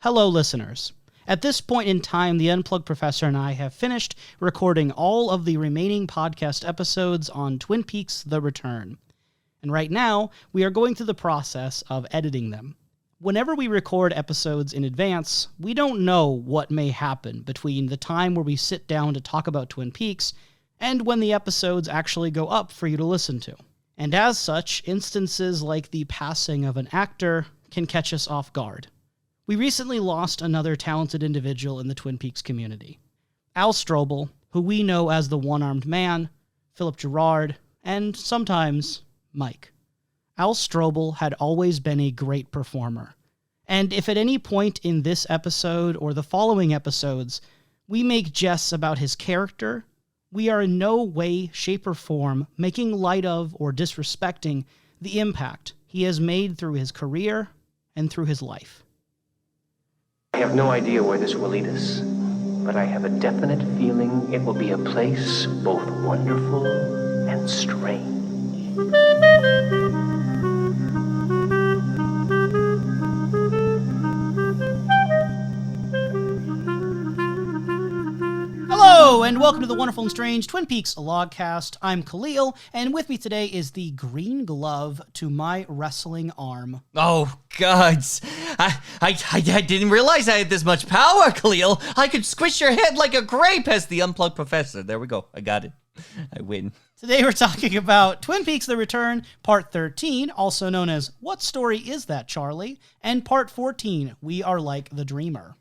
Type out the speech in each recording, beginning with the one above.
Hello, listeners. At this point in time, the Unplugged Professor and I have finished recording all of the remaining podcast episodes on Twin Peaks: The Return. And right now, we are going through the process of editing them. Whenever we record episodes in advance, we don't know what may happen between the time where we sit down to talk about Twin Peaks and when the episodes actually go up for you to listen to. And as such, instances like the passing of an actor can catch us off guard. We recently lost another talented individual in the Twin Peaks community. Al Strobel, who we know as the One-Armed Man, Philip Gerard, and sometimes Mike. Al Strobel had always been a great performer. And if at any point in this episode or the following episodes we make jests about his character, we are in no way, shape, or form making light of or disrespecting the impact he has made through his career and through his life. I have no idea where this will lead us, but I have a definite feeling it will be a place both wonderful and strange. Hello, and welcome to the wonderful and strange Twin Peaks Logcast. I'm Kalil, and with me today is the green glove to my wrestling arm. Oh, gods. I didn't realize I had this much power, Kalil. I could squish your head like a grape as the Unplugged Professor. There we go. I got it. I win. Today we're talking about Twin Peaks: The Return, Part 13, also known as What Story Is That, Charlie? And Part 14, We Are Like the Dreamer.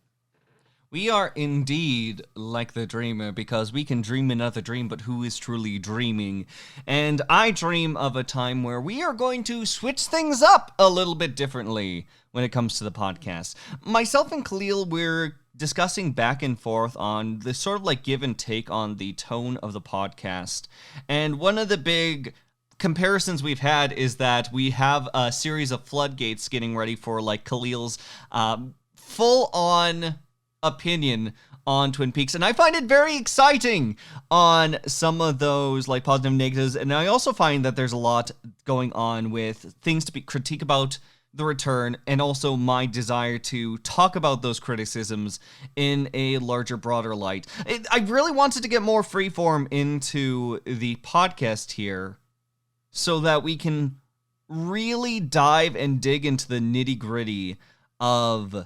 We are indeed like the dreamer because we can dream another dream, but who is truly dreaming? And I dream of a time where we are going to switch things up a little bit differently when it comes to the podcast. Myself and Kalil, we're discussing back and forth on the sort of like give and take on the tone of the podcast. And one of the big comparisons we've had is that we have a series of floodgates getting ready for like Kalil's full-on opinion on Twin Peaks, and I find it very exciting on some of those like positive and negatives, and I also find that there's a lot going on with things to be critique about The Return, and also my desire to talk about those criticisms in a larger, broader light. I really wanted to get more freeform into the podcast here so that we can really dive and dig into the nitty-gritty of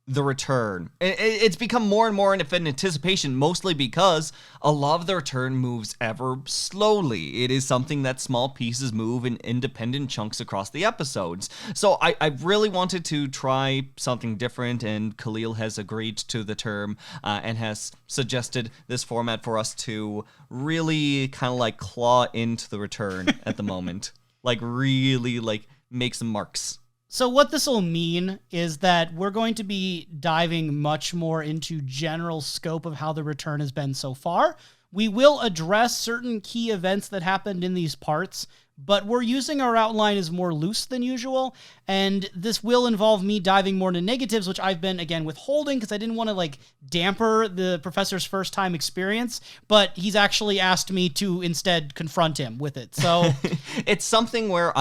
The Return. It's become more and more in anticipation, mostly because a lot of The Return moves ever slowly. It is something that small pieces move in independent chunks across the episodes. So I really wanted to try something different, and Kalil has agreed to the term and has suggested this format for us to really kind of like claw into The Return at the moment. Like really like make some marks. So what this will mean is that we're going to be diving much more into general scope of how The Return has been so far. We will address certain key events that happened in these parts, but we're using our outline as more loose than usual, and this will involve me diving more into negatives, which I've been, again, withholding because I didn't want to, like, damper the professor's first-time experience, but he's actually asked me to instead confront him with it, so... It's something where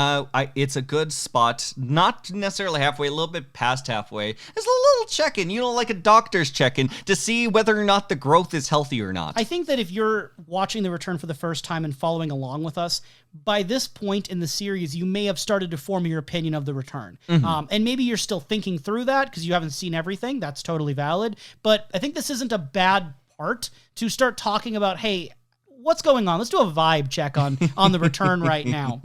it's a good spot, not necessarily halfway, a little bit past halfway. It's a little check-in, like a doctor's check-in, to see whether or not the growth is healthy or not. I think that if you're watching The Return for the first time and following along with us, by this point in the series, you may have started to form your opinion of The Return. Mm-hmm. And maybe you're still thinking through that because you haven't seen everything. That's totally valid. But I think this isn't a bad part to start talking about, hey, what's going on? Let's do a vibe check on The Return right now.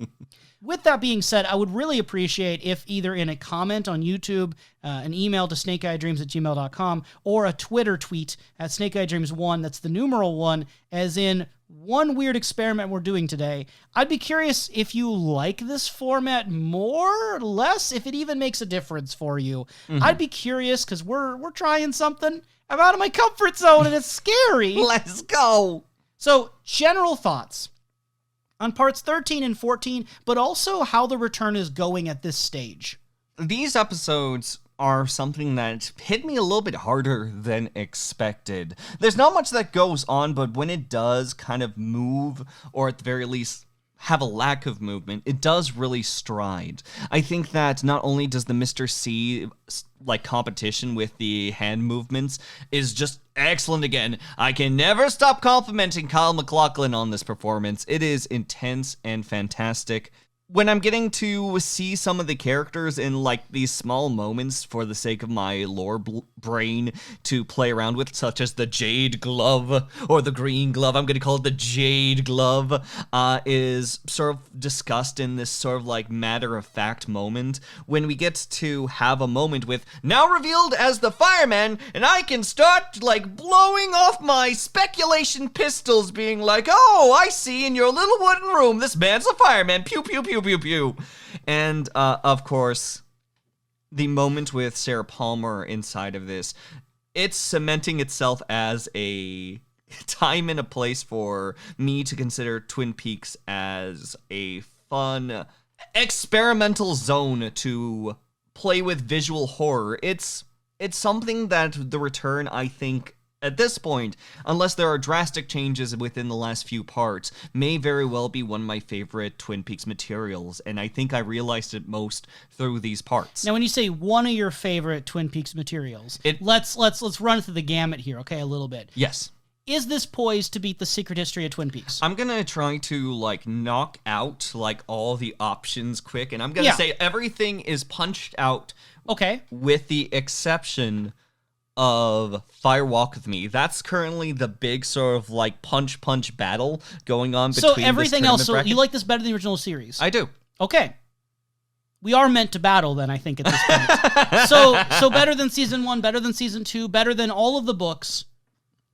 With that being said, I would really appreciate if either in a comment on YouTube, an email to snakeeyedreams@gmail.com, or a Twitter tweet at snakeeyedreams1, that's the numeral 1, as in one weird experiment we're doing today. I'd be curious if you like this format more or less, if it even makes a difference for you. Mm-hmm. I'd be curious because we're trying something. I'm out of my comfort zone and it's scary. Let's go. So, general thoughts on parts 13 and 14, but also how The Return is going at this stage. These episodes are something that hit me a little bit harder than expected. There's not much that goes on, but when it does kind of move, or at the very least have a lack of movement, it does really stride. I think that not only does the Mr. C competition with the hand movements is just excellent again. I can never stop complimenting Kyle MacLachlan on this performance. It is intense and fantastic. When I'm getting to see some of the characters in these small moments for the sake of my lore brain to play around with, such as the Jade Glove or the Green Glove, I'm going to call it the Jade Glove, is sort of discussed in this sort of matter-of-fact moment when we get to have a moment with, now revealed as the fireman, and I can start blowing off my speculation pistols, being like, oh, I see in your little wooden room, this man's a fireman, pew pew pew pew pew. And of course, the moment with Sarah Palmer inside of this, it's cementing itself as a time and a place for me to consider Twin Peaks as a fun experimental zone to play with visual horror. It's something that The Return, I think, at this point, unless there are drastic changes within the last few parts, may very well be one of my favorite Twin Peaks materials, and I think I realized it most through these parts. Now, when you say one of your favorite Twin Peaks materials, let's run through the gamut here, okay, a little bit. Yes. Is this poised to beat The Secret History of Twin Peaks? I'm gonna try to knock out all the options quick, and I'm gonna say everything is punched out. Okay. With the exception of Fire Walk With Me. That's currently the big sort of punch battle going on between. So everything else, bracket. You like this better than the original series? I do. Okay. We are meant to battle then, I think, at this point. so better than season 1, better than season 2, better than all of the books.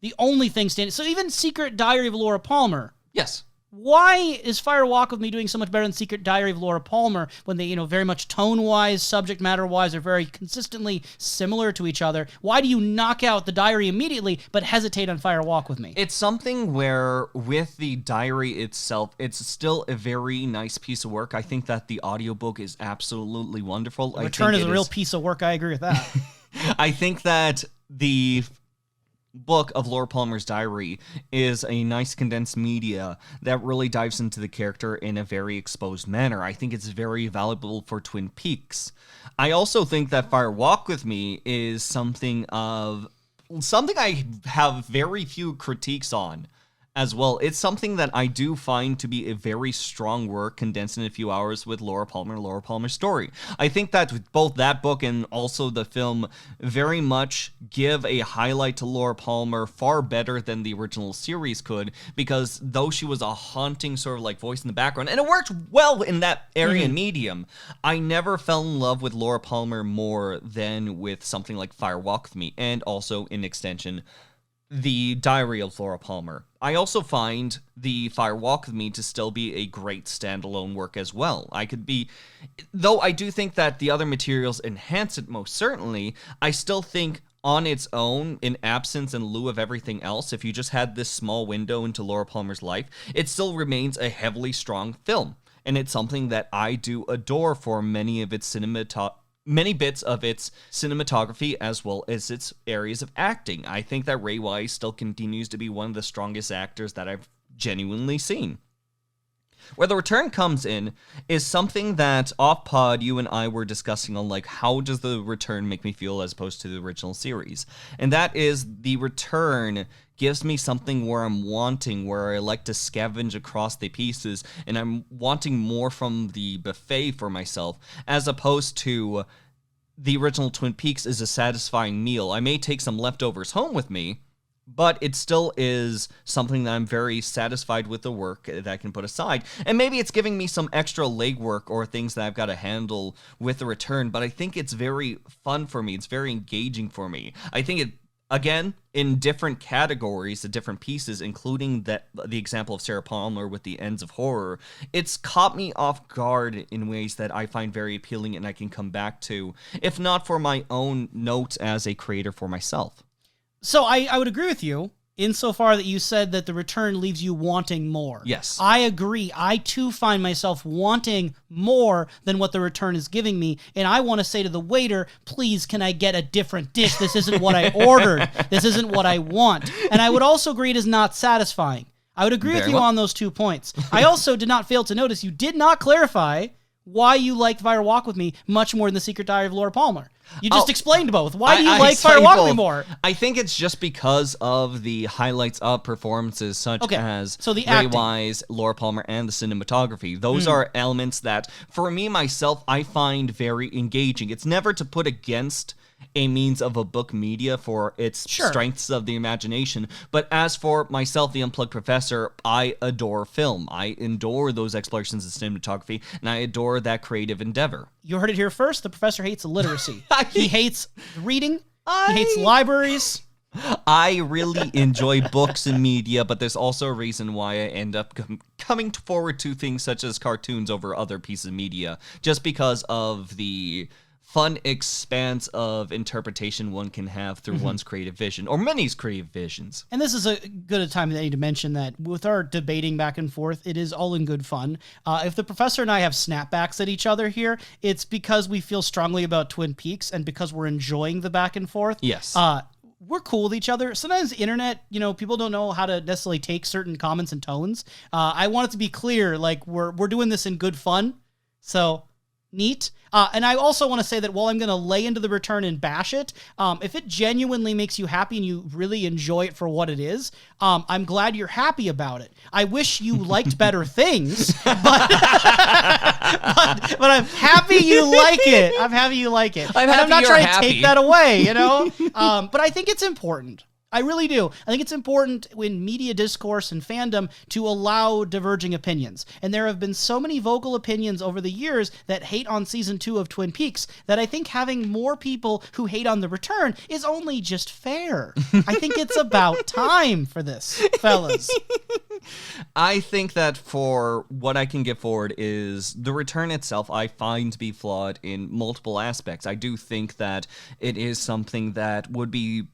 The only thing standing. So even Secret Diary of Laura Palmer. Yes. Why is Fire Walk With Me doing so much better than Secret Diary of Laura Palmer when they, very much tone-wise, subject matter-wise, are very consistently similar to each other? Why do you knock out the diary immediately but hesitate on Fire Walk With Me? It's something where, with the diary itself, it's still a very nice piece of work. I think that the audiobook is absolutely wonderful. The Return is a real piece of work. I agree with that. I think that the book of Laura Palmer's diary is a nice condensed media that really dives into the character in a very exposed manner. I think it's very valuable for Twin Peaks. I also think that Fire Walk With Me is something I have very few critiques on as well. It's something that I do find to be a very strong work condensed in a few hours with Laura Palmer's story. I think that with both that book and also the film very much give a highlight to Laura Palmer far better than the original series could, because though she was a haunting sort of voice in the background, and it worked well in that area and medium, I never fell in love with Laura Palmer more than with something like Fire Walk With Me, and also in extension, the Diary of Laura Palmer. I also find the Fire Walk With Me to still be a great standalone work as well. Though I do think that the other materials enhance it most certainly, I still think on its own, in absence and lieu of everything else, if you just had this small window into Laura Palmer's life, it still remains a heavily strong film. And it's something that I do adore for many bits of its cinematography as well as its areas of acting. I think that Ray Wise still continues to be one of the strongest actors that I've genuinely seen. Where The Return comes in is something that off-pod you and I were discussing on how does The Return make me feel as opposed to the original series. And that is The Return gives me something where I like to scavenge across the pieces, and I'm wanting more from the buffet for myself, as opposed to the original Twin Peaks is a satisfying meal. I may take some leftovers home with me, but it still is something that I'm very satisfied with the work that I can put aside. And maybe it's giving me some extra legwork or things that I've got to handle with The Return, but I think it's very fun for me. It's very engaging for me. I think it, again, in different categories, the different pieces, including the example of Sarah Palmer with the Ends of Horror, it's caught me off guard in ways that I find very appealing and I can come back to, if not for my own notes as a creator for myself. So I would agree with you insofar that you said that The Return leaves you wanting more. Yes. I agree. I too find myself wanting more than what The Return is giving me, and I want to say to the waiter, please, can I get a different dish? This isn't what I ordered. This isn't what I want. And I would also agree it is not satisfying. I would agree with Very you well. on those 2 points. I also did not fail to notice you did not clarify why you liked Fire Walk With Me much more than The Secret Diary of Laura Palmer. You just explained both. Why do you like Fire Walk With Me more? I think it's just because of the highlights of performances such as so the Ray acting. Wise, Laura Palmer, and the cinematography. Those are elements that, for me, myself, I find very engaging. It's never to put against a means of a book media for its strengths of the imagination. But as for myself, the Unplugged Professor, I adore film. I adore those explorations of cinematography, and I adore that creative endeavor. You heard it here first. The professor hates illiteracy. He hates reading. He hates libraries. I really enjoy books and media, but there's also a reason why I end up coming forward to things such as cartoons over other pieces of media, just because of the fun expanse of interpretation one can have through one's creative vision, or many's creative visions. And this is a good time that I need to mention that with our debating back and forth, it is all in good fun. If the professor and I have snapbacks at each other here, it's because we feel strongly about Twin Peaks and because we're enjoying the back and forth. Yes. We're cool with each other. Sometimes the internet, people don't know how to necessarily take certain comments and tones. I want it to be clear, like we're doing this in good fun. So neat. And I also want to say that while I'm going to lay into the return and bash it, if it genuinely makes you happy and you really enjoy it for what it is, I'm glad you're happy about it. I wish you liked better things, but I'm happy you like it. I'm happy you like it. I'm not trying to take that away, but I think it's important. I really do. I think it's important in media discourse and fandom to allow diverging opinions. And there have been so many vocal opinions over the years that hate on season 2 of Twin Peaks that I think having more people who hate on The Return is only just fair. I think it's about time for this, fellas. I think that for what I can get forward is The Return itself I find to be flawed in multiple aspects. I do think that it is something that would be...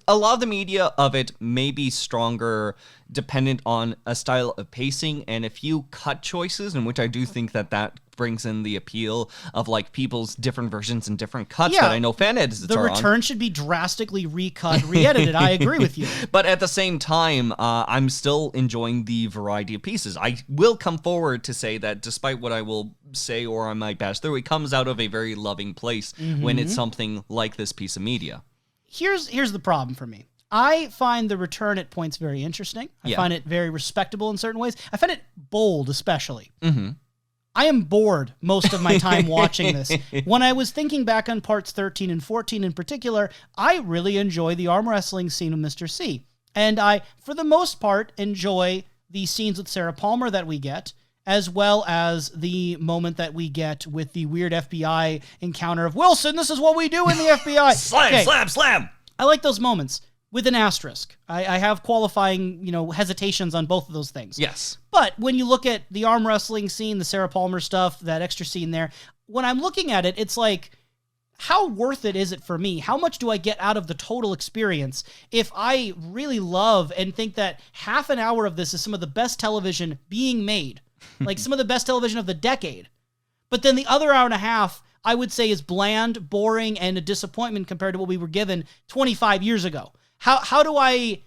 a lot of the media of it may be stronger dependent on a style of pacing and a few cut choices, in which I do think that brings in the appeal of like people's different versions and different cuts that I know fan editors The are Return should be drastically recut, re-edited. I agree with you. But at the same time, I'm still enjoying the variety of pieces. I will come forward to say that despite what I will say or I might bash through, it comes out of a very loving place when it's something like this piece of media. Here's the problem for me. I find The Return at points very interesting. I find it very respectable in certain ways. I find it bold, especially. I am bored most of my time watching this. When I was thinking back on parts 13 and 14 in particular, I really enjoy the arm wrestling scene with Mr. C. And I, for the most part, enjoy the scenes with Sarah Palmer that we get, as well as the moment that we get with the weird FBI encounter of, Wilson, this is what we do in the FBI. Slam! I like those moments, with an asterisk. I have qualifying, hesitations on both of those things. Yes. But when you look at the arm wrestling scene, the Sarah Palmer stuff, that extra scene there, when I'm looking at it, it's like, how worth it is it for me? How much do I get out of the total experience if I really love and think that half an hour of this is some of the best television being made? Like some of the best television of the decade. But then the other hour and a half, I would say, is bland, boring, and a disappointment compared to what we were given 25 years ago. How do I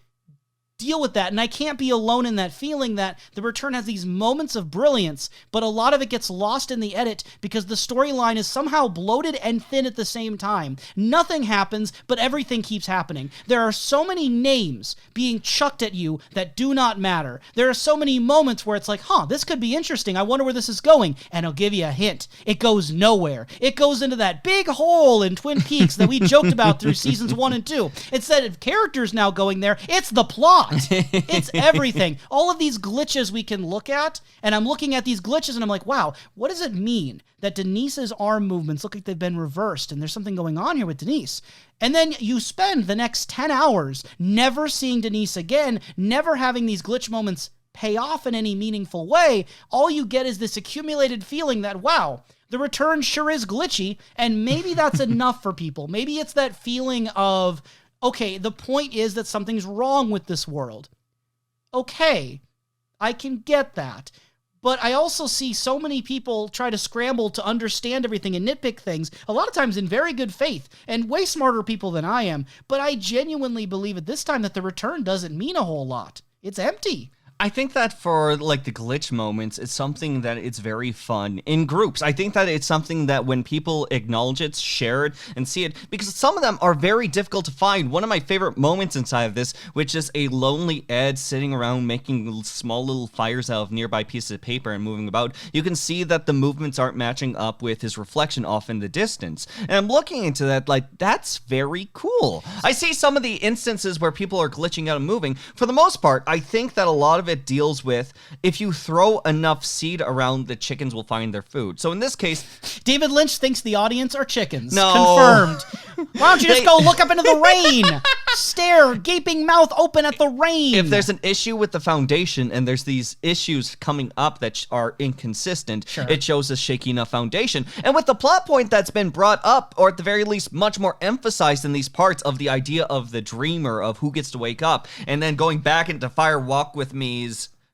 deal with that? And I can't be alone in that feeling that The Return has these moments of brilliance, but a lot of it gets lost in the edit because the storyline is somehow bloated and thin at the same time. Nothing happens, but everything keeps happening. There are so many names being chucked at you that do not matter. There are so many moments where it's like, this could be interesting. I wonder where this is going. And I'll give you a hint. It goes nowhere. It goes into that big hole in Twin Peaks that we joked about through seasons 1 and 2. Instead of characters now going there, it's the plot. It's everything. All of these glitches we can look at, and I'm looking at these glitches and I'm like, wow, what does it mean that Denise's arm movements look like they've been reversed and there's something going on here with Denise? And then you spend the next 10 hours never seeing Denise again, never having these glitch moments pay off in any meaningful way. All you get is this accumulated feeling that, wow, The Return sure is glitchy, and maybe that's enough for people. Maybe it's that feeling of, okay, the point is that something's wrong with this world. Okay, I can get that. But I also see so many people try to scramble to understand everything and nitpick things, a lot of times in very good faith, and way smarter people than I am. But I genuinely believe at this time that The Return doesn't mean a whole lot. it's empty. I think that for like the glitch moments, it's something that it's very fun in groups. I think that it's something that when people acknowledge it, share it, and see it, because some of them are very difficult to find. One of my favorite moments inside of this, which is a lonely Ed sitting around making small little fires out of nearby pieces of paper and moving about. You can see that the movements aren't matching up with his reflection off in the distance. And I'm looking into that, like, that's very cool. I see some of the instances where people are glitching out and moving. For the most part, I think that a lot of it deals with if you throw enough seed around, the chickens will find their food. So in this case, David Lynch thinks the audience are chickens. No. Confirmed. Why don't you just go look up into the rain? Stare, gaping mouth open at the rain. If there's an issue with the foundation and there's these issues coming up that are inconsistent, it shows a shaky enough foundation. And with the plot point that's been brought up, or at the very least much more emphasized in these parts, of the idea of the dreamer, of who gets to wake up, and then going back into Fire Walk With Me's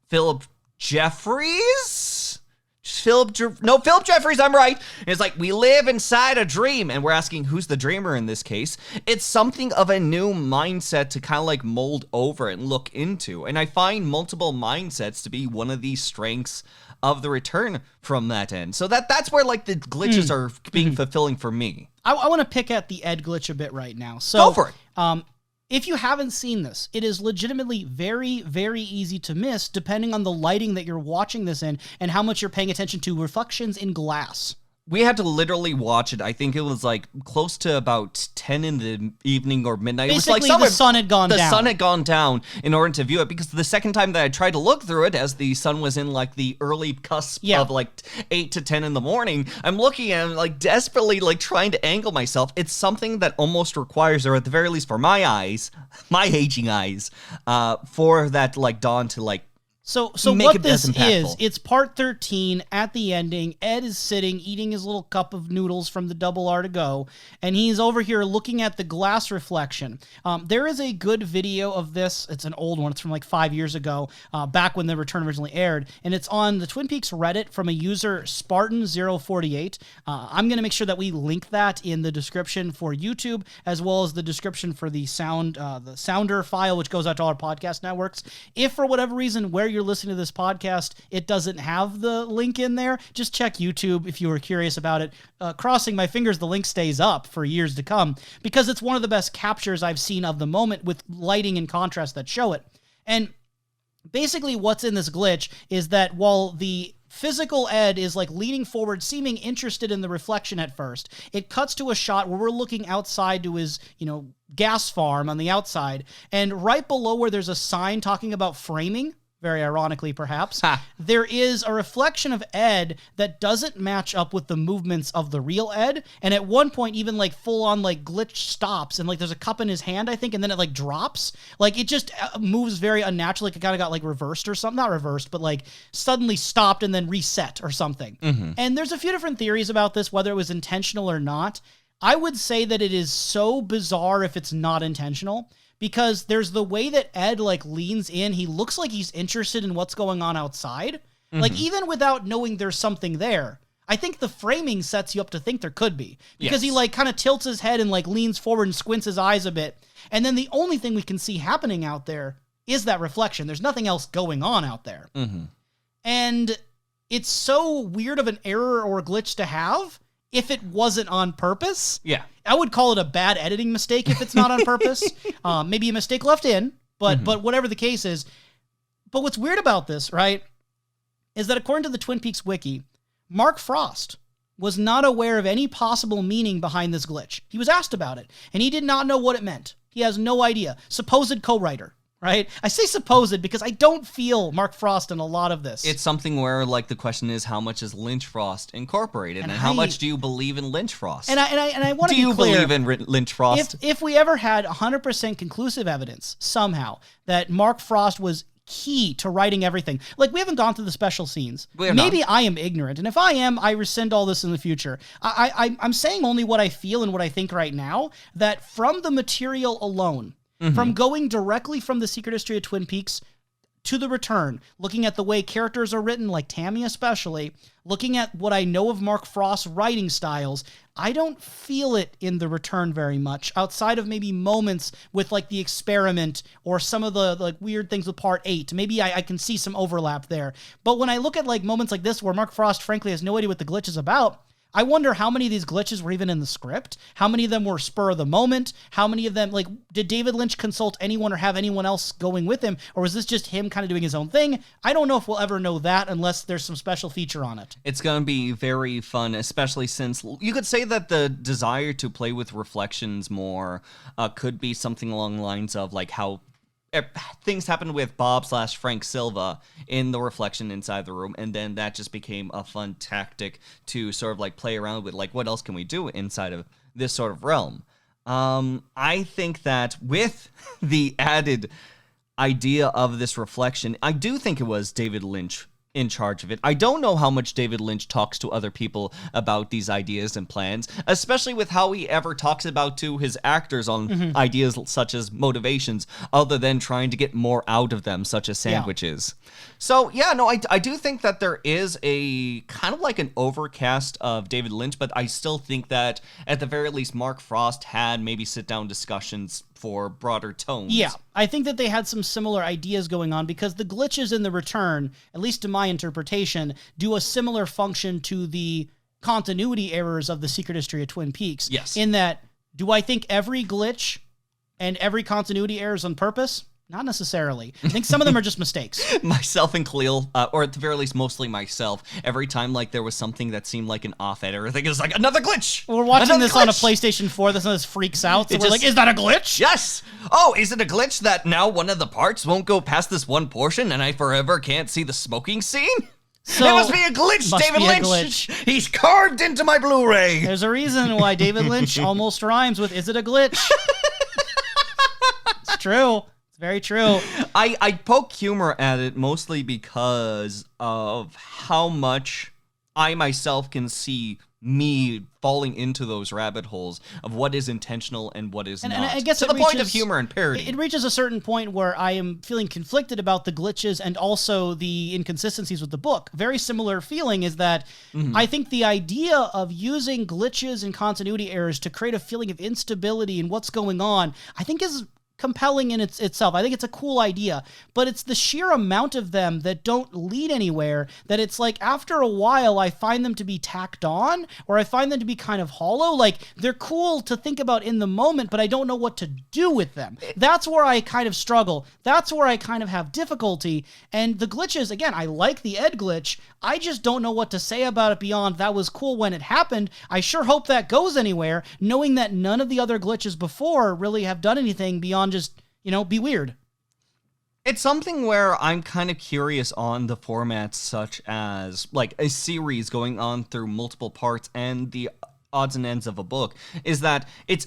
Philip Jeffries? Philip Jeffries, I'm right. And it's like, we live inside a dream, and we're asking who's the dreamer in this case. It's something of a new mindset to kind of like mold over and look into. And I find multiple mindsets to be one of the strengths of the return from that end. So that's where like the glitches are being fulfilling for me. I want to pick at the Ed glitch a bit right now. So, go for it. If you haven't seen this, it is legitimately very, very easy to miss depending on the lighting that you're watching this in and how much you're paying attention to reflections in glass. We had to literally watch it. I think it was like close to about 10 in the evening or midnight. Basically, it was like the sun had gone down. The sun had gone down in order to view it, because the second time that I tried to look through it, as the sun was in like the early cusp of like 8 to 10 in the morning, I'm looking at it like desperately like trying to angle myself. It's something that almost requires, or at the very least for my eyes, my aging eyes, for that like dawn to like So what this is, it's part 13 at the ending. Ed is sitting, eating his little cup of noodles from the double R to go, and he's over here looking at the glass reflection. There is a good video of this. It's an old one. It's from like 5 years ago, back when the return originally aired, and it's on the Twin Peaks Reddit from a user, Spartan048. I'm going to make sure that we link that in the description for YouTube, as well as the description for the sounder file, which goes out to all our podcast networks. If for whatever reason, where you're listening to this podcast, it doesn't have the link in there, just check YouTube if you were curious about it. Crossing my fingers the link stays up for years to come, because it's one of the best captures I've seen of the moment, with lighting and contrast that show it. And basically what's in this glitch is that while the physical Ed is like leaning forward, seeming interested in the reflection at first, it cuts to a shot where we're looking outside to his, gas farm on the outside, and right below where there's a sign talking about framing, very ironically perhaps, there is a reflection of Ed that doesn't match up with the movements of the real Ed, and at one point even like full on like glitch stops, and like there's a cup in his hand, I think, and then it like drops. Like it just moves very unnaturally. Like it kind of got like reversed or something. Not reversed, but like suddenly stopped and then reset or something. And there's a few different theories about this, whether it was intentional or not. I would say that it is so bizarre if it's not intentional, because there's the way that Ed like leans in. He looks like he's interested in what's going on outside. Like even without knowing there's something there, I think the framing sets you up to think there could be, because he like kind of tilts his head and like leans forward and squints his eyes a bit. And then the only thing we can see happening out there is that reflection. There's nothing else going on out there. And it's so weird of an error or a glitch to have if it wasn't on purpose. Yeah. I would call it a bad editing mistake if it's not on purpose. Maybe a mistake left in, but whatever the case is. But what's weird about this, right, is that according to the Twin Peaks wiki, Mark Frost was not aware of any possible meaning behind this glitch. He was asked about it, and he did not know what it meant. He has no idea. Supposed co-writer. Right? I say supposed because I don't feel Mark Frost in a lot of this. It's something where, like, the question is, how much is Lynch Frost incorporated, and how much do you believe in Lynch Frost? And I want to be clear. Do you believe in Lynch Frost? If we ever had 100% conclusive evidence somehow that Mark Frost was key to writing everything, like we haven't gone through the special scenes. Maybe I am ignorant, and if I am, I rescind all this in the future. I'm saying only what I feel and what I think right now. That from the material alone. From going directly from The Secret History of Twin Peaks to The Return, looking at the way characters are written, like Tammy especially, looking at what I know of Mark Frost's writing styles, I don't feel it in The Return very much, outside of maybe moments with like the experiment or some of the like weird things with Part 8. Maybe I can see some overlap there. But when I look at like moments like this where Mark Frost frankly has no idea what the glitch is about, I wonder how many of these glitches were even in the script, how many of them were spur of the moment, how many of them, like, did David Lynch consult anyone or have anyone else going with him, or was this just him kind of doing his own thing? I don't know if we'll ever know that unless there's some special feature on it. It's going to be very fun, especially since you could say that the desire to play with reflections more could be something along the lines of, like, how things happened with Bob/Frank Silva in the reflection inside the room, and then that just became a fun tactic to sort of like play around with, like, what else can we do inside of this sort of realm? I think that with the added idea of this reflection, I do think it was David Lynch in charge of it. I don't know how much David Lynch talks to other people about these ideas and plans, especially with how he ever talks about to his actors on ideas such as motivations, other than trying to get more out of them, such as sandwiches. Yeah. So, yeah, no, I do think that there is a kind of like an overcast of David Lynch, but I still think that at the very least, Mark Frost had maybe sit-down discussions for broader tones. Yeah, I think that they had some similar ideas going on because the glitches in The Return, at least to my interpretation, do a similar function to the continuity errors of The Secret History of Twin Peaks. Yes. In that, do I think every glitch and every continuity error is on purpose? Not necessarily. I think some of them are just mistakes. Myself and Kalil, or at the very least, mostly myself, every time like there was something that seemed like an off edit, I think it was like, another glitch! We're watching this on a PlayStation 4, this freaks out, so we're like, is that a glitch? Yes! Oh, is it a glitch that now one of the parts won't go past this one portion and I forever can't see the smoking scene? So, it must be a glitch, David Lynch! He's carved into my Blu-ray! There's a reason why David Lynch almost rhymes with, is it a glitch? It's true. It's very true. I poke humor at it mostly because of how much I myself can see me falling into those rabbit holes of what is intentional and what is not. And I guess to the point of humor and parody. It reaches a certain point where I am feeling conflicted about the glitches and also the inconsistencies with the book. Very similar feeling is that I think the idea of using glitches and continuity errors to create a feeling of instability in what's going on, I think is compelling in itself. I think it's a cool idea, but it's the sheer amount of them that don't lead anywhere that it's like after a while I find them to be tacked on, or I find them to be kind of hollow. Like they're cool to think about in the moment, but I don't know what to do with them. That's where I kind of struggle. That's where I kind of have difficulty. And the glitches, again, I like the Ed glitch. I just don't know what to say about it beyond that was cool when it happened. I sure hope that goes anywhere, knowing that none of the other glitches before really have done anything beyond just, be weird. It's something where I'm kind of curious on the formats such as like a series going on through multiple parts and the odds and ends of a book is that it's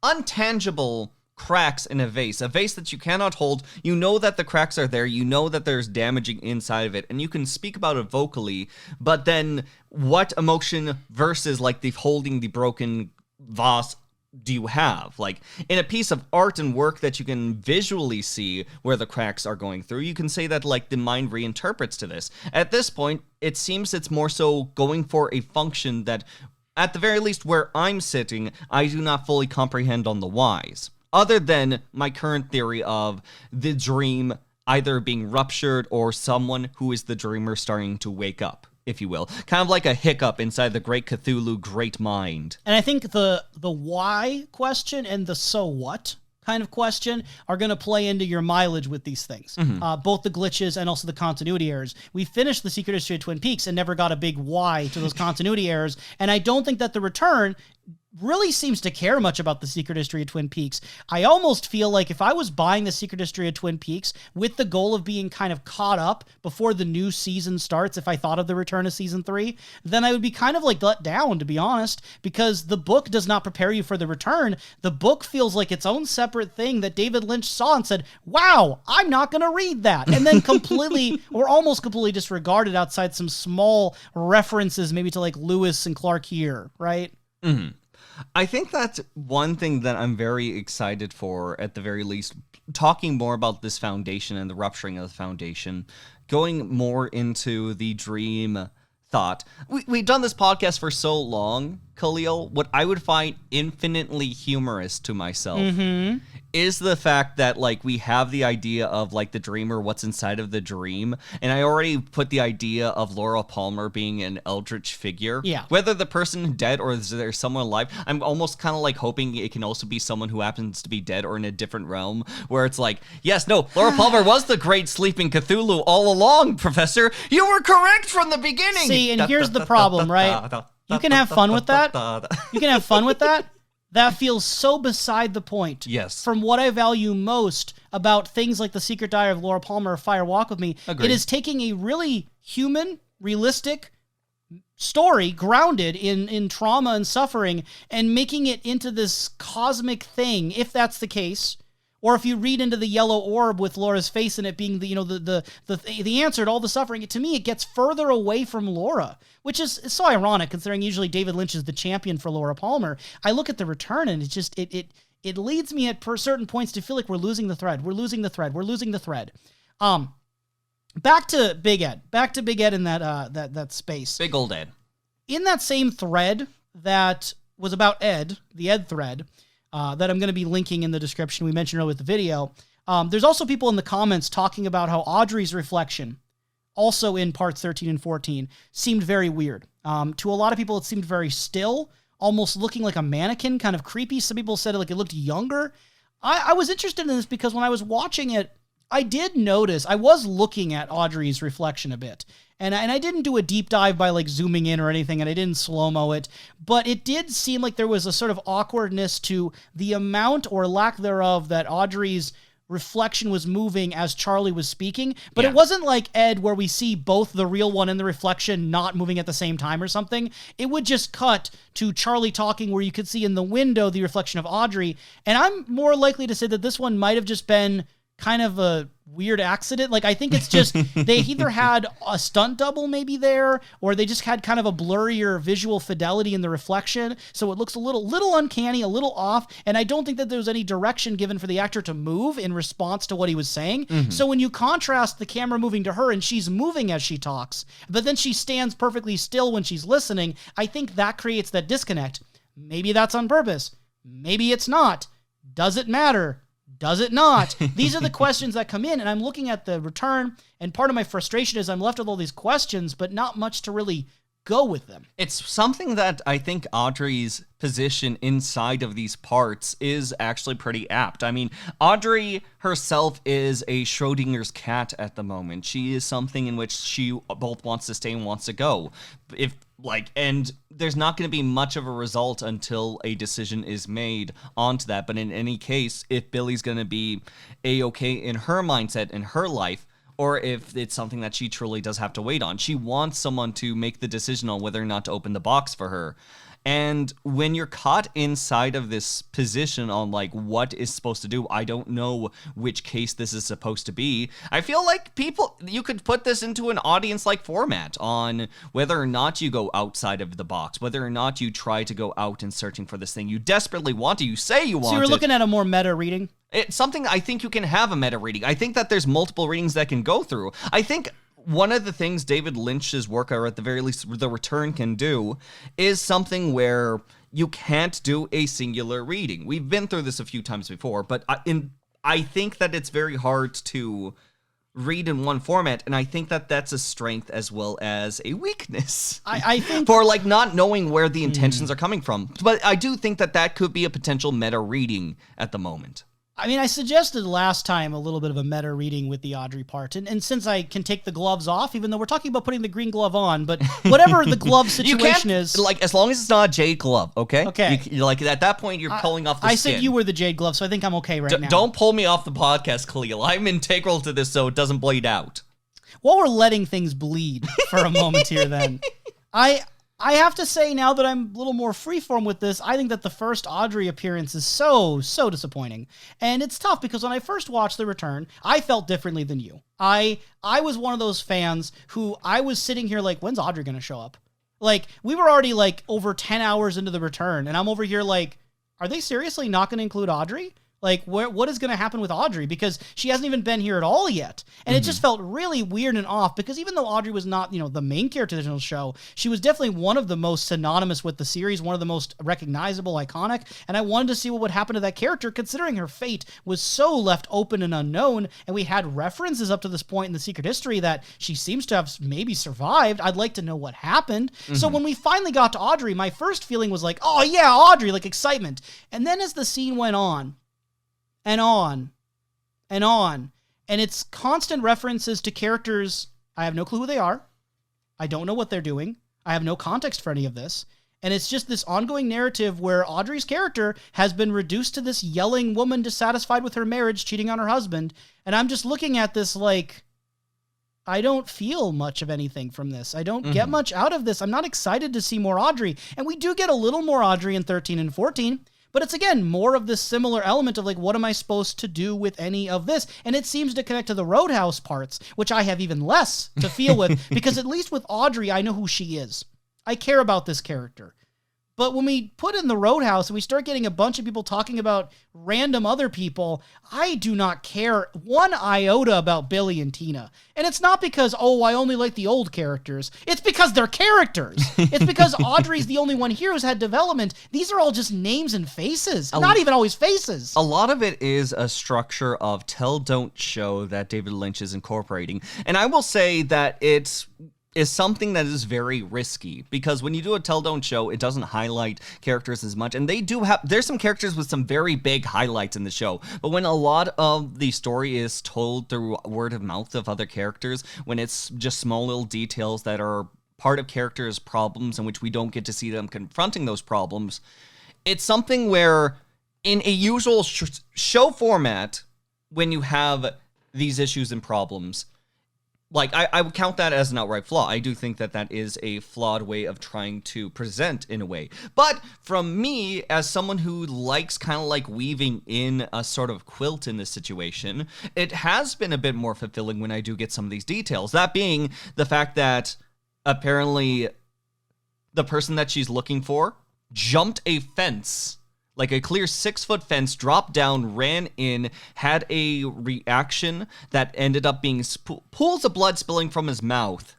untangible cracks in a vase that you cannot hold. You know that the cracks are there. You know that there's damaging inside of it, and you can speak about it vocally, but then what emotion versus like the holding the broken vase do you have? Like in a piece of art and work that you can visually see where the cracks are going through, you can say that like the mind reinterprets to this. At this point, it seems it's more so going for a function that at the very least where I'm sitting, I do not fully comprehend on the whys. Other than my current theory of the dream either being ruptured or someone who is the dreamer starting to wake up, if you will. Kind of like a hiccup inside the great Cthulhu great mind. And I think the why question and the so what kind of question are going to play into your mileage with these things. Both the glitches and also the continuity errors. We finished The Secret History of Twin Peaks and never got a big why to those continuity errors. And I don't think that The Return really seems to care much about The Secret History of Twin Peaks. I almost feel like if I was buying The Secret History of Twin Peaks with the goal of being kind of caught up before the new season starts, if I thought of the return of season 3, then I would be kind of like let down, to be honest, because the book does not prepare you for the return. The book feels like its own separate thing that David Lynch saw and said, wow, I'm not going to read that. And then completely or almost completely disregarded outside some small references maybe to like Lewis and Clark here, right? I think that's one thing that I'm very excited for, at the very least, talking more about this foundation and the rupturing of the foundation, going more into the dream thought. We've done this podcast for so long, Kalil. What I would find infinitely humorous to myself is the fact that, like, we have the idea of, like, the dreamer, what's inside of the dream. And I already put the idea of Laura Palmer being an eldritch figure. Yeah. Whether the person dead or is there someone alive, I'm almost kind of like hoping it can also be someone who happens to be dead or in a different realm, where it's like, yes, no, Laura Palmer was the great sleeping Cthulhu all along, Professor. You were correct from the beginning. See, and here's the problem, right? You can have fun with that. You can have fun with that. That feels so beside the point. Yes. From what I value most about things like The Secret Diary of Laura Palmer or Fire Walk With Me, Agreed. It is taking a really human, realistic story grounded in trauma and suffering and making it into this cosmic thing, if that's the case. Or if you read into the yellow orb with Laura's face in it being the answer to all the suffering, to me, it gets further away from Laura, which is so ironic considering usually David Lynch is the champion for Laura Palmer. I look at The Return and it leads me at certain points to feel like we're losing the thread. We're losing the thread. Back to Big Ed in that space. Big old Ed. In that same thread that was about Ed, the Ed thread, that I'm going to be linking in the description we mentioned earlier with the video. There's also people in the comments talking about how Audrey's reflection, also in parts 13 and 14, seemed very weird. To a lot of people, it seemed very still, almost looking like a mannequin, kind of creepy. Some people said it looked younger. I was interested in this because when I was watching it, I did notice, I was looking at Audrey's reflection a bit. And I didn't do a deep dive by zooming in or anything, and I didn't slow-mo it, but it did seem like there was a sort of awkwardness to the amount or lack thereof that Audrey's reflection was moving as Charlie was speaking, but It wasn't like Ed where we see both the real one and the reflection not moving at the same time or something. It would just cut to Charlie talking where you could see in the window the reflection of Audrey, and I'm more likely to say that this one might have just been kind of a weird accident. I think it's just they either had a stunt double maybe there, or they just had kind of a blurrier visual fidelity in the reflection, so it looks a little uncanny, a little off, and I don't think that there was any direction given for the actor to move in response to what he was saying. So when you contrast the camera moving to her and she's moving as she talks, but then she stands perfectly still when she's listening, I think that creates that disconnect. Maybe that's on purpose. Maybe it's not. Does it matter? Does it not? These are the questions that come in, and I'm looking at The Return, and part of my frustration is I'm left with all these questions, but not much to really go with them. It's something that I think Audrey's position inside of these parts is actually pretty apt. I mean, Audrey herself is a Schrodinger's cat at the moment. She is something in which she both wants to stay and wants to go. And there's not going to be much of a result until a decision is made onto that. But in any case, if Billy's going to be A-okay in her mindset, in her life, or if it's something that she truly does have to wait on, she wants someone to make the decision on whether or not to open the box for her. And when you're caught inside of this position on what is supposed to do, I don't know which case this is supposed to be. I feel like you could put this into an audience-like format on whether or not you go outside of the box, whether or not you try to go out and searching for this thing you desperately want to, you say you want So it. you're looking at a more meta reading? It's something I think you can have a meta reading. I think that there's multiple readings that can go through. I think one of the things David Lynch's work, or at the very least The Return, can do is something where you can't do a singular reading. We've been through this a few times before, but I think that it's very hard to read in one format, and I think that that's a strength as well as a weakness. I think for not knowing where the intentions are coming from. But I do think that that could be a potential meta reading at the moment. I mean, I suggested last time a little bit of a meta reading with the Audrey part, and since I can take the gloves off, even though we're talking about putting the green glove on, but whatever the glove situation is... as long as it's not a jade glove, okay? Okay. At that point, you're pulling off the I skin. said you were the jade glove, so I think I'm okay right now. Don't pull me off the podcast, Kalil. I'm integral to this so it doesn't bleed out. While we're letting things bleed for a moment here then, I have to say, now that I'm a little more freeform with this, I think that the first Audrey appearance is so disappointing. And it's tough because when I first watched The Return, I felt differently than you. I was one of those fans who I was sitting here when's Audrey going to show up? Like, we were already, like, over 10 hours into the return, and I'm over here like, are they seriously not going to include Audrey? Like, what is going to happen with Audrey? Because she hasn't even been here at all yet. And it just felt really weird and off, because even though Audrey was not, the main character of the show, she was definitely one of the most synonymous with the series, one of the most recognizable, iconic, and I wanted to see what would happen to that character, considering her fate was so left open and unknown, and we had references up to this point in the secret history that she seems to have maybe survived. I'd like to know what happened. So when we finally got to Audrey, my first feeling was like, oh yeah, Audrey, like excitement. And then as the scene went on, and on, and on. And it's constant references to characters. I have no clue who they are. I don't know what they're doing. I have no context for any of this. And it's just this ongoing narrative where Audrey's character has been reduced to this yelling woman dissatisfied with her marriage, cheating on her husband. And I'm just looking at this like, I don't feel much of anything from this. I don't get much out of this. I'm not excited to see more Audrey. And we do get a little more Audrey in 13 and 14. But it's, again, more of this similar element of, like, what am I supposed to do with any of this? And it seems to connect to the Roadhouse parts, which I have even less to feel with, because at least with Audrey, I know who she is. I care about this character. But when we put in the Roadhouse and we start getting a bunch of people talking about random other people, I do not care one iota about Billy and Tina. And it's not because, I only like the old characters. It's because they're characters. It's because Audrey's the only one here who's had development. These are all just names and faces. Not even always faces. A lot of it is a structure of tell, don't show that David Lynch is incorporating. And I will say that it's is something that is very risky, because when you do a tell don't show, it doesn't highlight characters as much, and there's some characters with some very big highlights in the show, but when a lot of the story is told through word of mouth of other characters, when it's just small little details that are part of characters' problems in which we don't get to see them confronting those problems, it's something where in a usual show format, when you have these issues and problems, like, I would count that as an outright flaw. I do think that that is a flawed way of trying to present, in a way. But from me, as someone who likes kind of like weaving in a sort of quilt in this situation, it has been a bit more fulfilling when I do get some of these details. That being the fact that apparently the person that she's looking for jumped a fence, like a clear 6-foot fence, dropped down, ran in, had a reaction that ended up being pools of blood spilling from his mouth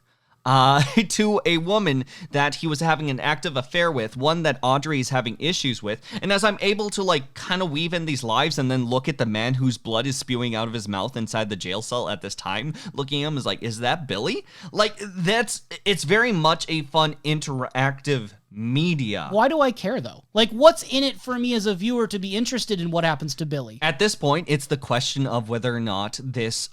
to a woman that he was having an active affair with, one that Audrey is having issues with. And as I'm able to like kind of weave in these lives and then look at the man whose blood is spewing out of his mouth inside the jail cell at this time, looking at him is like, is that Billy? Like, it's very much a fun interactive media. Why do I care, though? Like, what's in it for me as a viewer to be interested in what happens to Billy? At this point, it's the question of whether or not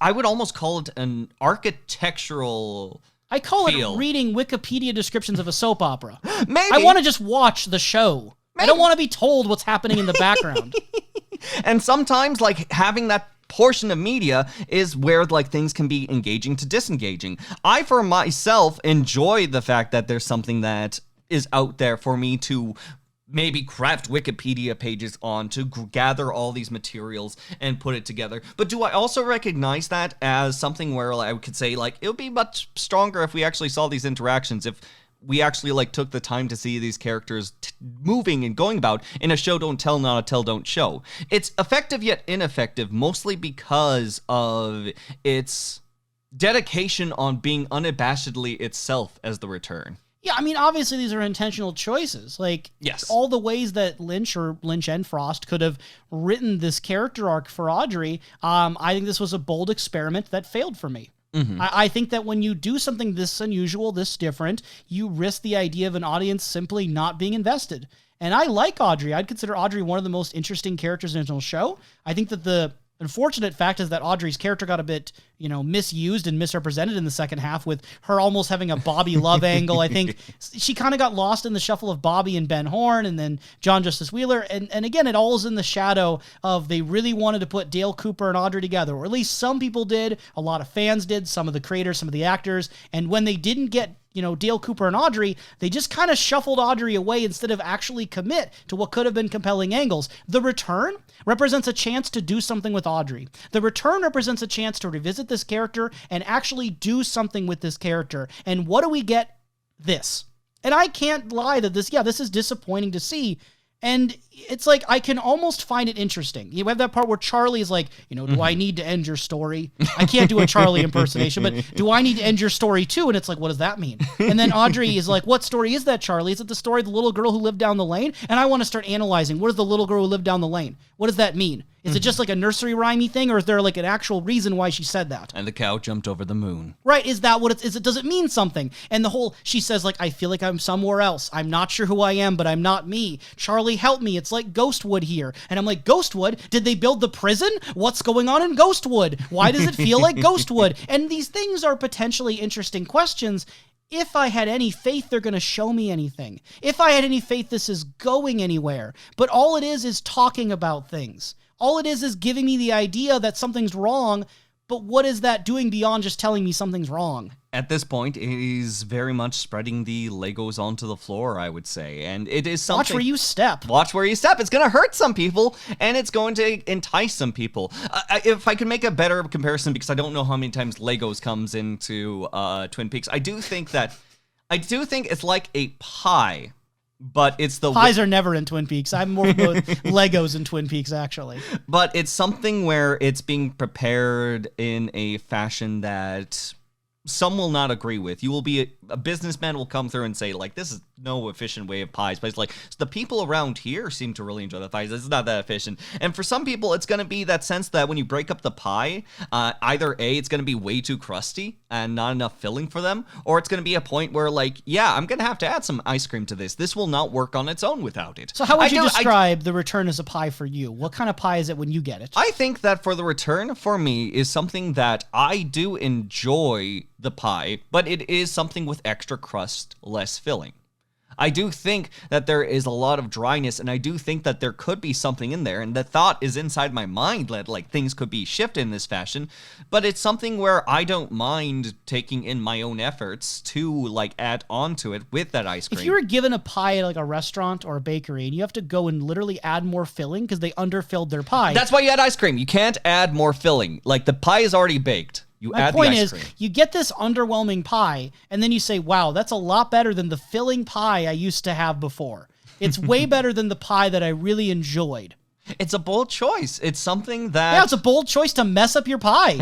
I would almost call it an architectural I call it reading Wikipedia descriptions of a soap opera. Maybe. I want to just watch the show. Maybe. I don't want to be told what's happening in the background. And sometimes, like, having that portion of media is where like things can be engaging to disengaging. I, for myself, enjoy the fact that there's something that is out there for me to maybe craft Wikipedia pages on, to gather all these materials and put it together. But do I also recognize that as something where I could say, like, it would be much stronger if we actually saw these interactions, if we actually like took the time to see these characters moving and going about in a show don't tell, not a tell don't show. It's effective yet ineffective, mostly because of its dedication on being unabashedly itself as the return. Yeah, I mean, obviously these are intentional choices. Like, yes, all the ways that Lynch and Frost could have written this character arc for Audrey, I think this was a bold experiment that failed for me. Mm-hmm. I think that when you do something this unusual, this different, you risk the idea of an audience simply not being invested. And I like Audrey. I'd consider Audrey one of the most interesting characters in the show. I think that the unfortunate fact is that Audrey's character got a bit, misused and misrepresented in the second half, with her almost having a Bobby Love angle. I think she kind of got lost in the shuffle of Bobby and Ben Horn and then John Justice Wheeler. And again, it all is in the shadow of they really wanted to put Dale Cooper and Audrey together, or at least some people did. A lot of fans did, some of the creators, some of the actors. And when they didn't get Dale Cooper and Audrey, they just kind of shuffled Audrey away instead of actually commit to what could have been compelling angles. The Return represents a chance to do something with Audrey. The Return represents a chance to revisit this character and actually do something with this character. And what do we get? This. And I can't lie that this is disappointing to see. And it's like, I can almost find it interesting. You have that part where Charlie is like, do I need to end your story? I can't do a Charlie impersonation, but do I need to end your story too? And it's like, what does that mean? And then Audrey is like, what story is that, Charlie? Is it the story of the little girl who lived down the lane? And I want to start analyzing, what is the little girl who lived down the lane? What does that mean? Is it just like a nursery rhymey thing, or is there like an actual reason why she said that? And the cow jumped over the moon. Right, is that what it is? Does it mean something? And she says like, I feel like I'm somewhere else. I'm not sure who I am, but I'm not me. Charlie, help me. It's like Ghostwood here. And I'm like, Ghostwood? Did they build the prison? What's going on in Ghostwood? Why does it feel like Ghostwood? And these things are potentially interesting questions. If I had any faith they're going to show me anything. If I had any faith this is going anywhere. But all it is talking about things. All it is giving me the idea that something's wrong, but what is that doing beyond just telling me something's wrong? At this point, it is very much spreading the Legos onto the floor, I would say. And it is something... Watch where you step. Watch where you step. It's going to hurt some people, and it's going to entice some people. If I could make a better comparison, because I don't know how many times Legos comes into Twin Peaks, I do think it's like a pie. But it's the pies are never in Twin Peaks. I'm more with Legos in Twin Peaks, actually. But it's something where it's being prepared in a fashion that some will not agree with. You will be a businessman will come through and say, like, this is no efficient way of pies. But it's like, so the people around here seem to really enjoy the pies. It's not that efficient. And for some people, it's going to be that sense that when you break up the pie, either A, it's going to be way too crusty and not enough filling for them, or it's going to be a point where, like, yeah, I'm going to have to add some ice cream to this. This will not work on its own without it. So how would you describe the return as a pie for you? What kind of pie is it when you get it? I think that for the return, for me, is something that I do enjoy the pie, but it is something with extra crust, less filling. I do think that there is a lot of dryness, and I do think that there could be something in there, and the thought is inside my mind that, like, things could be shifted in this fashion, but it's something where I don't mind taking in my own efforts to, like, add on to it with that ice cream. If you were given a pie at, like, a restaurant or a bakery, and you have to go and literally add more filling because they underfilled their pie. That's why you add ice cream. You can't add more filling. Like, the pie is already baked. My point is, you get this underwhelming pie, and then you say, wow, that's a lot better than the filling pie I used to have before. It's way better than the pie that I really enjoyed. It's a bold choice. It's something that... Yeah, it's a bold choice to mess up your pie.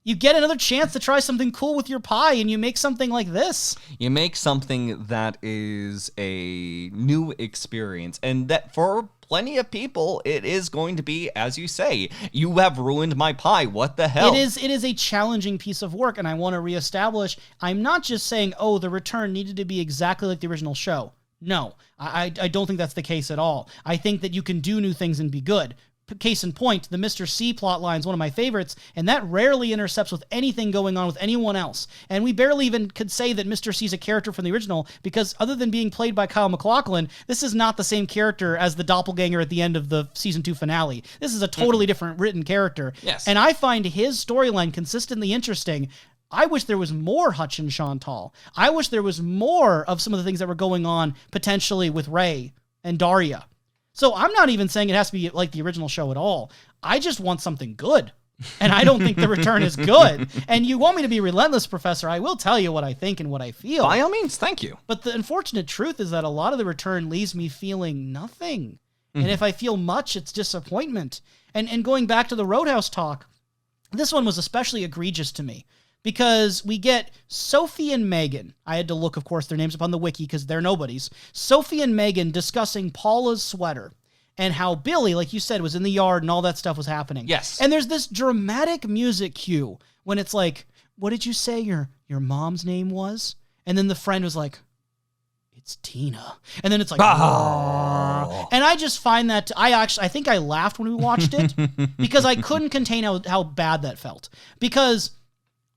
You get another chance to try something cool with your pie, and you make something like this. You make something that is a new experience, and that for plenty of people, it is going to be, as you say, you have ruined my pie. What the hell? It is a challenging piece of work, and I want to reestablish, I'm not just saying, oh, the return needed to be exactly like the original show. No, I don't think that's the case at all. I think that you can do new things and be good. Case in point, the Mr. C plotline is one of my favorites, and that rarely intercepts with anything going on with anyone else. And we barely even could say that Mr. C is a character from the original, because other than being played by Kyle MacLachlan, this is not the same character as the doppelganger at the end of the season 2 finale. This is a totally different written character. Yes. And I find his storyline consistently interesting. I wish there was more Hutch and Chantal. I wish there was more of some of the things that were going on potentially with Ray and Daria. So I'm not even saying it has to be like the original show at all. I just want something good. And I don't think the return is good. And you want me to be relentless, Professor, I will tell you what I think and what I feel. By all means, thank you. But the unfortunate truth is that a lot of the return leaves me feeling nothing. And if I feel much, it's disappointment. And going back to the Roadhouse talk, this one was especially egregious to me. Because we get Sophie and Megan. I had to look, of course, their names up on the wiki because they're nobodies. Sophie and Megan discussing Paula's sweater and how Billy, like you said, was in the yard and all that stuff was happening. Yes. And there's this dramatic music cue when it's like, what did you say your mom's name was? And then the friend was like, it's Tina. And then it's like, oh. And I just find that, I think I laughed when we watched it because I couldn't contain how bad that felt. Because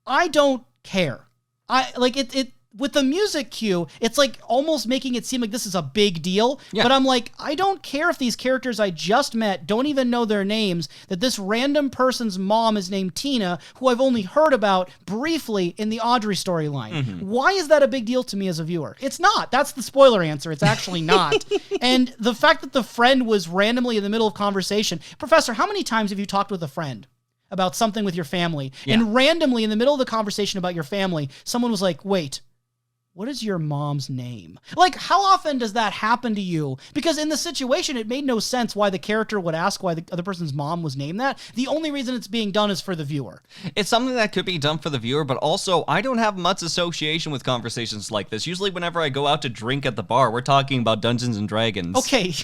I don't care. It with the music cue, it's like almost making it seem like this is a big deal. Yeah. But I'm like, I don't care if these characters I just met don't even know their names, that this random person's mom is named Tina, who I've only heard about briefly in the Audrey storyline. Why is that a big deal to me as a viewer? It's not. That's the spoiler answer. It's actually not. And the fact that the friend was randomly in the middle of conversation. Professor, how many times have you talked with a friend about something with your family, and randomly in the middle of the conversation about your family, someone was like, wait, what is your mom's name? Like, how often does that happen to you? Because in the situation, it made no sense why the character would ask why the other person's mom was named that. The only reason it's being done is for the viewer. It's something that could be done for the viewer, but also I don't have much association with conversations like this. Usually whenever I go out to drink at the bar, we're talking about Dungeons and Dragons. Okay,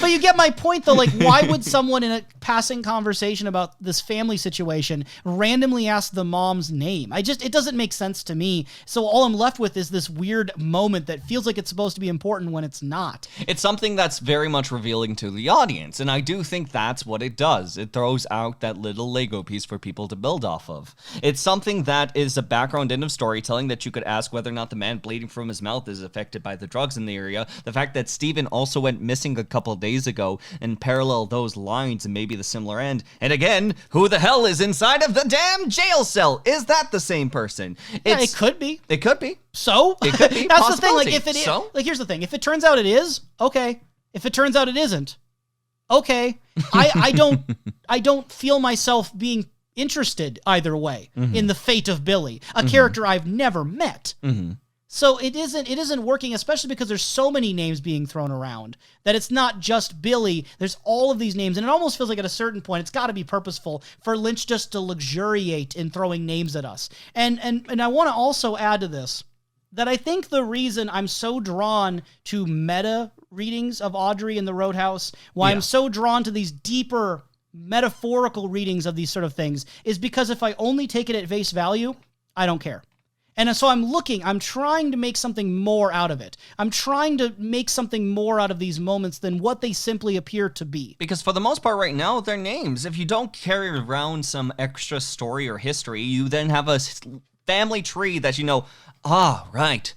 but you get my point though. Like, why would someone in a passing conversation about this family situation randomly ask the mom's name? It doesn't make sense to me. So all I'm left with is this weird moment that feels like it's supposed to be important when it's not. It's something that's very much revealing to the audience, and I do think that's what it does. It throws out that little Lego piece for people to build off of. It's something that is a background end of storytelling that you could ask whether or not the man bleeding from his mouth is affected by the drugs in the area. The fact that Steven also went missing a couple days ago and parallel those lines and maybe the similar end. And again, who the hell is inside of the damn jail cell? Is that the same person? Yeah, it could be. It could be. So it could be. That's the thing. Like, if it is, so? like, here's the thing. If it turns out it is, okay. If it turns out it isn't, okay. I don't feel myself being interested either way in the fate of Billy, a character I've never met. So it isn't working, especially because there's so many names being thrown around that it's not just Billy. There's all of these names, and it almost feels like at a certain point it's got to be purposeful for Lynch just to luxuriate in throwing names at us. And I want to also add to this that I think the reason I'm so drawn to meta readings of Audrey in the Roadhouse, why I'm so drawn to these deeper metaphorical readings of these sort of things, is because if I only take it at face value, I don't care. And so I'm trying to make something more out of it. I'm trying to make something more out of these moments than what they simply appear to be. Because for the most part right now, they're names. If you don't carry around some extra story or history, you then have a family tree that you know, right,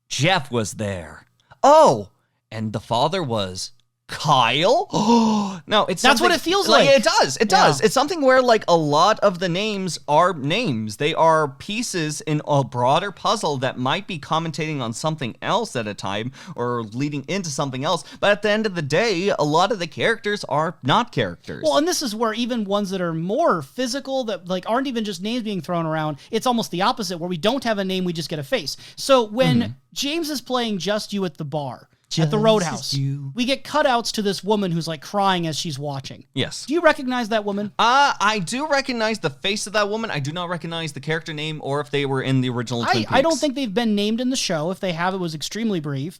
Jeff was there. Oh, and the father was Kyle? No, that's what it feels like. It does. It does. It's something where like a lot of the names are names. They are pieces in a broader puzzle that might be commentating on something else at a time or leading into something else. But at the end of the day, a lot of the characters are not characters. Well, and this is where even ones that are more physical, that like aren't even just names being thrown around, it's almost the opposite, where we don't have a name, we just get a face. So when James is playing Just You at the bar, at the Roadhouse, we get cutouts to this woman who's like crying as she's watching. Yes. Do you recognize that woman? I do recognize the face of that woman. I do not recognize the character name or if they were in the original Twin Peaks. I don't think they've been named in the show. If they have, it was extremely brief.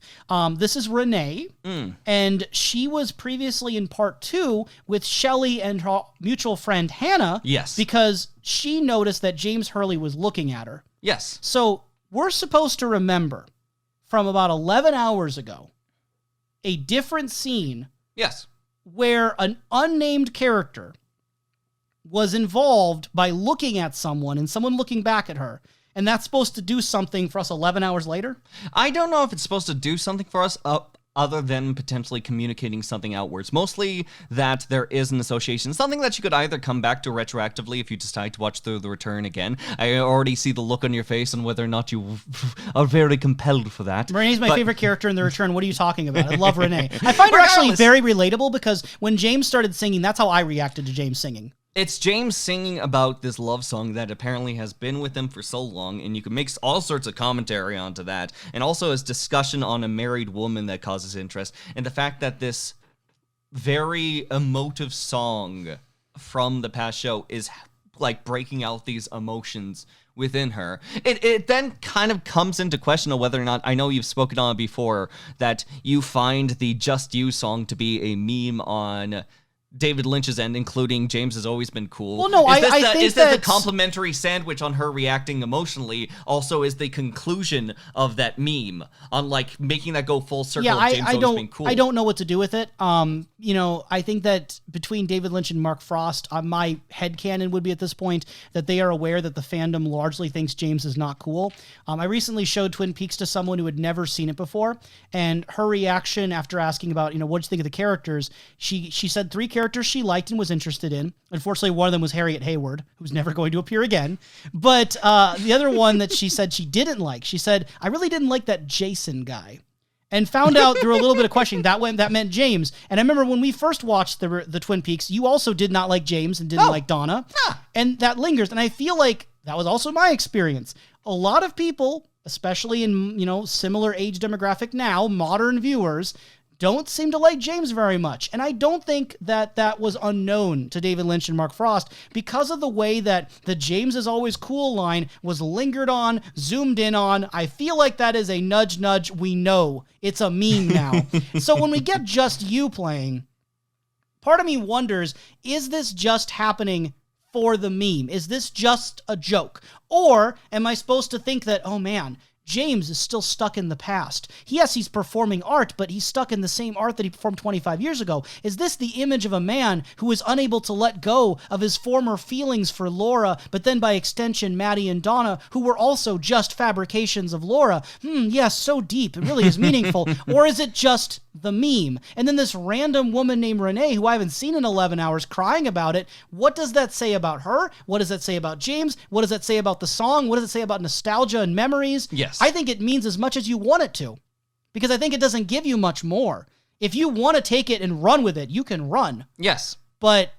This is Renee, and she was previously in part 2 with Shelley and her mutual friend Hannah. Yes. Because she noticed that James Hurley was looking at her. Yes. So we're supposed to remember from about 11 hours ago a different scene. Yes. Where an unnamed character was involved by looking at someone and someone looking back at her. And that's supposed to do something for us 11 hours later? I don't know if it's supposed to do something for us other than potentially communicating something outwards. Mostly that there is an association. Something that you could either come back to retroactively if you decide to watch through The Return again. I already see the look on your face and whether or not you are very compelled for that. Renee's my favorite character in The Return. What are you talking about? I love Renee. I find her actually very relatable because when James started singing, that's how I reacted to James singing. It's James singing about this love song that apparently has been with him for so long, and you can make all sorts of commentary onto that, and also his discussion on a married woman that causes interest, and the fact that this very emotive song from the past show is like breaking out these emotions within her. It then kind of comes into question of whether or not, I know you've spoken on it before, that you find the Just You song to be a meme on David Lynch's end, including James has always been cool. Well, no, I think that the complimentary sandwich on her reacting emotionally also is the conclusion of that meme on like making that go full circle. Yeah, of James always being cool. I don't know what to do with it. I think that between David Lynch and Mark Frost, my headcanon would be at this point that they are aware that the fandom largely thinks James is not cool. I recently showed Twin Peaks to someone who had never seen it before, and her reaction after asking about, what'd you think of the characters, she said 3 characters she liked and was interested in. Unfortunately, one of them was Harriet Hayward, who's never going to appear again. But the other one that she said she didn't like, she said, I really didn't like that Jason guy. And found out through a little bit of questioning that meant James. And I remember when we first watched the Twin Peaks, you also did not like James and didn't like Donna. And that lingers. And I feel like that was also my experience. A lot of people especially in, similar age demographic now, modern viewers don't seem to like James very much. And I don't think that was unknown to David Lynch and Mark Frost because of the way that the James is always cool line was lingered on, zoomed in on. I feel like that is a nudge, nudge. We know it's a meme now. So when we get just you playing, part of me wonders, is this just happening for the meme? Is this just a joke? Or am I supposed to think that, oh man, James is still stuck in the past? Yes, he's performing art, but he's stuck in the same art that he performed 25 years ago. Is this the image of a man who is unable to let go of his former feelings for Laura, but then by extension, Maddie and Donna, who were also just fabrications of Laura? Yes, so deep. It really is meaningful. Or is it just the meme? And then this random woman named Renee, who I haven't seen in 11 hours, crying about it. What does that say about her? What does that say about James? What does that say about the song? What does it say about nostalgia and memories? Yes. I think it means as much as you want it to, because I think it doesn't give you much more. If you want to take it and run with it, you can run. Yes. But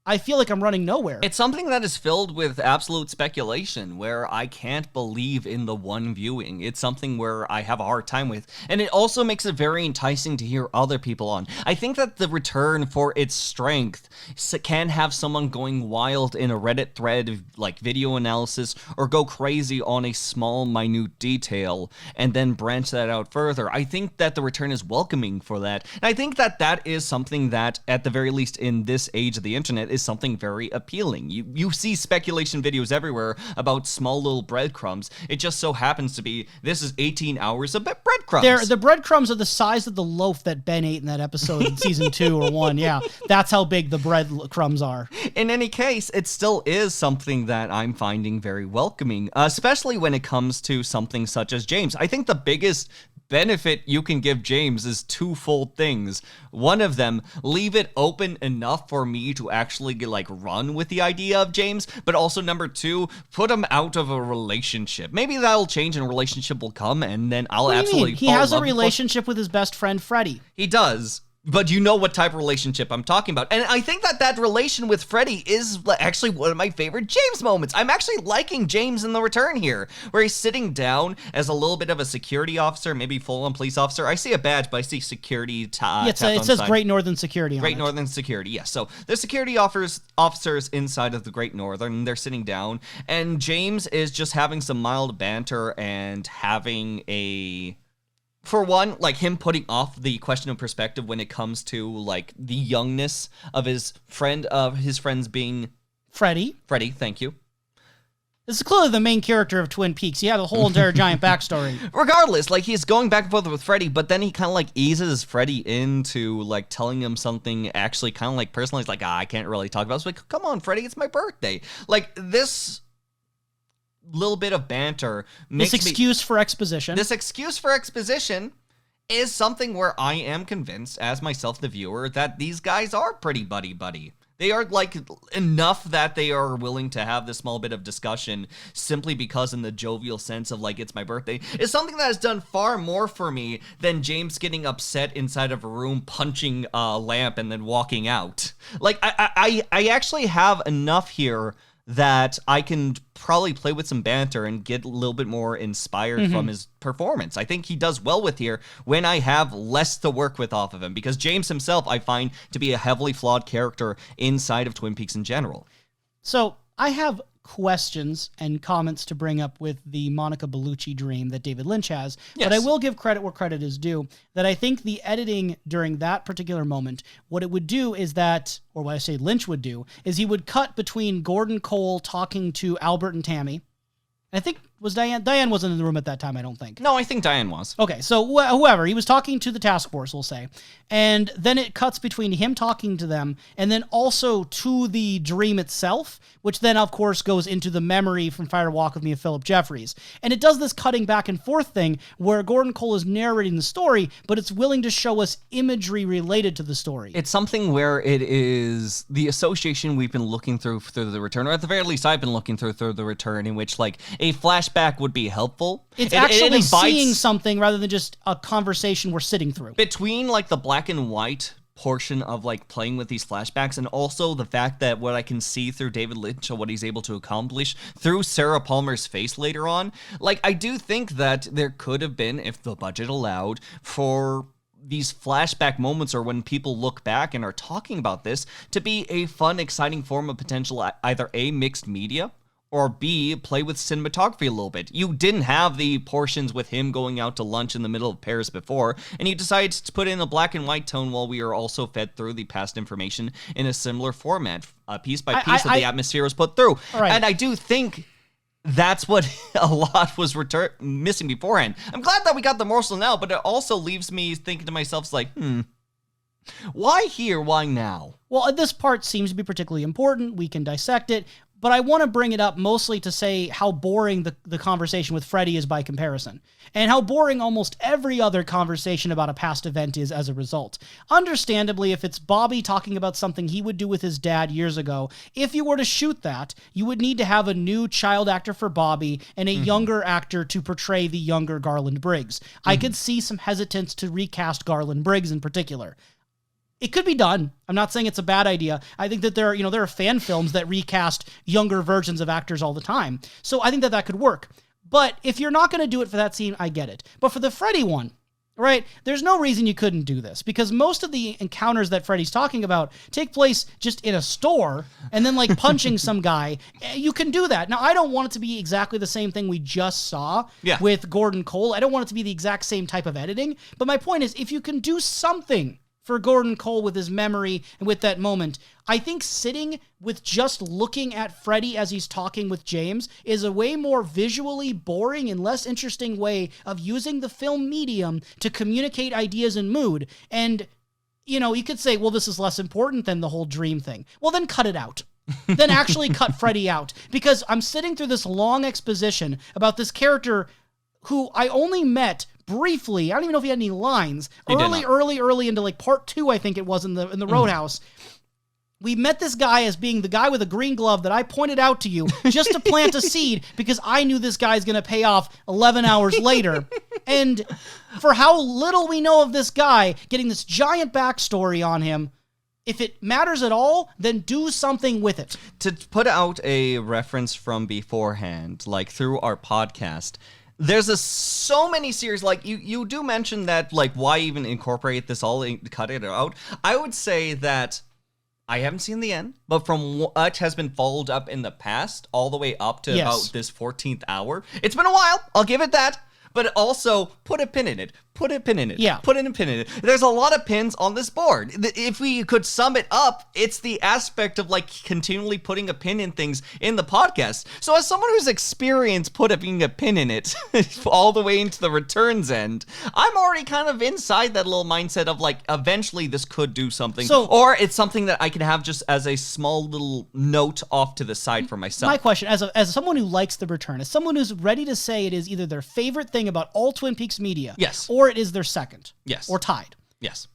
I feel like I'm running nowhere. It's something that is filled with absolute speculation, where I can't believe in the one viewing. It's something where I have a hard time with. And it also makes it very enticing to hear other people on. I think that the return, for its strength, can have someone going wild in a Reddit thread, like video analysis, or go crazy on a small, minute detail, and then branch that out further. I think that the return is welcoming for that. And I think that that is something that, at the very least in this age of the internet, is something very appealing. You see speculation videos everywhere about small little breadcrumbs. It just so happens to be, this is 18 hours of breadcrumbs. The breadcrumbs are the size of the loaf that Ben ate in that episode in season 2 or 1. Yeah, that's how big the breadcrumbs are. In any case, it still is something that I'm finding very welcoming, especially when it comes to something such as James. I think the biggest benefit you can give James is twofold things. One of them, leave it open enough for me to actually run with the idea of James, but also number 2, put him out of a relationship. Maybe that'll change and a relationship will come, and then I'll absolutely He has a relationship with his best friend Freddie. He does. But you know what type of relationship I'm talking about. And I think that relation with Freddie is actually one of my favorite James moments. I'm actually liking James in the return here, where he's sitting down as a little bit of a security officer, maybe full-on police officer. I see a badge, but I see security it says Great Northern Security on Great Northern Security, yes. So there's security officers inside of the Great Northern, and they're sitting down. And James is just having some mild banter and having for one, him putting off the question of perspective when it comes to, the youngness of his friends being... Freddie, thank you. This is clearly the main character of Twin Peaks. He had a whole entire giant backstory. Regardless, he's going back and forth with Freddie, but then he kind of, eases Freddie into, telling him something actually kind of, personal. He's like, I can't really talk about it. It's like, come on, Freddie, it's my birthday. This little bit of banter makes This excuse for exposition is something where I am convinced, as myself the viewer, that these guys are pretty buddy-buddy. They are enough that they are willing to have this small bit of discussion simply because in the jovial sense of it's my birthday is something that has done far more for me than James getting upset inside of a room, punching a lamp and then walking out. I actually have enough here that I can probably play with some banter and get a little bit more inspired from his performance. I think he does well with here when I have less to work with off of him, because James himself I find to be a heavily flawed character inside of Twin Peaks in general. So I have questions and comments to bring up with the Monica Bellucci dream that David Lynch has, but I will give credit where credit is due, that I think the editing during that particular moment, what it would do is that, or what I say Lynch would do, is he would cut between Gordon Cole talking to Albert and Tammy. I think, was Diane wasn't in the room at that time, I don't think. No, I think Diane was. Okay, so whoever, he was talking to the task force, we'll say. And then it cuts between him talking to them and then also to the dream itself, which then, of course, goes into the memory from Fire Walk with Me of Philip Jeffries. And it does this cutting back and forth thing where Gordon Cole is narrating the story, but it's willing to show us imagery related to the story. It's something where it is the association we've been looking through the return, or at the very least I've been looking through the return, in which a flashback would be helpful. It's actually seeing something rather than just a conversation we're sitting through. Between the black and white portion of like playing with these flashbacks, and also the fact that what I can see through David Lynch and what he's able to accomplish through Sarah Palmer's face later on, like I do think that there could have been, if the budget allowed, for these flashback moments or when people look back and are talking about this to be a fun, exciting form of potential either A, mixed media, or B, play with cinematography a little bit. You didn't have the portions with him going out to lunch in the middle of Paris before, and you decided to put in a black and white tone while we are also fed through the past information in a similar format, piece by piece, that the atmosphere was put through. Right. And I do think that's what a lot was missing beforehand. I'm glad that we got the morsel now, but it also leaves me thinking to myself, it's like, why here? Why now? Well, this part seems to be particularly important. We can dissect it. But I want to bring it up mostly to say how boring the conversation with Freddy is by comparison, and how boring almost every other conversation about a past event is as a result. Understandably, if it's Bobby talking about something he would do with his dad years ago, if you were to shoot that, you would need to have a new child actor for Bobby and a younger actor to portray the younger Garland Briggs. I could see some hesitance to recast Garland Briggs in particular. It could be done. I'm not saying it's a bad idea. I think that there are fan films that recast younger versions of actors all the time. So I think that could work. But if you're not going to do it for that scene, I get it. But for the Freddy one, right, there's no reason you couldn't do this, because most of the encounters that Freddy's talking about take place just in a store and then like punching some guy. You can do that. Now, I don't want it to be exactly the same thing we just saw with Gordon Cole. I don't want it to be the exact same type of editing. But my point is, if you can do something for Gordon Cole with his memory and with that moment, I think sitting with just looking at Freddy as he's talking with James is a way more visually boring and less interesting way of using the film medium to communicate ideas and mood. And, you could say, well, this is less important than the whole dream thing. Well, then cut it out. Then actually cut Freddy out. Because I'm sitting through this long exposition about this character who I only met briefly. I don't even know if he had any lines. Early into like part 2, I think it was in the Roadhouse. We met this guy as being the guy with a green glove that I pointed out to you just to plant a seed, because I knew this guy's going to pay off 11 hours later. And for how little we know of this guy, getting this giant backstory on him, if it matters at all, then do something with it. To put out a reference from beforehand, like through our podcast, there's so many series, like you do mention that, like, why even incorporate this all, cut it out. I would say that I haven't seen the end, but from what has been followed up in the past, all the way up to about this 14th hour, it's been a while, I'll give it that, but also put a pin in it. Put a pin in it. Yeah. Put in a pin in it. There's a lot of pins on this board. If we could sum it up, it's the aspect of like continually putting a pin in things in the podcast. So as someone who's experienced putting a pin in it all the way into the returns end, I'm already kind of inside that little mindset of like, eventually this could do something. So, or it's something that I can have just as a small little note off to the side for myself. My question, as someone who likes The Return, as someone who's ready to say it is either their favorite thing about all Twin Peaks media, yes, or it is their second, yes, or tied. Yes.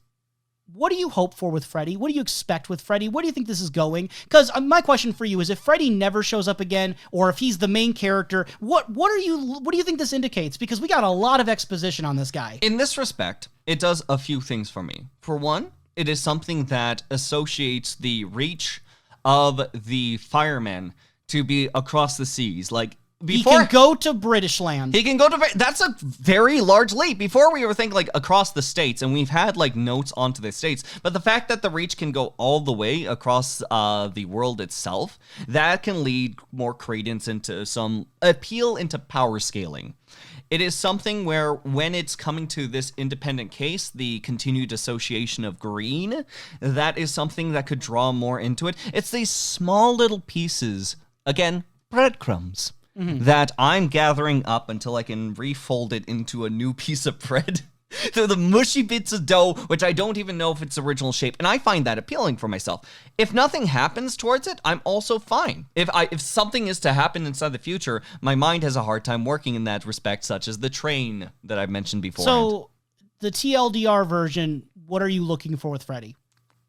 What do you hope for with Freddy? What do you expect with Freddy? What do you think this is going? Because my question for you is, if Freddy never shows up again, or if he's the main character, what do you think this indicates? Because we got a lot of exposition on this guy. In this respect, it does a few things for me. For one, it is something that associates the reach of the fireman to be across the seas. Like, he can go to British land. He can go to... That's a very large leap. Before, we were thinking, like, across the states, and we've had, like, notes onto the states. But the fact that the reach can go all the way across the world itself, that can lead more credence into some appeal into power scaling. It is something where, when it's coming to this independent case, the continued association of green, that is something that could draw more into it. It's these small little pieces, again, breadcrumbs, that I'm gathering up until I can refold it into a new piece of bread. They're the mushy bits of dough, which I don't even know if it's original shape, and I find that appealing for myself. If nothing happens towards it, I'm also fine. If something is to happen inside the future, my mind has a hard time working in that respect, such as the train that I've mentioned before. So, the TLDR version, what are you looking for with Freddy?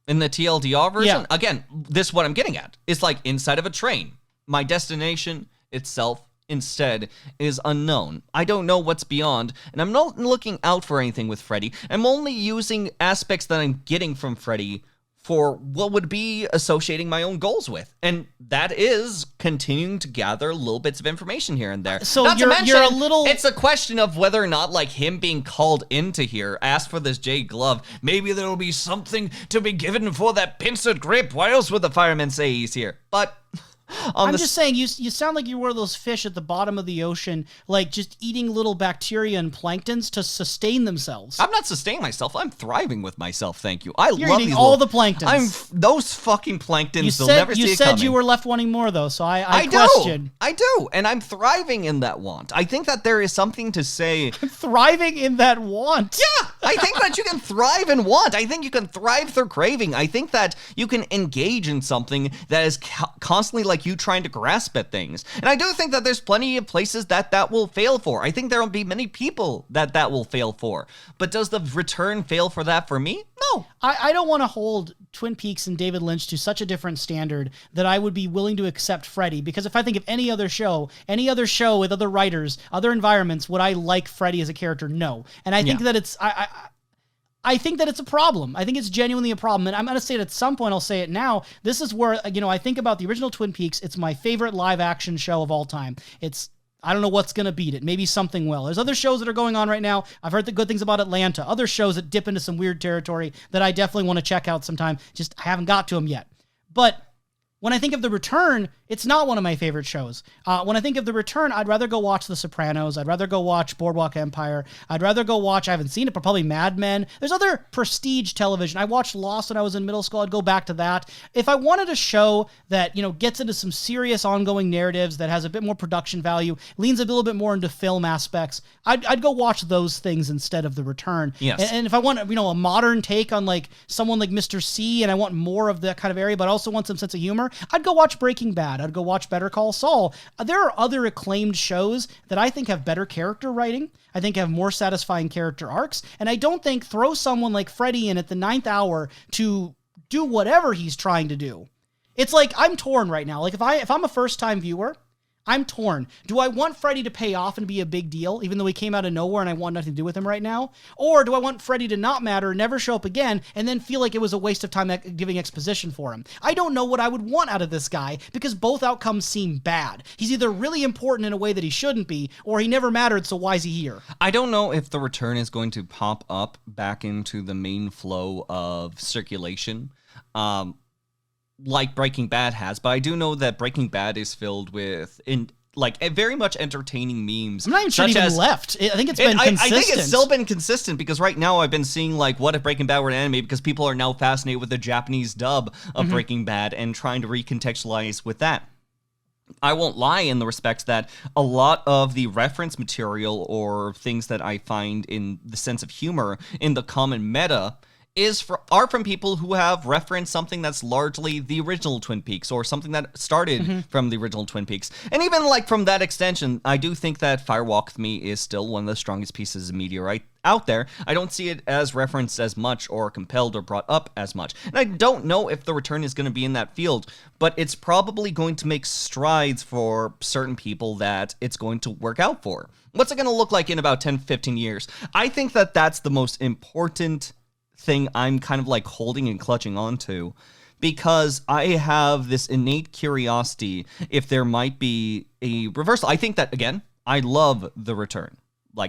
In the TLDR version, again, this is what I'm getting at. It's like inside of a train. My destination itself instead is unknown. I don't know what's beyond, and I'm not looking out for anything with Freddy. I'm only using aspects that I'm getting from Freddy for what would be associating my own goals with. And that is continuing to gather little bits of information here and there. So not you're to mention, a little... it's a question of whether or not, like, him being called into here, asked for this jade glove, maybe there'll be something to be given for that pincer grip. Why else would the fireman say he's here? But... I'm just saying, you sound like you're one of those fish at the bottom of the ocean, like just eating little bacteria and planktons to sustain themselves. I'm not sustaining myself. I'm thriving with myself, thank you. You're love eating all the planktons. Those fucking planktons, they'll never see it coming. You said you were left wanting more, though, so I question. I do, and I'm thriving in that want. I think that there is something to say... Thriving in that want? Yeah, I think that you can thrive in want. I think you can thrive through craving. I think that you can engage in something that is constantly like you trying to grasp at things. And I do think that there's plenty of places that will fail for. I think there will be many people that will fail for. But does the return fail for that for me? No. I don't want to hold Twin Peaks and David Lynch to such a different standard that I would be willing to accept Freddy, because if I think of any other show with other writers, other environments, would I like Freddy as a character? No. And I think that it's... I think that it's a problem. I think it's genuinely a problem. And I'm going to say it at some point. I'll say it now. This is where, I think about the original Twin Peaks. It's my favorite live action show of all time. I don't know what's going to beat it. Maybe something will. There's other shows that are going on right now. I've heard the good things about Atlanta. Other shows that dip into some weird territory that I definitely want to check out sometime. Just I haven't got to them yet. But when I think of The Return, it's not one of my favorite shows. When I think of The Return, I'd rather go watch The Sopranos. I'd rather go watch Boardwalk Empire. I'd rather go watch, I haven't seen it, but probably Mad Men. There's other prestige television. I watched Lost when I was in middle school. I'd go back to that. If I wanted a show that, gets into some serious ongoing narratives, that has a bit more production value, leans a little bit more into film aspects, I'd go watch those things instead of The Return. Yes. And if I want, a modern take on like someone like Mr. C, and I want more of that kind of area, but I also want some sense of humor, I'd go watch Breaking Bad. I'd go watch Better Call Saul. There are other acclaimed shows that I think have better character writing. I think have more satisfying character arcs. And I don't think throw someone like Freddy in at the 9th hour to do whatever he's trying to do. It's like, I'm torn right now. Like if I'm a first time viewer, I'm torn. Do I want Freddy to pay off and be a big deal, even though he came out of nowhere and I want nothing to do with him right now? Or do I want Freddy to not matter, never show up again, and then feel like it was a waste of time giving exposition for him? I don't know what I would want out of this guy, because both outcomes seem bad. He's either really important in a way that he shouldn't be, or he never mattered, so why is he here? I don't know if The Return is going to pop up back into the main flow of circulation. Like Breaking Bad has, but I do know that Breaking Bad is filled with very much entertaining memes. I'm not even sure it even left. I think it's been consistent. I think it's still been consistent, because right now I've been seeing what if Breaking Bad were an anime, because people are now fascinated with the Japanese dub of Breaking Bad and trying to recontextualize with that. I won't lie in the respects that a lot of the reference material or things that I find in the sense of humor in the common meta are from people who have referenced something that's largely the original Twin Peaks, or something that started from the original Twin Peaks. And even from that extension, I do think that Fire Walk With Me is still one of the strongest pieces of media out there. I don't see it as referenced as much, or compelled, or brought up as much. And I don't know if The Return is going to be in that field, but it's probably going to make strides for certain people that it's going to work out for. What's it going to look like in about 10, 15 years? I think that that's the most important thing I'm kind of holding and clutching onto, because I have this innate curiosity if there might be a reversal. I think that, again, I love The Return.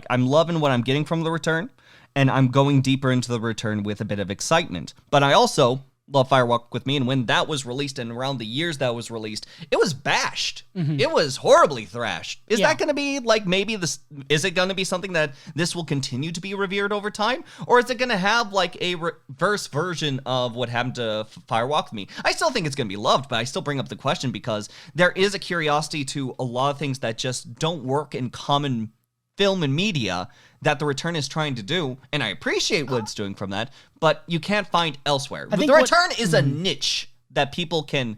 I'm loving what I'm getting from The Return, and I'm going deeper into The Return with a bit of excitement. But I also love Fire Walk With Me, and when that was released, and around the years that was released, it was bashed. It was horribly thrashed. Is that going to be maybe this? Is it going to be something that this will continue to be revered over time, or is it going to have a reverse version of what happened to Fire Walk With Me? I still think it's going to be loved, but I still bring up the question because there is a curiosity to a lot of things that just don't work in common film and media that The Return is trying to do, and I appreciate what it's doing from that, but you can't find elsewhere. The Return is a niche that people can.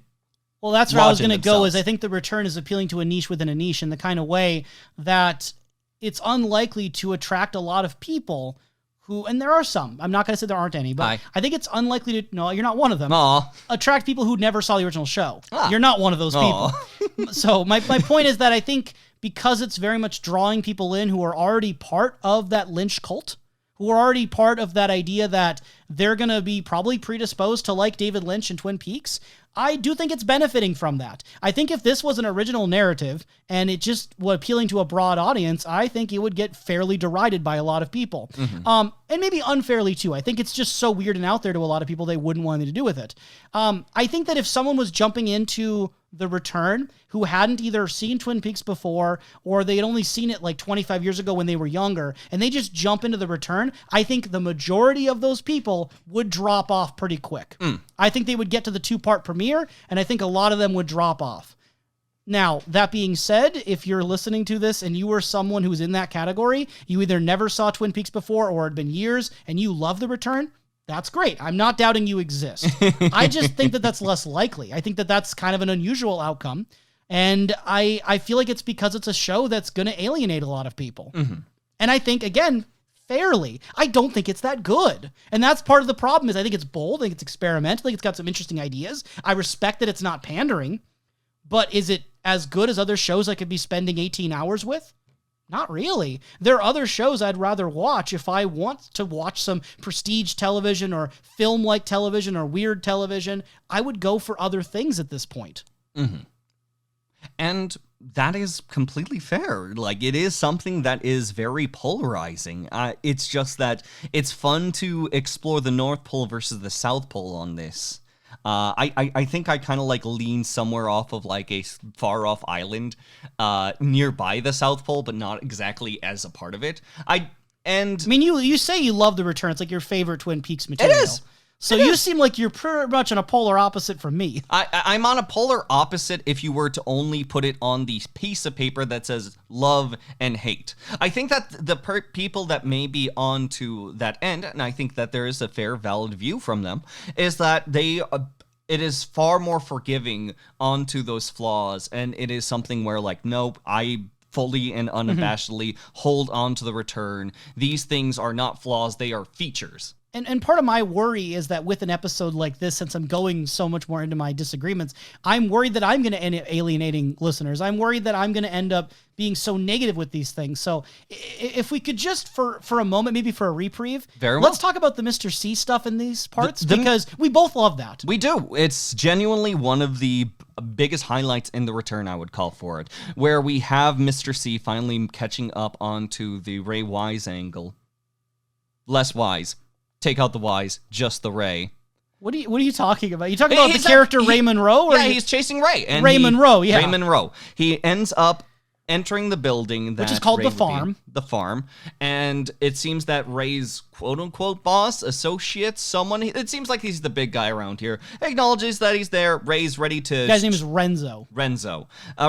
Well, that's where I was going to go, is I think The Return is appealing to a niche within a niche in the kind of way that it's unlikely to attract a lot of people who, and there are some, I'm not going to say there aren't any, but I think it's unlikely to, no, you're not one of them, attract people who never saw the original show. You're not one of those people. So my point is that I think because it's very much drawing people in who are already part of that Lynch cult, who are already part of that idea that they're going to be probably predisposed to like David Lynch and Twin Peaks. I do think it's benefiting from that. I think if this was an original narrative and it just was appealing to a broad audience, I think it would get fairly derided by a lot of people. And maybe unfairly too. I think it's just so weird and out there to a lot of people they wouldn't want anything to do with it. I think that if someone was jumping into The Return who hadn't either seen Twin Peaks before or they had only seen it like 25 years ago when they were younger and they just jump into The Return, I think the majority of those people would drop off pretty quick. I think they would get to the 2-part premiere and I think a lot of them would drop off. Now, that being said, if you're listening to this and you were someone who's in that category, you either never saw Twin Peaks before or it had been years and you love The Return, that's great. I'm not doubting you exist. I just think that that's less likely. I think that that's kind of an unusual outcome. And I feel like it's because it's a show that's going to alienate a lot of people. And I think, again, fairly, I don't think it's that good. And that's part of the problem is I think it's bold. I think it's experimental. I think it's got some interesting ideas. I respect that it's not pandering. But is it as good as other shows I could be spending 18 hours with? Not really. There are other shows I'd rather watch if I want to watch some prestige television or film-like television or weird television. I would go for other things at this point. And that is completely fair. Like, it is something that is very polarizing. It's just that it's fun to explore the North Pole versus the South Pole on this. I think I kind of like lean somewhere off of like a far off island nearby the South Pole, but not exactly as a part of it. I mean, you say you love The Return. It's like your favorite Twin Peaks material. It is. So you seem like you're pretty much on a polar opposite from me. I'm on a polar opposite if you were to only put it on the piece of paper that says love and hate. I think that the people that may be on to that end, and I think that there is a fair, valid view from them, is that it is far more forgiving onto those flaws, and it is something where, like, nope, I fully and unabashedly hold on to The Return. These things are not flaws, they are features. And part of my worry is that with an episode like this, since I'm going so much more into my disagreements, I'm worried that I'm going to end up alienating listeners. I'm worried that I'm going to end up being so negative with these things. So if we could just, for a moment, maybe for a reprieve, let's talk about the Mr. C stuff in these parts, because we both love that. We do. It's genuinely one of the biggest highlights in The Return, I would call for it, where we have Mr. C finally catching up onto the Ray Wise angle. Less Wise. Take out the Wise, just the Ray. What are you talking about? You talking about the character Ray Monroe? Yeah, he's chasing Ray. And Ray Monroe, yeah. Ray Monroe. He ends up entering the building that which is called Ray the farm. The farm. And it seems that Ray's quote-unquote boss, associate, someone, it seems like he's the big guy around here, acknowledges that he's there. Ray's ready to... The guy's name is Renzo.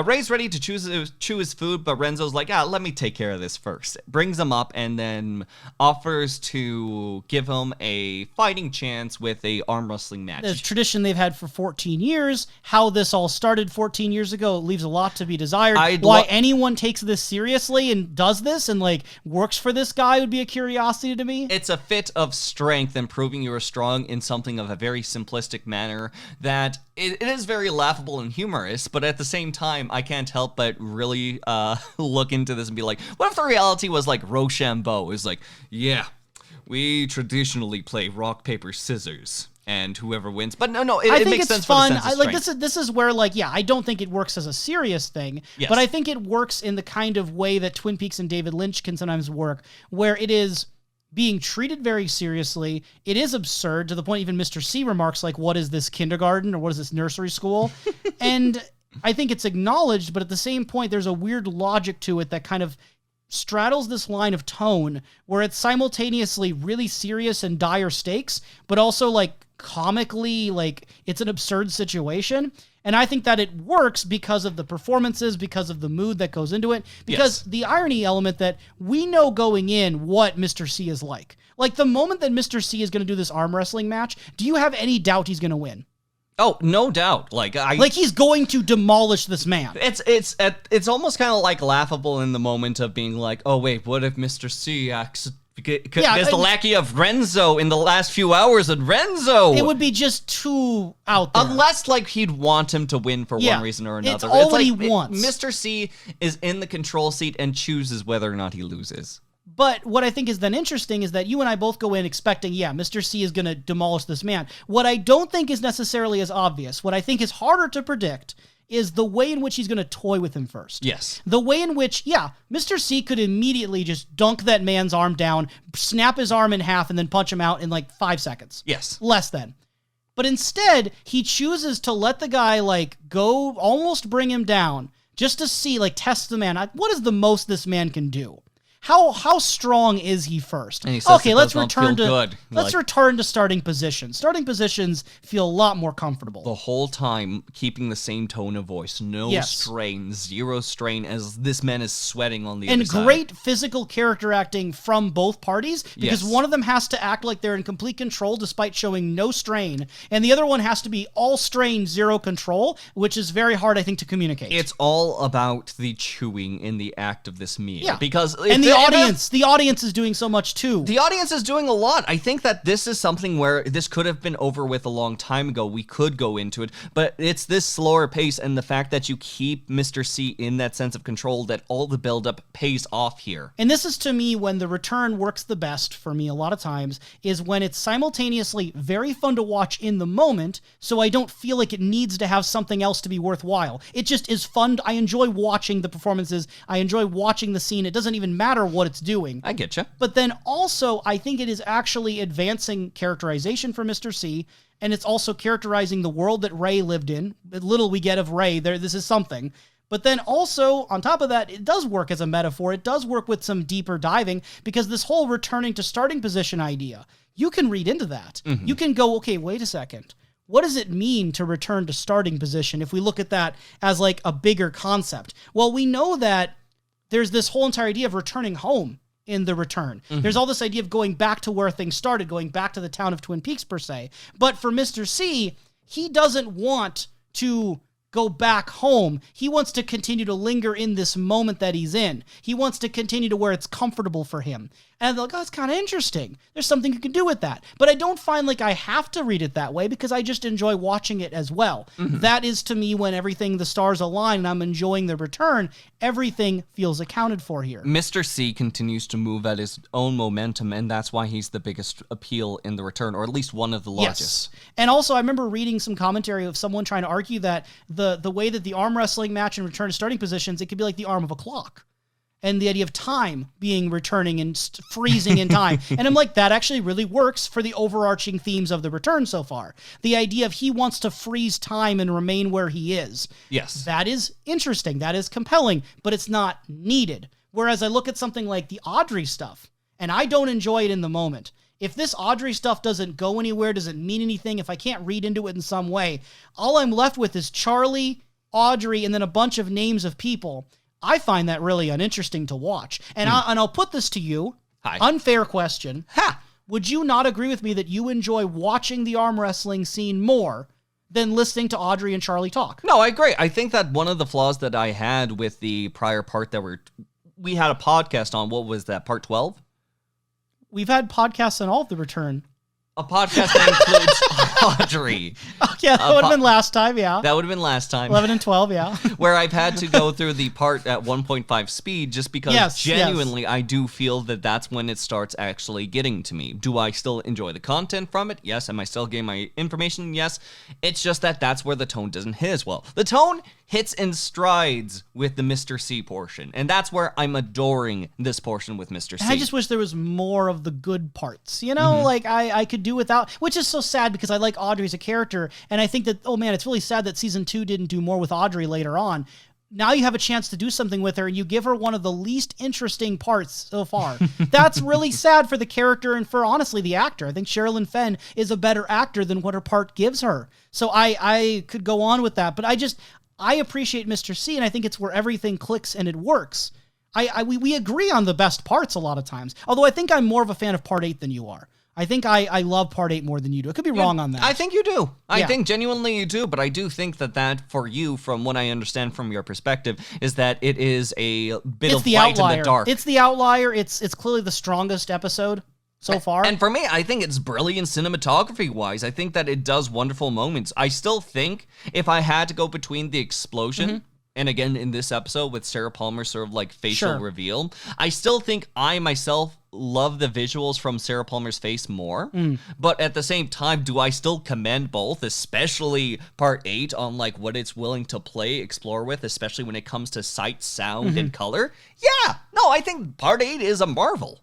Ray's ready to chew his food, but Renzo's like, let me take care of this first. Brings him up and then offers to give him a fighting chance with a arm wrestling match. The tradition they've had for 14 years. How this all started 14 years ago leaves a lot to be desired. Why anyone takes this seriously and does this and like works for this guy would be a curiosity to me. It's a fit of strength and proving you are strong in something of a very simplistic manner that it is very laughable and humorous, but at the same time, I can't help but really look into this and be like, what if the reality was like Rochambeau? Is like, yeah, we traditionally play rock, paper, scissors. And whoever wins, but no, it makes sense for the sense of strength. This is where, like, yeah, I don't think it works as a serious thing, but I think it works in the kind of way that Twin Peaks and David Lynch can sometimes work, where it is being treated very seriously. It is absurd to the point even Mr. C remarks, like, what is this, kindergarten, or what is this, nursery school? And I think it's acknowledged, but at the same point, there's a weird logic to it that kind of straddles this line of tone where it's simultaneously really serious and dire stakes, but also, like, comically, like, it's an absurd situation. And I think that it works because of the performances, because of the mood that goes into it, because the irony element that we know going in what Mr. C is like. Like, the moment that Mr. C is going to do this arm wrestling match, do you have any doubt he's going to win? Oh, no doubt. Like he's going to demolish this man. It's almost kind of like laughable in the moment of being like, oh wait, what if Mr. C Because the lackey of Renzo in the last few hours of Renzo. It would be just too out there. Unless, he'd want him to win for one reason or another. It's all he wants. Mr. C is in the control seat and chooses whether or not he loses. But what I think is then interesting is that you and I both go in expecting, Mr. C is going to demolish this man. What I don't think is necessarily as obvious, what I think is harder to predict, is the way in which he's going to toy with him first. Yes. The way in which, Mr. C could immediately just dunk that man's arm down, snap his arm in half, and then punch him out in 5 seconds. Yes. Less than. But instead, he chooses to let the guy, go almost bring him down just to see, test the man. What is the most this man can do? How strong is he first? And he says let's return to starting positions. Starting positions feel a lot more comfortable. The whole time keeping the same tone of voice, strain, zero strain as this man is sweating on the other side. And great physical character acting from both parties because one of them has to act like they're in complete control despite showing no strain, and the other one has to be all strain, zero control, which is very hard, I think, to communicate. It's all about the chewing in the act of this meal. Yeah. Because the audience is doing so much too. The audience is doing a lot. I think that this is something where this could have been over with a long time ago. We could go into it, but it's this slower pace and the fact that you keep Mr. C in that sense of control that all the buildup pays off here. And this is, to me, when the return works the best for me a lot of times, is when it's simultaneously very fun to watch in the moment, so I don't feel like it needs to have something else to be worthwhile. It just is fun. I enjoy watching the performances. I enjoy watching the scene. It doesn't even matter what it's doing. I get you. But then also, I think it is actually advancing characterization for Mr. C, and it's also characterizing the world that Ray lived in. The little we get of Ray, this is something. But then also, on top of that, it does work as a metaphor. It does work with some deeper diving, because this whole returning to starting position idea, you can read into that. Mm-hmm. You can go, okay, wait a second. What does it mean to return to starting position if we look at that as a bigger concept? Well, we know that there's this whole entire idea of returning home in the return. Mm-hmm. There's all this idea of going back to where things started, going back to the town of Twin Peaks, per se. But for Mr. C, he doesn't want to go back home. He wants to continue to linger in this moment that he's in. He wants to continue to where it's comfortable for him. And they're like, oh, it's kind of interesting. There's something you can do with that. But I don't find I have to read it that way because I just enjoy watching it as well. Mm-hmm. That is, to me, when the stars align and I'm enjoying the return, everything feels accounted for here. Mr. C continues to move at his own momentum, and that's why he's the biggest appeal in the return, or at least one of the largest. Yes. And also, I remember reading some commentary of someone trying to argue that the way that the arm wrestling match and return to starting positions, it could be like the arm of a clock. And the idea of time being returning and freezing in time. And I'm like, that actually really works for the overarching themes of the return so far. The idea of he wants to freeze time and remain where he is. Yes. That is interesting. That is compelling, but it's not needed. Whereas I look at something like the Audrey stuff, and I don't enjoy it in the moment. If this Audrey stuff doesn't go anywhere, doesn't mean anything, if I can't read into it in some way, all I'm left with is Charlie, Audrey, and then a bunch of names of people. I find that really uninteresting to watch. And I'll put this to you. Hi. Unfair question. Would you not agree with me that you enjoy watching the arm wrestling scene more than listening to Audrey and Charlie talk? No, I agree. I think that one of the flaws that I had with the prior part that we had a podcast on, what was that, part 12? We've had podcasts on all of the return. A podcast that includes Audrey. Oh, yeah, that would have been last time, yeah. That would have been last time. 11 and 12, yeah. Where I've had to go through the part at 1.5 speed just because genuinely I do feel that that's when it starts actually getting to me. Do I still enjoy the content from it? Yes. Am I still getting my information? Yes. It's just that that's where the tone doesn't hit as well. The tone hits in strides with the Mr. C portion, and that's where I'm adoring this portion with Mr. C. I just wish there was more of the good parts, I could do without, which is so sad because I like Audrey as a character, and I think that, oh man, it's really sad that season 2 didn't do more with Audrey later on. Now you have a chance to do something with her, and you give her one of the least interesting parts so far. That's really sad for the character and for, honestly, the actor. I think Sherilyn Fenn is a better actor than what her part gives her. So I could go on with that, but I appreciate Mr. C, and I think it's where everything clicks and it works. We agree on the best parts a lot of times, although I think I'm more of a fan of part 8 than you are. I think I love Part 8 more than you do. I could be wrong on that. I think you do. I Yeah. think genuinely you do, but I do think that for you, from what I understand from your perspective, is that it is a bit of light in the dark. It's the outlier. It's clearly the strongest episode so far. And for me, I think it's brilliant cinematography-wise. I think that it does wonderful moments. I still think if I had to go between the explosion, and again in this episode with Sarah Palmer's sort of like facial reveal, I still think I myself love the visuals from Sarah Palmer's face more. But at the same time, do I still commend both, especially Part 8 on like what it's willing to explore with, especially when it comes to sight, sound, and color? Yeah, no, I think Part 8 is a marvel.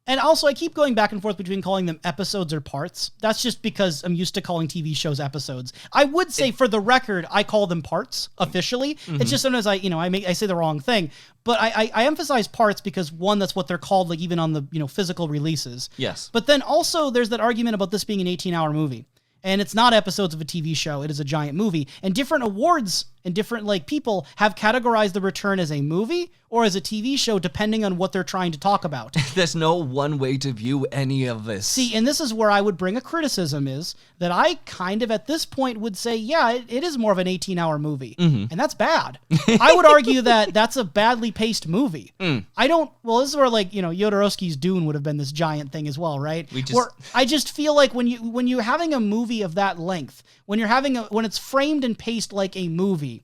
And also, I keep going back and forth between calling them episodes or parts. That's just because I'm used to calling TV shows episodes. I would say, for the record, I call them parts officially. It's just sometimes I say the wrong thing. But I emphasize parts because, one, that's what they're called, like even on the physical releases. Yes. But then also, there's that argument about this being an 18-hour movie. And it's not episodes of a TV show. It is a giant movie. And different awards and different people have categorized The Return as a movie or as a TV show, depending on what they're trying to talk about. There's no one way to view any of this. See, and this is where I would bring a criticism, is that I kind of at this point would say, yeah, it is more of an 18-hour movie. And that's bad. I would argue that that's a badly paced movie. This is where Jodorowsky's Dune would have been this giant thing as well, right? Where I just feel like when you're having a movie of that length, when it's framed and paced like a movie,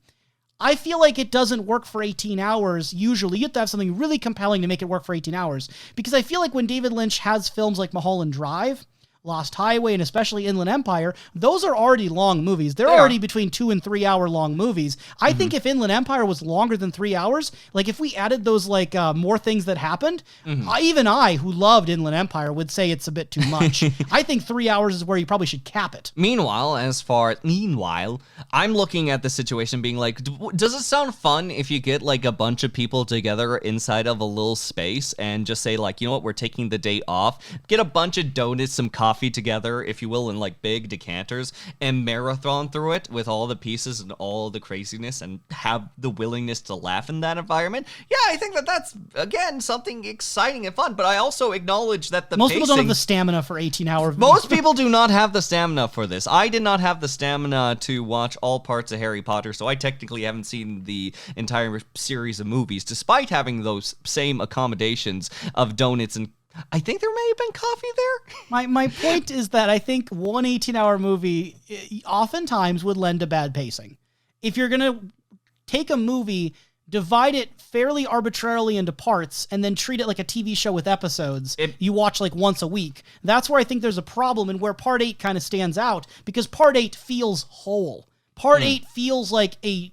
I feel like it doesn't work for 18 hours. Usually, you have to have something really compelling to make it work for 18 hours. Because I feel like when David Lynch has films like Mulholland Drive, Lost Highway, and especially Inland Empire, those are already long movies. They're already between 2 and 3 hour long movies. I think if Inland Empire was longer than 3 hours, like if we added those more things that happened, even I, who loved Inland Empire, would say it's a bit too much. I think 3 hours is where you probably should cap it. Meanwhile, I'm looking at the situation being like, does it sound fun if you get like a bunch of people together inside of a little space and just say like, you know what, we're taking the day off, get a bunch of donuts, some coffee together, if you will, in like big decanters, and marathon through it with all the pieces and all the craziness and have the willingness to laugh in that environment? Yeah, I think that's, again, something exciting and fun, but I also acknowledge that most people don't have the stamina for 18-hour Most people do not have the stamina for this. I did not have the stamina to watch all parts of Harry Potter, so I technically haven't seen the entire series of movies, despite having those same accommodations of donuts and I think there may have been coffee there. My point is that I think one 18-hour movie oftentimes would lend to bad pacing. If you're going to take a movie, divide it fairly arbitrarily into parts, and then treat it like a TV show with episodes you watch like once a week, that's where I think there's a problem, and where Part 8 kind of stands out, because Part 8 feels whole. Part 8 feels like a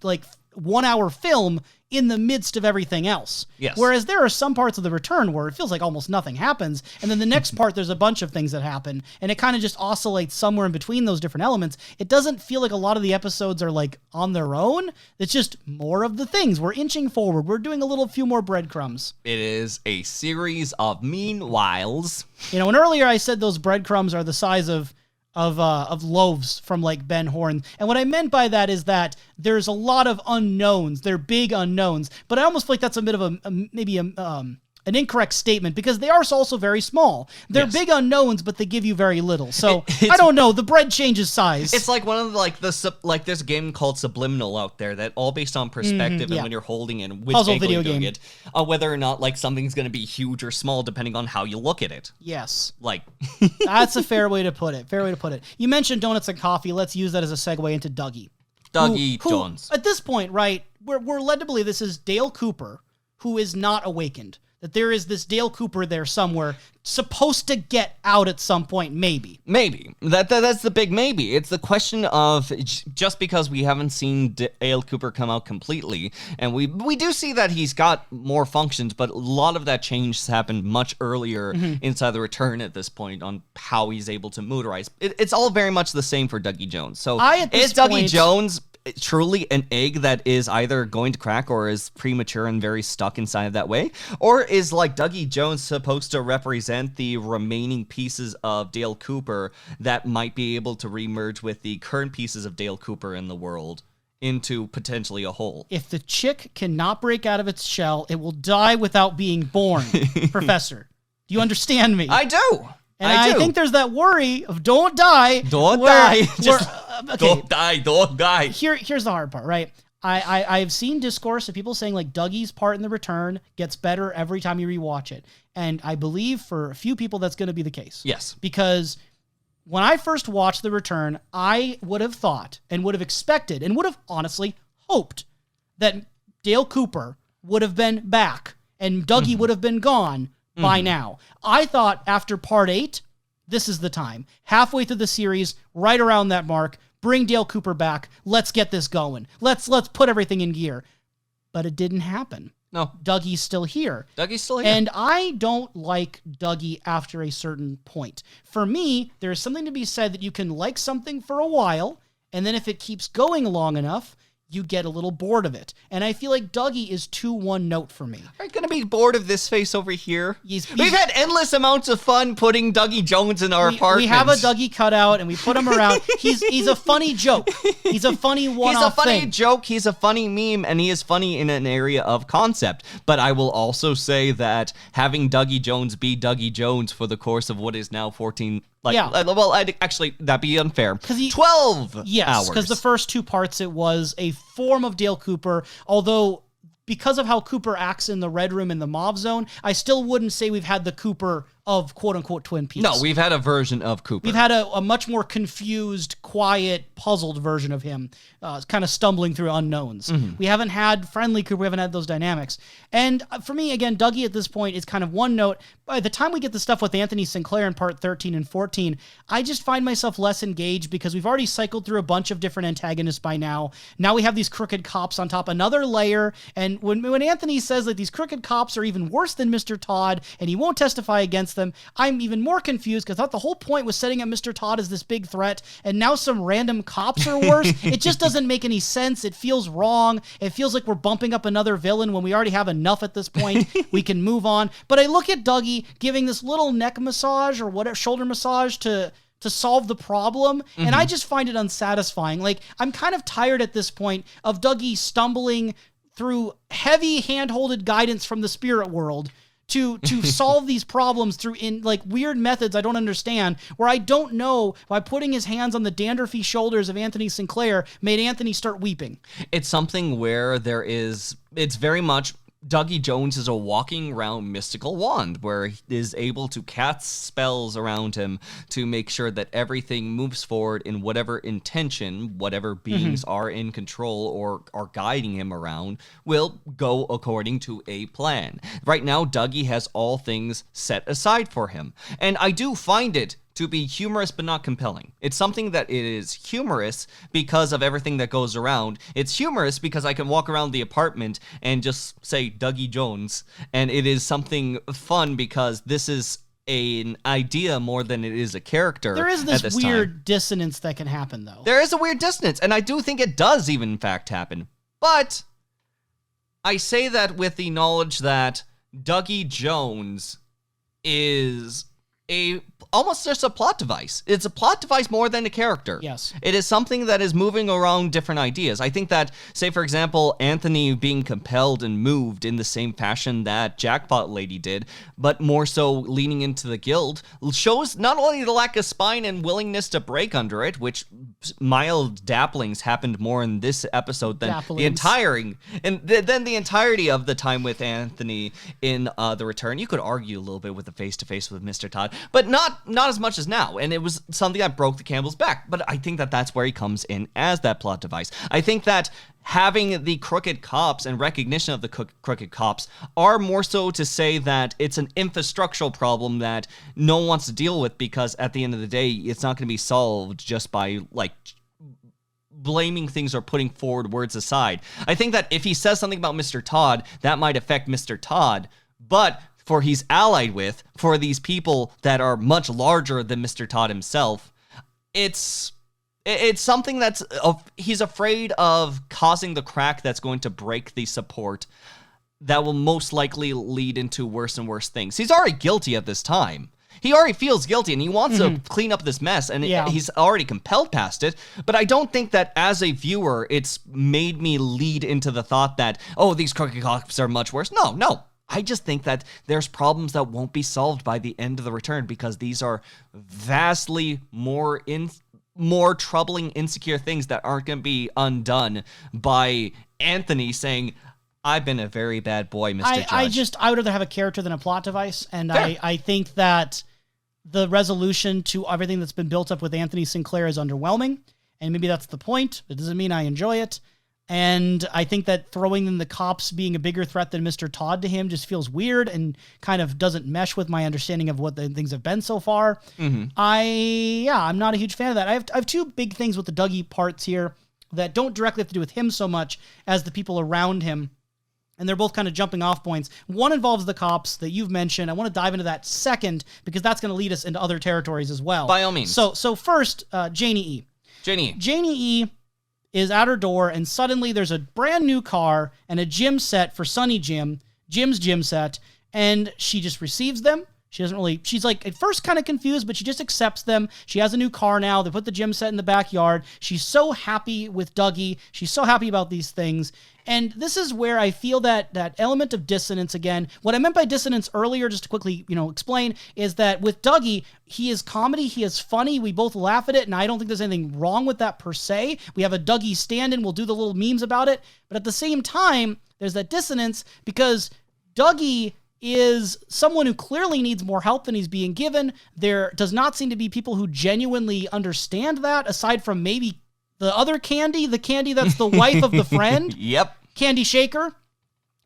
1 hour film in the midst of everything else. Yes. Whereas there are some parts of The Return where it feels like almost nothing happens, and then the next part there's a bunch of things that happen, and it kind of just oscillates somewhere in between those different elements. It doesn't feel like a lot of the episodes are like on their own. It's just more of the things. We're inching forward. We're doing a few more breadcrumbs. It is a series of meanwhiles. And earlier I said those breadcrumbs are the size of loaves from like Ben Horn. And what I meant by that is that there's a lot of unknowns. They're big unknowns, but I almost feel like that's a bit of an incorrect statement, because they are also very small. They're big unknowns, but they give you very little. So I don't know. The bread changes size. It's like one of the there's a game called Subliminal out there that all based on perspective and when you're holding it, which puzzle angle video you're doing game. it, whether or not like something's going to be huge or small depending on how you look at it. Yes, like that's a fair way to put it. You mentioned donuts and coffee. Let's use that as a segue into Dougie. Dougie Jones. At this point, right, we're led to believe this is Dale Cooper, who is not awakened. That there is this Dale Cooper there somewhere, supposed to get out at some point, maybe. Maybe. That's the big maybe. It's the question of, just because we haven't seen Dale Cooper come out completely, and we do see that he's got more functions, but a lot of that change has happened much earlier inside The Return at this point on how he's able to motorize. It's all very much the same for Dougie Jones. So is Dougie Jones truly an egg that is either going to crack or is premature and very stuck inside of that way? Or is like Dougie Jones supposed to represent the remaining pieces of Dale Cooper that might be able to remerge with the current pieces of Dale Cooper in the world into potentially a whole? If the chick cannot break out of its shell, it will die without being born, Professor. Do you understand me? I do. And I I do. think there's that worry of don't die. Don't where- die. where- Just okay. Don't die. Here's the hard part, right? I've seen discourse of people saying like Dougie's part in The Return gets better every time you rewatch it. And I believe for a few people that's going to be the case. Yes. Because when I first watched The Return, I would have thought and would have expected and would have honestly hoped that Dale Cooper would have been back and Dougie would have been gone by now. I thought after part 8, this is the time. Halfway through the series, right around that mark, bring Dale Cooper back. Let's get this going. Let's put everything in gear. But it didn't happen. No. Dougie's still here. Dougie's still here. And I don't like Dougie after a certain point. For me, there is something to be said that you can like something for a while, and then if it keeps going long enough, you get a little bored of it. And I feel like Dougie is too one note for me. Are you going to be bored of this face over here? He's- We've had endless amounts of fun putting Dougie Jones in our apartment. We have a Dougie cutout and we put him around. He's a funny joke. He's a funny one-off He's a funny thing. joke, he's a funny meme, and he is funny in an area of concept. But I will also say that having Dougie Jones be Dougie Jones for the course of what is now 14... well, actually, that'd be unfair. 12 Yes, hours. because the first 2 parts, it was a form of Dale Cooper, although because of how Cooper acts in the Red Room and the Mauve Zone, I still wouldn't say we've had the Cooper of quote-unquote Twin Peaks. No, we've had a version of Cooper. We've had a much more confused, quiet, puzzled version of him, kind of stumbling through unknowns. We haven't had friendly Cooper. We haven't had those dynamics. And for me, again, Dougie at this point is kind of one note. By the time we get the stuff with Anthony Sinclair in part 13 and 14, I just find myself less engaged because we've already cycled through a bunch of different antagonists by now. Now we have these crooked cops on top, another layer. And when Anthony says that these crooked cops are even worse than Mr. Todd and he won't testify against them, I'm even more confused because I thought the whole point was setting up Mr. Todd as this big threat, and now some random cops are worse. It just doesn't make any sense. It feels wrong. It feels like we're bumping up another villain when we already have enough at this point. We can move on. But I look at Dougie giving this little neck massage or whatever, shoulder massage to solve the problem, and I just find it unsatisfying. Like, I'm kind of tired at this point of Dougie stumbling through heavy hand-holded guidance from the spirit world to solve these problems through in like weird methods I don't understand, where I don't know why putting his hands on the dandruffy shoulders of Anthony Sinclair made Anthony start weeping. It's something where it's very much Dougie Jones is a walking around mystical wand where he is able to cast spells around him to make sure that everything moves forward in whatever intention, whatever beings are in control or are guiding him around, will go according to a plan. Right now, Dougie has all things set aside for him. And I do find it to be humorous but not compelling. It's something that it is humorous because of everything that goes around. It's humorous because I can walk around the apartment and just say Dougie Jones, and it is something fun because this is an idea more than it is a character. There is this weird dissonance that can happen, though. There is a weird dissonance, and I do think it does even in fact happen. But I say that with the knowledge that Dougie Jones is almost just a plot device. It's a plot device more than a character. Yes. It is something that is moving around different ideas. I think that, say, for example, Anthony being compelled and moved in the same fashion that Jackpot Lady did, but more so leaning into the guild, shows not only the lack of spine and willingness to break under it, which mild dapplings happened more in this episode than the entirety of the time with Anthony in The Return. You could argue a little bit with the face-to-face with Mr. Todd, but not as much as now. And it was something that broke the camel's back. But I think that that's where he comes in as that plot device. I think that having the crooked cops and recognition of the crooked cops are more so to say that it's an infrastructural problem that no one wants to deal with, because at the end of the day, it's not going to be solved just by like blaming things or putting forward words aside. I think that if he says something about Mr. Todd, that might affect Mr. Todd, but for he's allied with, for these people that are much larger than Mr. Todd himself, it's something that's, he's afraid of causing the crack that's going to break the support that will most likely lead into worse and worse things. He's already guilty at this time. He already feels guilty and he wants to clean up this mess, and he's already compelled past it. But I don't think that as a viewer, it's made me lead into the thought that, oh, these crooked cops are much worse. No. I just think that there's problems that won't be solved by the end of the return because these are vastly more troubling, insecure things that aren't going to be undone by Anthony saying, I've been a very bad boy, Mr. Judge. I would rather have a character than a plot device, and I think that the resolution to everything that's been built up with Anthony Sinclair is underwhelming, and maybe that's the point. It doesn't mean I enjoy it. And I think that throwing in the cops being a bigger threat than Mr. Todd to him just feels weird and kind of doesn't mesh with my understanding of what the things have been so far. Mm-hmm. I'm not a huge fan of that. I have two big things with the Dougie parts here that don't directly have to do with him so much as the people around him. And they're both kind of jumping off points. One involves the cops that you've mentioned. I want to dive into that second because that's going to lead us into other territories as well. By all means. So first, Janie E. Janie E. is at her door, and suddenly there's a brand new car and a gym set for Sunny Jim's gym set, and she just receives them. She's like at first kind of confused, but she just accepts them. She has a new car now. They put the gym set in the backyard. She's so happy with Dougie. She's so happy about these things. And this is where I feel that element of dissonance again. What I meant by dissonance earlier, just to quickly, explain, is that with Dougie, he is comedy, he is funny, we both laugh at it, and I don't think there's anything wrong with that per se. We have a Dougie stand-in, we'll do the little memes about it, but at the same time, there's that dissonance because Dougie is someone who clearly needs more help than he's being given. There does not seem to be people who genuinely understand that, aside from maybe the other Candy, the Candy that's the wife of the friend. Yep. Candy Shaker.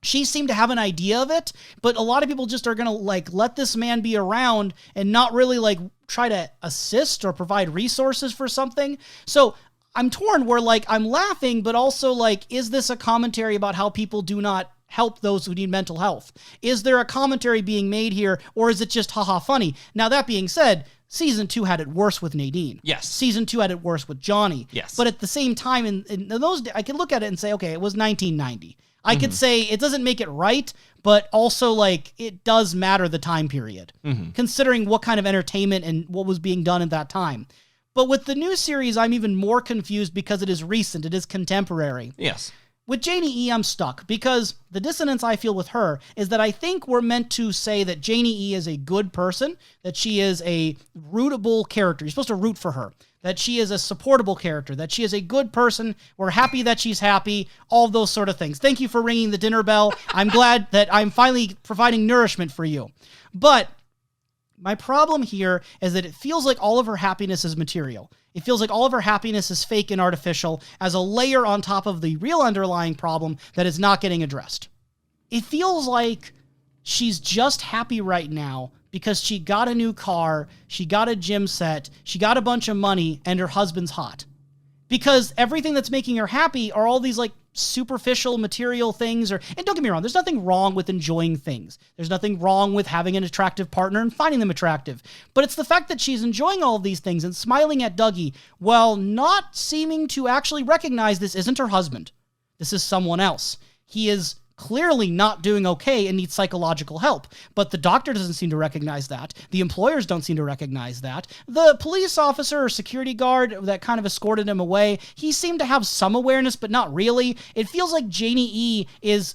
She seemed to have an idea of it, but a lot of people just are going to let this man be around and not really try to assist or provide resources for something. So I'm torn where I'm laughing, but also is this a commentary about how people do not help those who need mental health? Is there a commentary being made here, or is it just haha funny? Now, that being said, Season 2 had it worse with Nadine. Yes. Season 2 had it worse with Johnny. Yes. But at the same time, in those days, I could look at it and say, okay, it was 1990. I could say it doesn't make it right, but also it does matter the time period, considering what kind of entertainment and what was being done at that time. But with the new series, I'm even more confused because it is recent. It is contemporary. Yes. With Janie E., I'm stuck because the dissonance I feel with her is that I think we're meant to say that Janie E. is a good person, that she is a rootable character. You're supposed to root for her, that she is a supportable character, that she is a good person. We're happy that she's happy, all those sort of things. Thank you for ringing the dinner bell. I'm glad that I'm finally providing nourishment for you. But my problem here is that it feels like all of her happiness is material. It feels like all of her happiness is fake and artificial as a layer on top of the real underlying problem that is not getting addressed. It feels like she's just happy right now because she got a new car, she got a gym set, she got a bunch of money, and her husband's hot. Because everything that's making her happy are all these superficial material things, and don't get me wrong, there's nothing wrong with enjoying things. There's nothing wrong with having an attractive partner and finding them attractive. But it's the fact that she's enjoying all of these things and smiling at Dougie while not seeming to actually recognize this isn't her husband. This is someone else. He is clearly not doing okay and needs psychological help. But the doctor doesn't seem to recognize that. The employers don't seem to recognize that. The police officer or security guard that kind of escorted him away, he seemed to have some awareness, but not really. It feels like Janie E. is,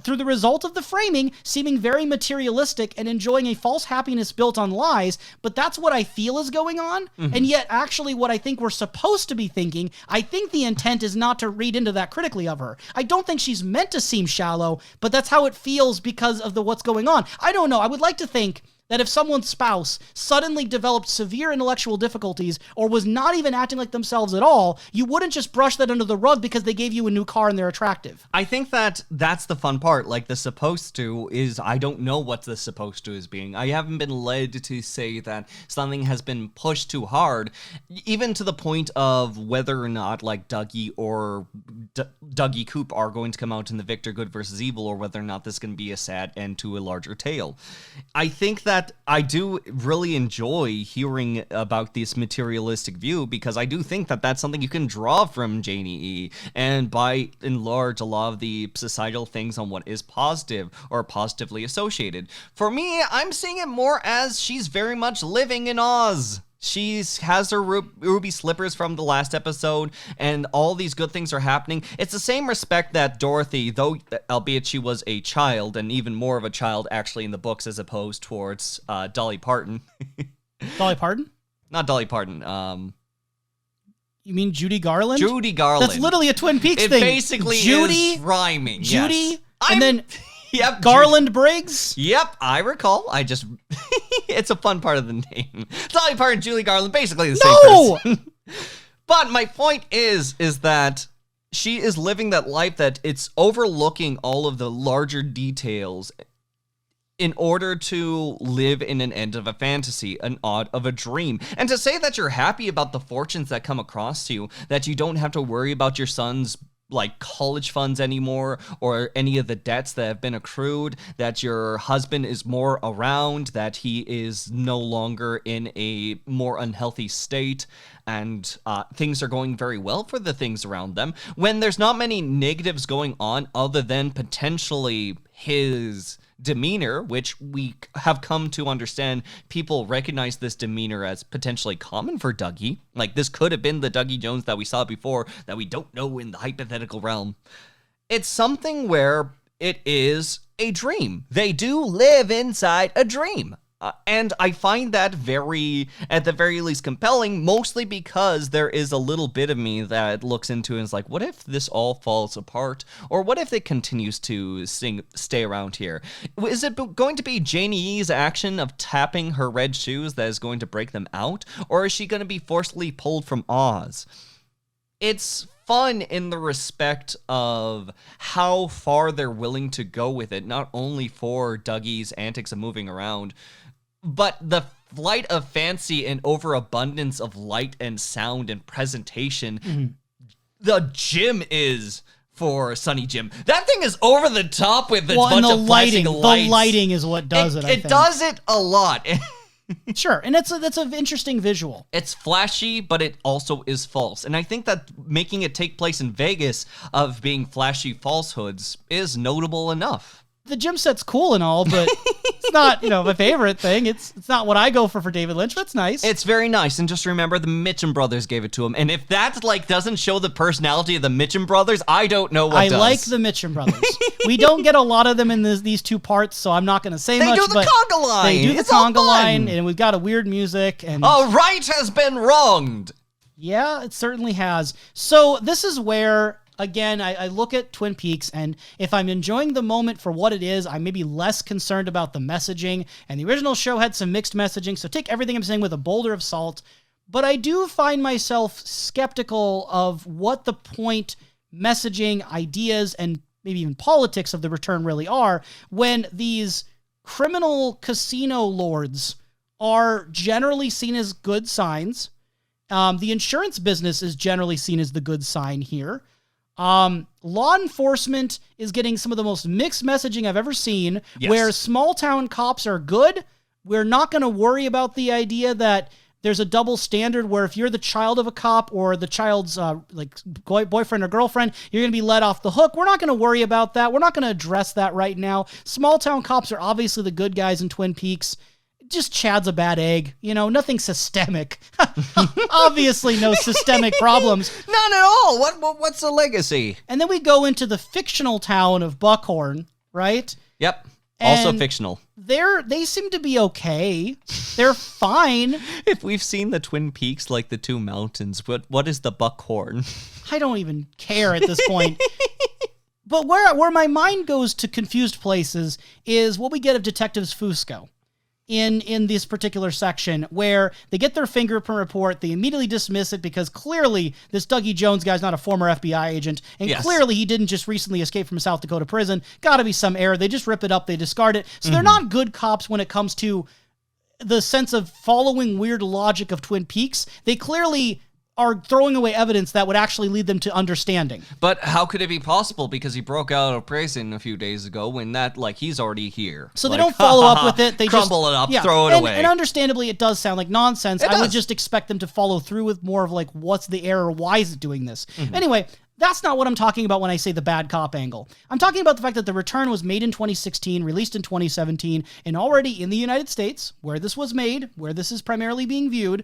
through the result of the framing, seeming very materialistic and enjoying a false happiness built on lies, but that's what I feel is going on. And yet, actually, what I think we're supposed to be thinking, I think the intent is not to read into that critically of her. I don't think she's meant to seem shallow, but that's how it feels because of what's going on. I don't know. I would like to think that if someone's spouse suddenly developed severe intellectual difficulties or was not even acting like themselves at all, you wouldn't just brush that under the rug because they gave you a new car and they're attractive. I think that's the fun part. The supposed to is, I don't know what the supposed to is being. I haven't been led to say that something has been pushed too hard, even to the point of whether or not Dougie or Dougie Coop are going to come out in the victor, good versus evil, or whether or not this can be a sad end to a larger tale. I think that I do really enjoy hearing about this materialistic view because I do think that that's something you can draw from Janie E. And by and large, a lot of the societal things on what is positive or positively associated. For me, I'm seeing it more as she's very much living in Oz. She has her ruby slippers from the last episode, and all these good things are happening. It's the same respect that Dorothy, though, albeit she was a child, and even more of a child actually in the books as opposed towards Dolly Parton. Dolly Parton? Not Dolly Parton. You mean Judy Garland? Judy Garland. That's literally a Twin Peaks thing. It basically is rhyming. Judy, yes. and then Yep, Garland Briggs? Yep, I recall. It's a fun part of the name. Dolly Parton, Julie Garland, basically the same person. But my point is that she is living that life that it's overlooking all of the larger details in order to live in an end of a fantasy, an odd of a dream. And to say that you're happy about the fortunes that come across to you, that you don't have to worry about your son's like college funds anymore or any of the debts that have been accrued, that your husband is more around, that he is no longer in a more unhealthy state, and things are going very well for the things around them, when there's not many negatives going on other than potentially his demeanor, which we have come to understand people recognize this demeanor as potentially common for Dougie. Like, this could have been the Dougie Jones that we saw before that we don't know in the hypothetical realm. It's something where it is a dream. They do live inside a dream. And I find that at the very least, compelling, mostly because there is a little bit of me that looks into it and is like, what if this all falls apart? Or what if it continues to stay around here? Is it going to be Janie E's action of tapping her red shoes that is going to break them out? Or is she going to be forcibly pulled from Oz? It's fun in the respect of how far they're willing to go with it, not only for Dougie's antics of moving around, but the flight of fancy and overabundance of light and sound and presentation. Mm-hmm. The gym is for Sunny Jim. That thing is over the top with a bunch of flashing lights. The lighting is what does it, I think. It does it a lot. Sure, and that's an interesting visual. It's flashy, but it also is false. And I think that making it take place in Vegas of being flashy falsehoods is notable enough. The gym set's cool and all, but it's not, my favorite thing. It's not what I go for David Lynch. That's nice. It's very nice. And just remember, the Mitchum brothers gave it to him. And if that doesn't show the personality of the Mitchum brothers, I don't know what does. I like the Mitchum brothers. We don't get a lot of them in these two parts, so I'm not going to say much. They do the conga line. They do the conga line, and we've got a weird music. And a right has been wronged. Yeah, it certainly has. So this is where, again, I look at Twin Peaks, and if I'm enjoying the moment for what it is, I'm maybe less concerned about the messaging. And the original show had some mixed messaging, so take everything I'm saying with a boulder of salt. But I do find myself skeptical of what the point, messaging, ideas, and maybe even politics of the return really are when these criminal casino lords are generally seen as good signs. The insurance business is generally seen as the good sign here. Law enforcement is getting some of the most mixed messaging I've ever seen, where small town cops are good. We're not going to worry about the idea that there's a double standard where if you're the child of a cop or the child's boyfriend or girlfriend, you're going to be let off the hook. We're not going to worry about that. We're not going to address that right now. Small town cops are obviously the good guys in Twin Peaks. Just Chad's a bad egg. Nothing systemic. Obviously no systemic problems. None at all. What's the legacy? And then we go into the fictional town of Buckhorn, right? Yep. Also fictional. They seem to be okay. They're fine. If we've seen the Twin Peaks like the two mountains, what is the Buckhorn? I don't even care at this point. But where my mind goes to confused places is what we get of Detectives Fusco. In this particular section, where they get their fingerprint report, they immediately dismiss it because clearly this Dougie Jones guy's not a former FBI agent, and clearly he didn't just recently escape from a South Dakota prison. Gotta be some error. They just rip it up, they discard it. So they're not good cops when it comes to the sense of following weird logic of Twin Peaks. They clearly are throwing away evidence that would actually lead them to understanding. But how could it be possible? Because he broke out of prison a few days ago when he's already here. So they don't follow up with it. They crumble just it up, throw it away. And understandably, it does sound like nonsense. I would just expect them to follow through with more of what's the error? Why is it doing this? Anyway, That's not what I'm talking about when I say the bad cop angle. I'm talking about the fact that The Return was made in 2016, released in 2017, and already in the United States, where this was made, where this is primarily being viewed,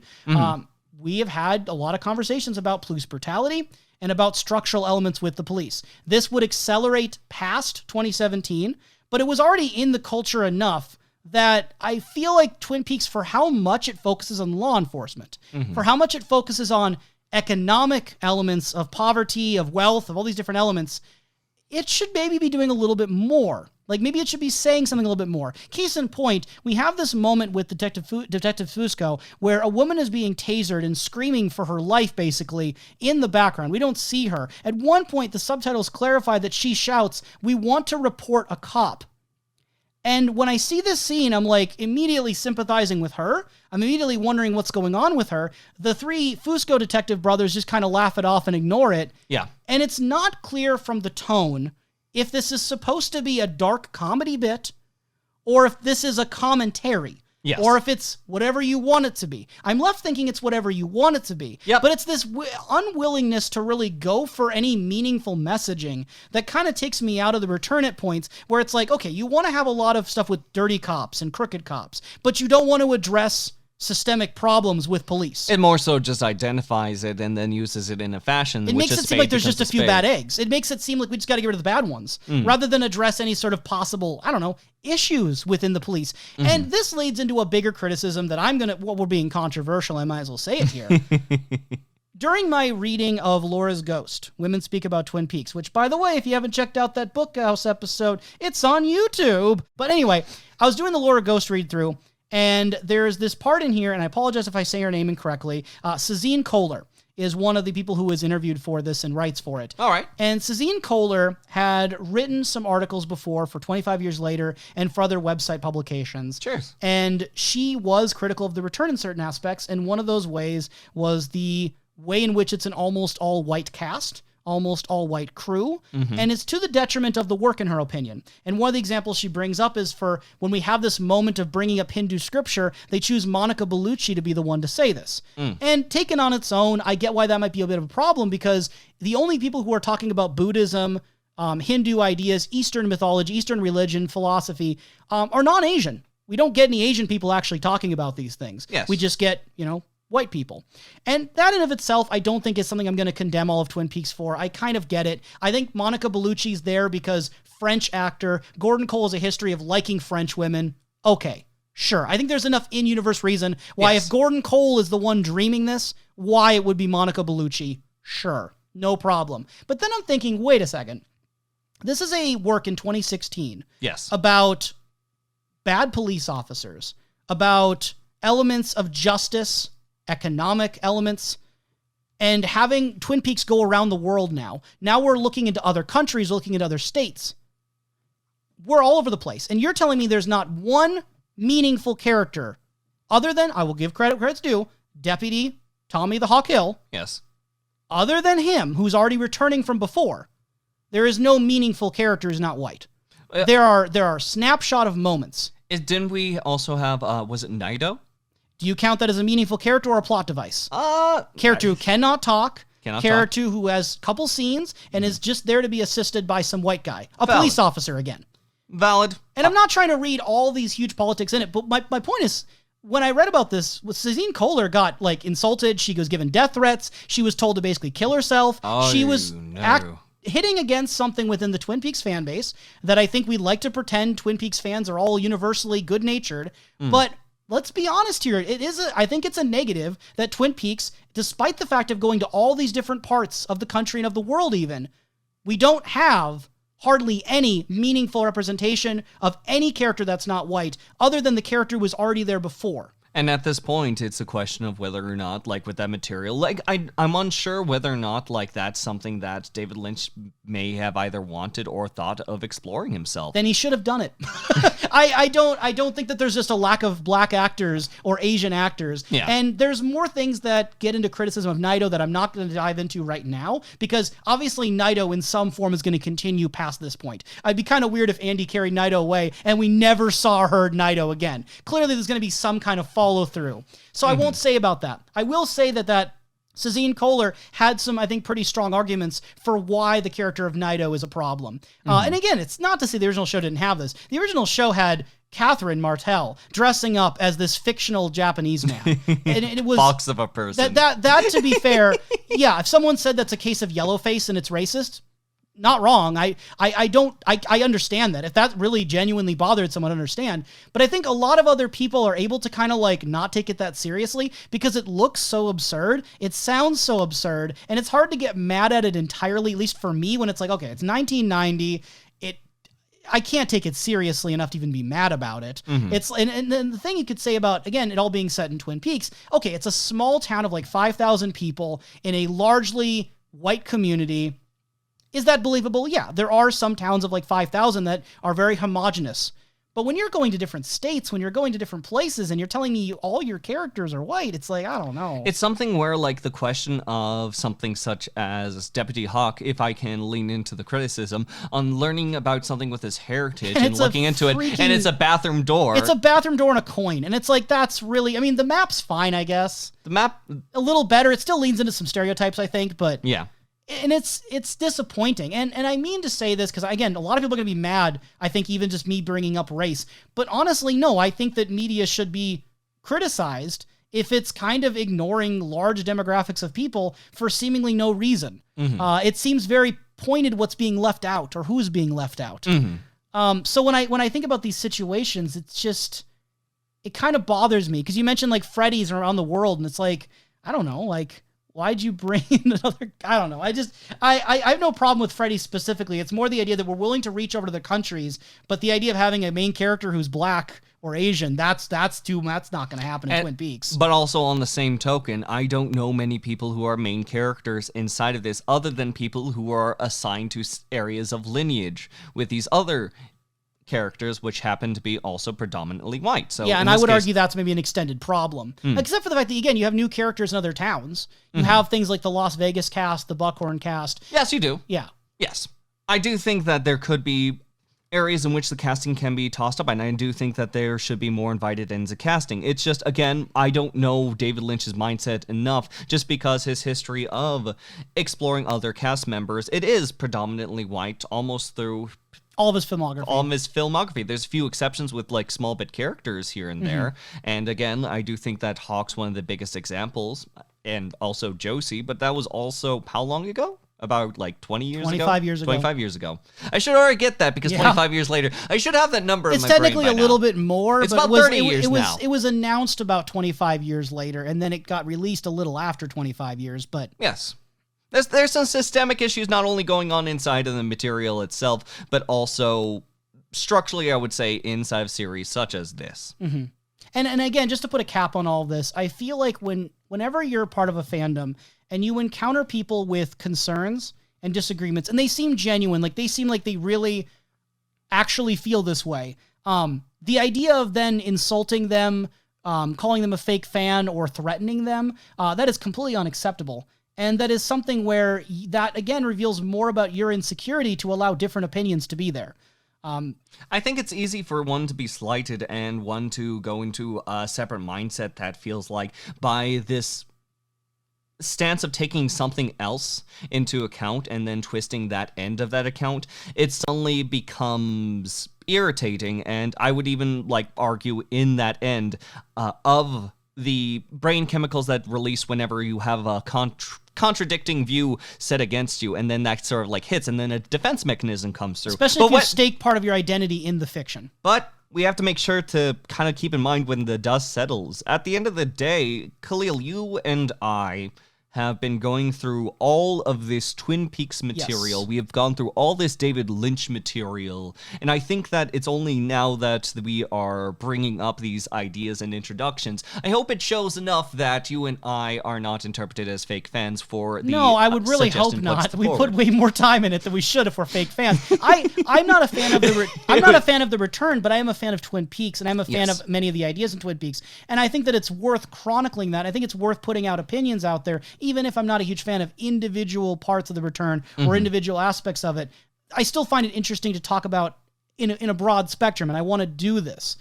we have had a lot of conversations about police brutality and about structural elements with the police. This would accelerate past 2017, but it was already in the culture enough that I feel like Twin Peaks, for how much it focuses on law enforcement, for how much it focuses on economic elements of poverty, of wealth, of all these different elements, it should maybe be doing a little bit more. Like, maybe it should be saying something a little bit more. Case in point, we have this moment with Detective Fusco where a woman is being tasered and screaming for her life, basically, in the background. We don't see her. At one point, the subtitles clarify that she shouts, "We want to report a cop." And when I see this scene, I'm like immediately sympathizing with her. I'm immediately wondering what's going on with her. The three Fusco detective brothers just kind of laugh it off and ignore it. Yeah. And it's not clear from the tone if this is supposed to be a dark comedy bit or if this is a commentary. Yes. Or if it's whatever you want it to be. I'm left thinking it's whatever you want it to be. Yep. But it's this unwillingness to really go for any meaningful messaging that kind of takes me out of the return at points where it's like, okay, you want to have a lot of stuff with dirty cops and crooked cops, but you don't want to address systemic problems with police. It more so just identifies it and then uses it in a fashion. It makes it seem like there's just a few bad eggs. It makes it seem like we just got to get rid of the bad ones rather than address any sort of possible, I don't know, issues within the police. And this leads into a bigger criticism that we're being controversial, I might as well say it here. During my reading of Laura's Ghost, Women Speak About Twin Peaks, which, by the way, if you haven't checked out that Bookhouse episode, it's on YouTube. But anyway, I was doing the Laura Ghost read-through, and there's this part in here, and I apologize if I say her name incorrectly. Sazine Kohler is one of the people who was interviewed for this and writes for it. All right. And Sazine Kohler had written some articles before for 25 Years Later and for other website publications. Cheers. And she was critical of The Return in certain aspects, and one of those ways was the way in which it's an almost all-white cast, almost all-white crew, and it's to the detriment of the work, in her opinion. And one of the examples she brings up is for when we have this moment of bringing up Hindu scripture, they choose Monica Bellucci to be the one to say this. And taken on its own, I get why that might be a bit of a problem, because the only people who are talking about Buddhism, Hindu ideas, Eastern mythology, Eastern religion, philosophy, are non-Asian. We don't get any Asian people actually talking about these things. Yes. We just get, white people. And that in of itself, I don't think is something I'm going to condemn all of Twin Peaks for. I kind of get it. I think Monica Bellucci's there because French actor. Gordon Cole has a history of liking French women. Okay, sure. I think there's enough in-universe reason why if Gordon Cole is the one dreaming this, why it would be Monica Bellucci. Sure, no problem. But then I'm thinking, wait a second. This is a work in 2016 about bad police officers, about elements of justice, economic elements, and having Twin Peaks go around the world now. Now we're looking into other countries, looking at other states. We're all over the place. And you're telling me there's not one meaningful character other than, I will give credit's due, Deputy Tommy the Hawk Hill. Yes. Other than him, who's already returning from before, there is no meaningful character who's not white. There are snapshot of moments. Didn't we also have, was it Nido? Do you count that as a meaningful character or a plot device? Character who cannot talk. Character who has a couple scenes and is just there to be assisted by some white guy. A police officer again. Valid. And I'm not trying to read all these huge politics in it, but my point is, when I read about this, Sazine Kohler got, insulted. She was given death threats. She was told to basically kill herself. She was hitting against something within the Twin Peaks fan base that I think we like to pretend Twin Peaks fans are all universally good-natured, but let's be honest here. I think it's a negative that Twin Peaks, despite the fact of going to all these different parts of the country and of the world even, we don't have hardly any meaningful representation of any character that's not white, other than the character who was already there before. And at this point, it's a question of whether or not, with that material, I'm unsure whether or not, that's something that David Lynch may have either wanted or thought of exploring himself. Then he should have done it. I don't think that there's just a lack of black actors or Asian actors. Yeah. And there's more things that get into criticism of Nido that I'm not going to dive into right now, because obviously Nido in some form is going to continue past this point. It'd be kind of weird if Andy carried Nido away and we never saw or heard Nido again. Clearly there's going to be some kind of follow through. So I won't say about that. I will say that Sazine Kohler had some, I think, pretty strong arguments for why the character of Naito is a problem. And again, it's not to say the original show didn't have this. The original show had Catherine Martel dressing up as this fictional Japanese man. And it was box of a person. That to be fair, yeah, if someone said that's a case of yellowface and it's racist, not wrong. I understand that. If that really genuinely bothered someone, I understand. But I think a lot of other people are able to kind of like not take it that seriously because it looks so absurd. It sounds so absurd. And it's hard to get mad at it entirely, at least for me, when it's like, okay, it's 1990. I can't take it seriously enough to even be mad about it. It's and then the thing you could say about, again, it all being set in Twin Peaks, okay, it's a small town of like 5,000 people in a largely white community. Is that believable? Yeah, there are some towns of like 5,000 that are very homogenous. But when you're going to different states, when you're going to different places, and you're telling me all your characters are white, it's like, I don't know. It's something where, like, the question of something such as Deputy Hawk, if I can lean into the criticism, on learning about something with his heritage and looking into it, and it's a bathroom door. It's a bathroom door and a coin. And it's like, that's really, I mean, the map's fine, I guess. The map... A little better. It still leans into some stereotypes, I think, but... Yeah. And it's disappointing. And I mean to say this because, again, a lot of people are going to be mad, I think, even just me bringing up race. But honestly, no, I think that media should be criticized if it's kind of ignoring large demographics of people for seemingly no reason. It seems very pointed what's being left out or who's being left out. So when I think about these situations, it's just, it kind of bothers me because you mentioned like Freddy's around the world, and it's like, I don't know, like, why'd you bring in another? I don't know. I have no problem with Freddy specifically. It's more the idea that we're willing to reach over to the countries, but the idea of having a main character who's black or Asian, that's not going to happen in Twin Peaks. But also on the same token, I don't know many people who are main characters inside of this other than people who are assigned to areas of lineage with these other characters, which happen to be also predominantly white. So yeah, and I would argue that's maybe an extended problem. Except for the fact that, again, you have new characters in other towns. You have things like the Las Vegas cast, the Buckhorn cast. Yes, you do. Yeah. Yes. I do think that there could be areas in which the casting can be tossed up, and I do think that there should be more invited ends of casting. It's just, again, I don't know David Lynch's mindset enough, just because his history of exploring other cast members, it is predominantly white, almost through... All of his filmography. There's a few exceptions with like small bit characters here and there. And again, I do think that Hawk's one of the biggest examples, and also Josie, but that was also how long ago? About like 20 years 25 years ago. 25 years ago. I should already get that because 25 years later, I should have that number in my brain. It's technically a little bit more. It's about 30 years now. It was announced about 25 years later, and then it got released a little after 25 years, but... Yes. There's some systemic issues not only going on inside of the material itself, but also structurally, I would say, inside of series such as this. And again, just to put a cap on all of this, I feel like whenever you're part of a fandom and you encounter people with concerns and disagreements, and they seem genuine, like they seem like they really actually feel this way, the idea of then insulting them, calling them a fake fan, or threatening them, that is completely unacceptable. And that is something where that, again, reveals more about your insecurity to allow different opinions to be there. I think it's easy for one to be slighted and one to go into a separate mindset that feels like by this stance of taking something else into account and then twisting that end of that account, it suddenly becomes irritating. And I would even like argue in that end of the brain chemicals that release whenever you have a contradicting view set against you, and then that sort of like hits, and then a defense mechanism comes through. Especially if you stake part of your identity in the fiction. But we have to make sure to kind of keep in mind when the dust settles. At the end of the day, Kalil, you and I have been going through all of this Twin Peaks material. Yes. We have gone through all this David Lynch material, and I think that it's only now that we are bringing up these ideas and introductions. I hope it shows enough that you and I are not interpreted as fake fans for the No, I would really hope not. We put way more time in it than we should if we're fake fans. I'm not a fan of the Return, but I am a fan of Twin Peaks, and I'm a fan of many of the ideas in Twin Peaks. And I think that it's worth chronicling that. I think it's worth putting out opinions out there, even if I'm not a huge fan of individual parts of the Return or individual aspects of it. I still find it interesting to talk about in a broad spectrum, and I want to do this.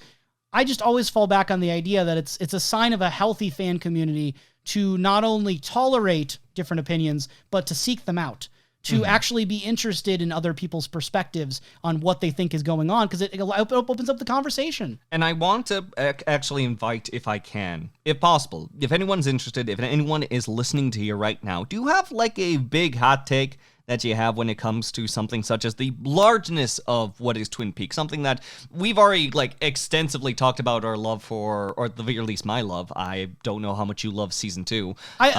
I just always fall back on the idea that it's a sign of a healthy fan community to not only tolerate different opinions, but to seek them out, to actually be interested in other people's perspectives on what they think is going on, because it opens up the conversation. And I want to actually invite, if I can, if possible, if anyone's interested, if anyone is listening to you right now, do you have like a big hot take that you have when it comes to something such as the largeness of what is Twin Peaks, something that we've already like extensively talked about our love for, or at the very least my love. I don't know how much you love season 2.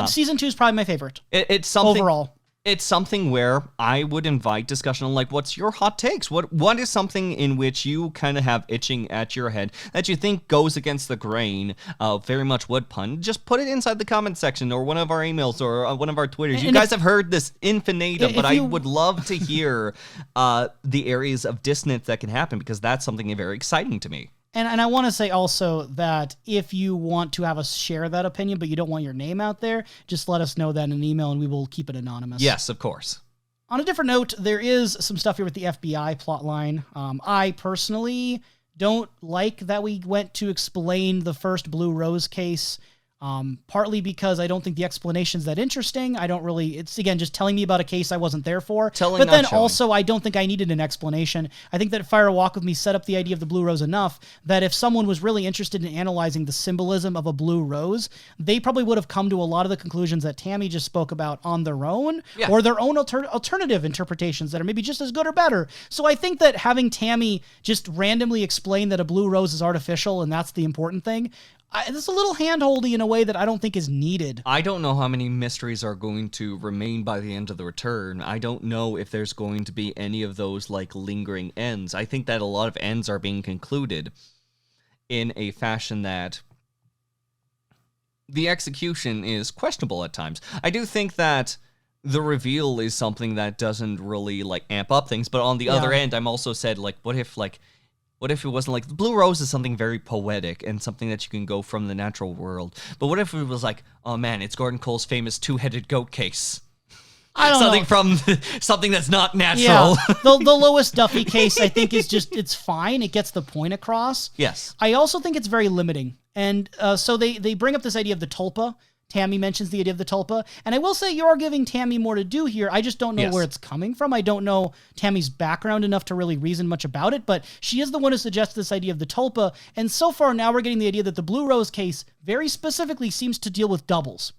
Season 2 is probably my favorite. It's something overall. It's something where I would invite discussion on, like, what's your hot takes? What is something in which you kind of have itching at your head that you think goes against the grain of very much wood pun? Just put it inside the comment section or one of our emails or one of our Twitters. You guys have heard this infinitum, but I would love to hear the areas of dissonance that can happen, because that's something very exciting to me. And I want to say also that if you want to have us share that opinion, but you don't want your name out there, just let us know that in an email and we will keep it anonymous. Yes, of course. On a different note, there is some stuff here with the FBI plotline. I personally don't like that we went to explain the first Blue Rose case, partly because I don't think the explanation's that interesting. It's again just telling me about a case I wasn't there for. But then also, I don't think I needed an explanation. I think that Fire Walk With Me set up the idea of the Blue Rose enough that if someone was really interested in analyzing the symbolism of a blue rose, they probably would have come to a lot of the conclusions that Tammy just spoke about on their own, or their own alternative interpretations that are maybe just as good or better. So I think that having Tammy just randomly explain that a blue rose is artificial and that's the important thing, it's a little hand-holdy in a way that I don't think is needed. I don't know how many mysteries are going to remain by the end of the return. I don't know if there's going to be any of those, like, lingering ends. I think that a lot of ends are being concluded in a fashion that the execution is questionable at times. I do think that the reveal is something that doesn't really, like, amp up things, but on the other end, I'm also said, like, what if it wasn't like the Blue Rose is something very poetic and something that you can go from the natural world? But what if it was like, oh man, it's Gordon Cole's famous 2-headed goat case? I don't know. From something that's not natural. Yeah, the Lois Duffy case, I think, is just, it's fine. It gets the point across. Yes. I also think it's very limiting. And so they bring up this idea of the tulpa. Tammy mentions the idea of the tulpa. And I will say you are giving Tammy more to do here. I just don't know where it's coming from. I don't know Tammy's background enough to really reason much about it, but she is the one who suggests this idea of the tulpa. And so far now we're getting the idea that the Blue Rose case very specifically seems to deal with doubles,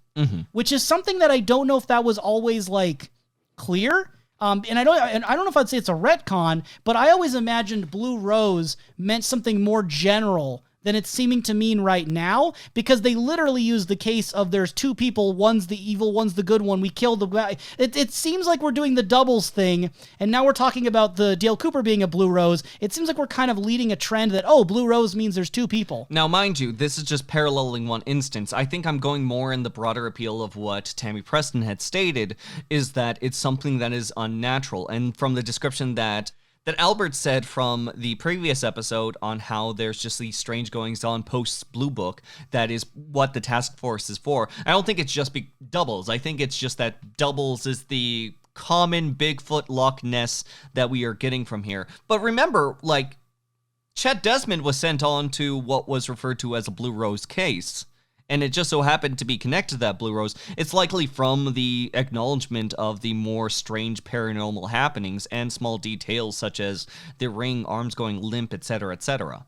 which is something that I don't know if that was always, like, clear. And I don't know if I'd say it's a retcon, but I always imagined Blue Rose meant something more general than it's seeming to mean right now, because they literally use the case of there's two people, one's the evil, one's the good one, we killed the guy. It seems like we're doing the doubles thing, and now we're talking about the Dale Cooper being a Blue Rose. It seems like we're kind of leading a trend that, Blue Rose means there's two people. Now, mind you, this is just paralleling one instance. I think I'm going more in the broader appeal of what Tammy Preston had stated, is that it's something that is unnatural, and from the description that Albert said from the previous episode on how there's just these strange goings-on post-Blue Book, that is what the task force is for. I don't think it's just doubles. I think it's just that doubles is the common Bigfoot Loch Ness that we are getting from here. But remember, like, Chet Desmond was sent on to what was referred to as a Blue Rose case, and it just so happened to be connected to that Blue Rose. It's likely from the acknowledgement of the more strange paranormal happenings and small details such as the ring, arms going limp, etc., etc.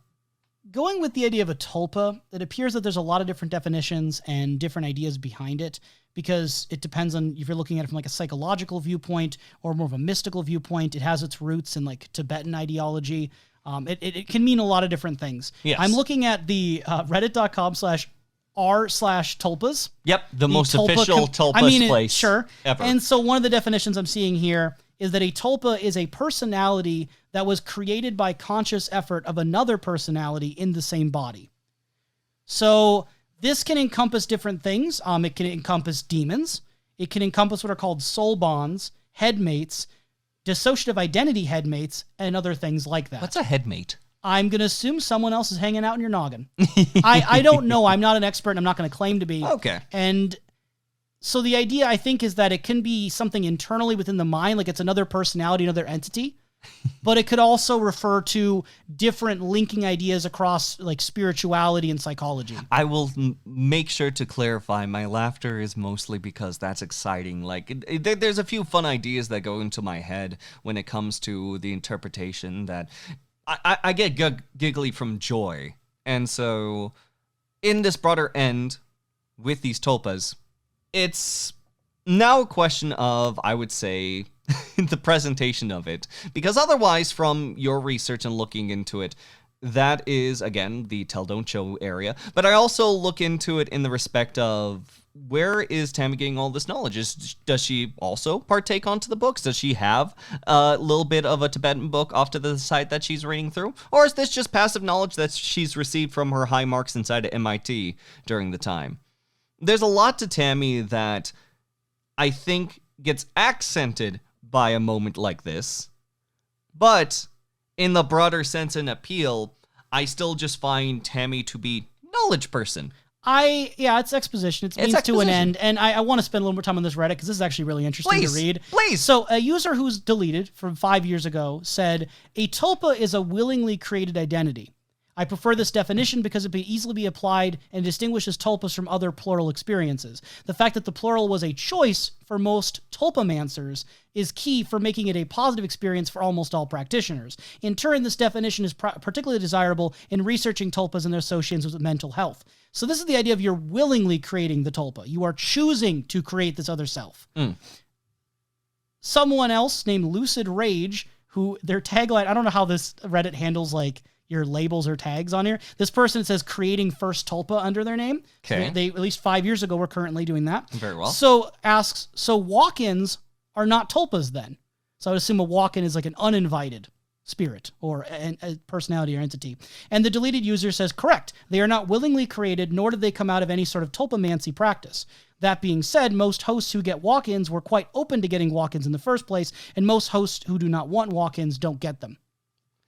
Going with the idea of a tulpa, it appears that there's a lot of different definitions and different ideas behind it, because it depends on if you're looking at it from, like, a psychological viewpoint or more of a mystical viewpoint. It has its roots in, like, Tibetan ideology. It can mean a lot of different things. Yes. I'm looking at the reddit.com/r/tulpas. Yep, the most official tulpas place. Sure. Ever. And so one of the definitions I'm seeing here is that a tulpa is a personality that was created by conscious effort of another personality in the same body. So this can encompass different things. It can encompass demons. It can encompass what are called soul bonds, headmates, dissociative identity headmates, and other things like that. What's a headmate? I'm going to assume someone else is hanging out in your noggin. I don't know. I'm not an expert, and I'm not going to claim to be. Okay. And so the idea, I think, is that it can be something internally within the mind, like it's another personality, another entity. but it could also refer to different linking ideas across like spirituality and psychology. I will make sure to clarify my laughter is mostly because that's exciting. Like there's a few fun ideas that go into my head when it comes to the interpretation that I get giggly from joy. And so in this broader end with these tulpas, it's now a question of, I would say, the presentation of it, because otherwise from your research and looking into it, that is again the tell don't show area. But I also look into it in the respect of, where is Tammy getting all this knowledge? Does she also partake onto the books? Does she have a little bit of a Tibetan book off to the side that she's reading through? Or is this just passive knowledge that she's received from her high marks inside of MIT during the time? There's a lot to Tammy that I think gets accented by a moment like this, but in the broader sense and appeal, I still just find Tammy to be knowledge person. It's exposition. It's means to an end, and I want to spend a little more time on this Reddit because this is actually really interesting to read. Please. So a user who's deleted from 5 years ago said, a tulpa is a willingly created identity. I prefer this definition because it can easily be applied and distinguishes tulpas from other plural experiences. The fact that the plural was a choice for most tulpamancers is key for making it a positive experience for almost all practitioners. In turn, this definition is particularly desirable in researching tulpas and their associations with mental health. So this is the idea of you're willingly creating the tulpa. You are choosing to create this other self. Someone else named Lucid Rage, who their tagline, I don't know how this Reddit handles like your labels or tags on here. This person says creating first tulpa under their name. Okay. They at least 5 years ago were currently doing that. Very well. So asks, so walk-ins are not tulpas then? So I would assume a walk-in is like an uninvited spirit or a personality or entity. And the deleted user says, correct. They are not willingly created, nor did they come out of any sort of tulpamancy practice. That being said, most hosts who get walk-ins were quite open to getting walk-ins in the first place, and most hosts who do not want walk-ins don't get them.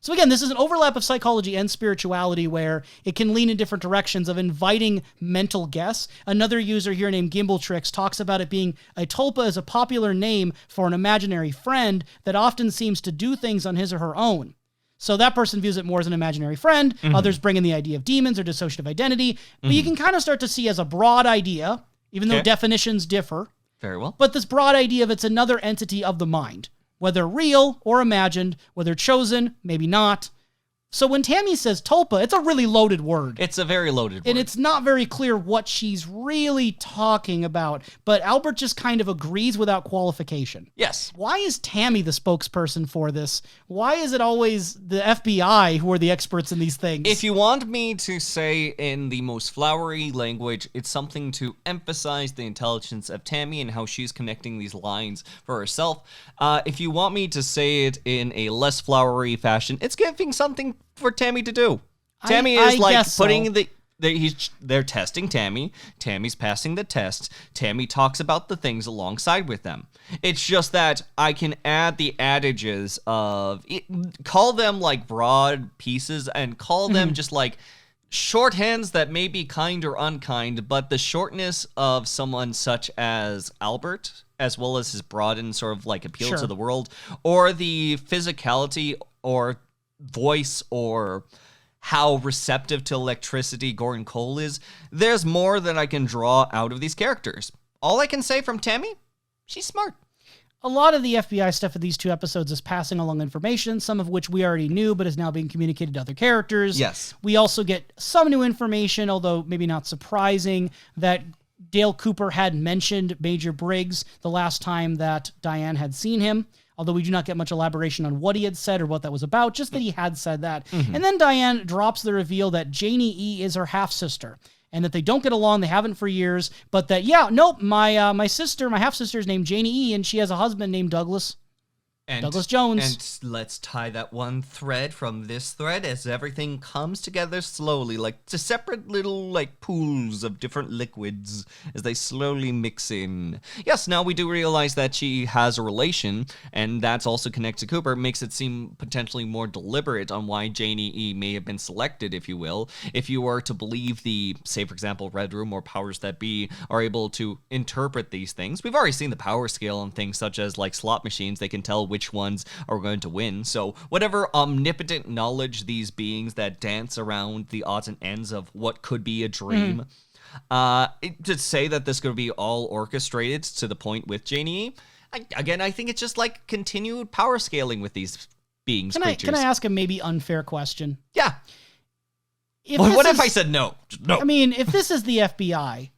So again, this is an overlap of psychology and spirituality where it can lean in different directions of inviting mental guests. Another user here named Gimbletrix talks about it being a tulpa is a popular name for an imaginary friend that often seems to do things on his or her own. So that person views it more as an imaginary friend. Mm-hmm. Others bring in the idea of demons or dissociative identity. But you can kind of start to see as a broad idea, even though definitions differ. Very well. But this broad idea of it's another entity of the mind. Whether real or imagined, whether chosen, maybe not. So when Tammy says tulpa, it's a really loaded word. It's a very loaded word. And it's not very clear what she's really talking about. But Albert just kind of agrees without qualification. Yes. Why is Tammy the spokesperson for this? Why is it always the FBI who are the experts in these things? If you want me to say in the most flowery language, it's something to emphasize the intelligence of Tammy and how she's connecting these lines for herself. If you want me to say it in a less flowery fashion, it's giving something for Tammy to do. Tammy is like putting they're testing Tammy. Tammy's passing the test. Tammy talks about the things alongside with them. It's just that I can add the adages of call them like broad pieces and call them just like shorthands that may be kind or unkind, but the shortness of someone such as Albert, as well as his broadened sort of like appeal to the world, or the physicality or voice or how receptive to electricity Gordon Cole is, there's more that I can draw out of these characters. All I can say from Tammy, she's smart. A lot of the FBI stuff in these 2 episodes is passing along information, some of which we already knew, but is now being communicated to other characters. Yes. We also get some new information, although maybe not surprising, that Dale Cooper had mentioned Major Briggs the last time that Diane had seen him. Although we do not get much elaboration on what he had said or what that was about, just that he had said that. Mm-hmm. And then Diane drops the reveal that Janie E. is her half-sister, and that they don't get along, they haven't for years, but that, my half-sister is named Janie E., and she has a husband named Douglas Jones. And let's tie that one thread from this thread as everything comes together slowly, like to separate little like pools of different liquids as they slowly mix in. Yes, now we do realize that she has a relation, and that's also connected to Cooper. It makes it seem potentially more deliberate on why Janie E. may have been selected, if you will. If you were to believe the, say for example, Red Room or powers that be are able to interpret these things. We've already seen the power scale on things such as like slot machines. They can tell which ones are going to win. So whatever omnipotent knowledge these beings that dance around the odds and ends of what could be a dream, to say that this could be all orchestrated to the point with Janie, I think it's just like continued power scaling with these beings, creatures. Can I ask a maybe unfair question? Yeah. What if I said no? No. I mean, if this is the FBI,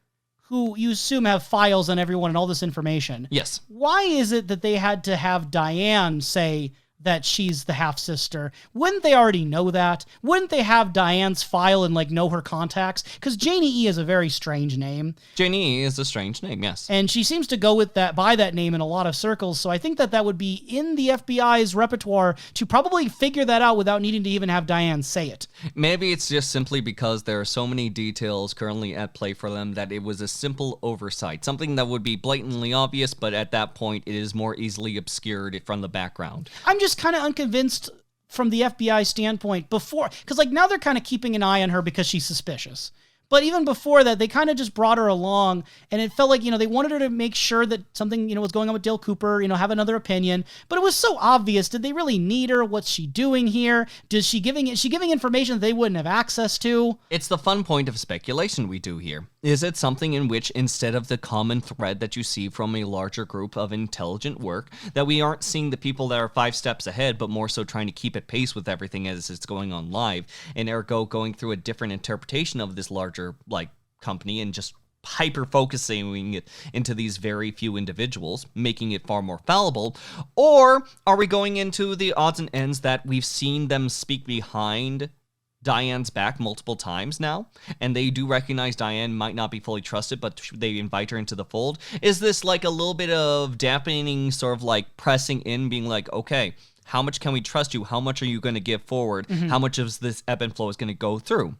who you assume have files on everyone and all this information. Yes. Why is it that they had to have Diane say that she's the half-sister? Wouldn't they already know that? Wouldn't they have Diane's file and, like, know her contacts? Because Janie E is a very strange name. Janie E is a strange name, yes. And she seems to go by that name in a lot of circles, so I think that would be in the FBI's repertoire to probably figure that out without needing to even have Diane say it. Maybe it's just simply because there are so many details currently at play for them that it was a simple oversight. Something that would be blatantly obvious, but at that point it is more easily obscured from the background. I'm just kind of unconvinced from the FBI standpoint before, because like now they're kind of keeping an eye on her because she's suspicious. But even before that, they kind of just brought her along, and it felt like, they wanted her to make sure that something, was going on with Dale Cooper, have another opinion. But it was so obvious. Did they really need her? What's she doing here? Is she giving information that they wouldn't have access to? It's the fun point of speculation we do here. Is it something in which, instead of the common thread that you see from a larger group of intelligent work, that we aren't seeing the people that are 5 steps ahead, but more so trying to keep at pace with everything as it's going on live, and ergo going through a different interpretation of this larger company and just hyper focusing it into these very few individuals, making it far more fallible? Or are we going into the odds and ends that we've seen them speak behind Diane's back multiple times now, and they do recognize Diane might not be fully trusted, but they invite her into the fold? Is this like a little bit of dampening, sort of like pressing in, being like, okay, how much can we trust you? How much are you going to give forward? How much of this ebb and flow is going to go through?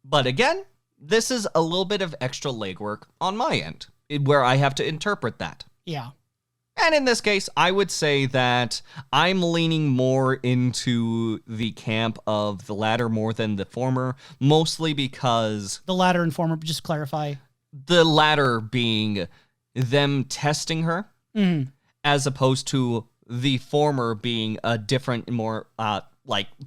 But again, this is a little bit of extra legwork on my end, where I have to interpret that. Yeah. And in this case, I would say that I'm leaning more into the camp of the latter more than the former, mostly because... The latter and former, just clarify. The latter being them testing her, as opposed to the former being a different, more...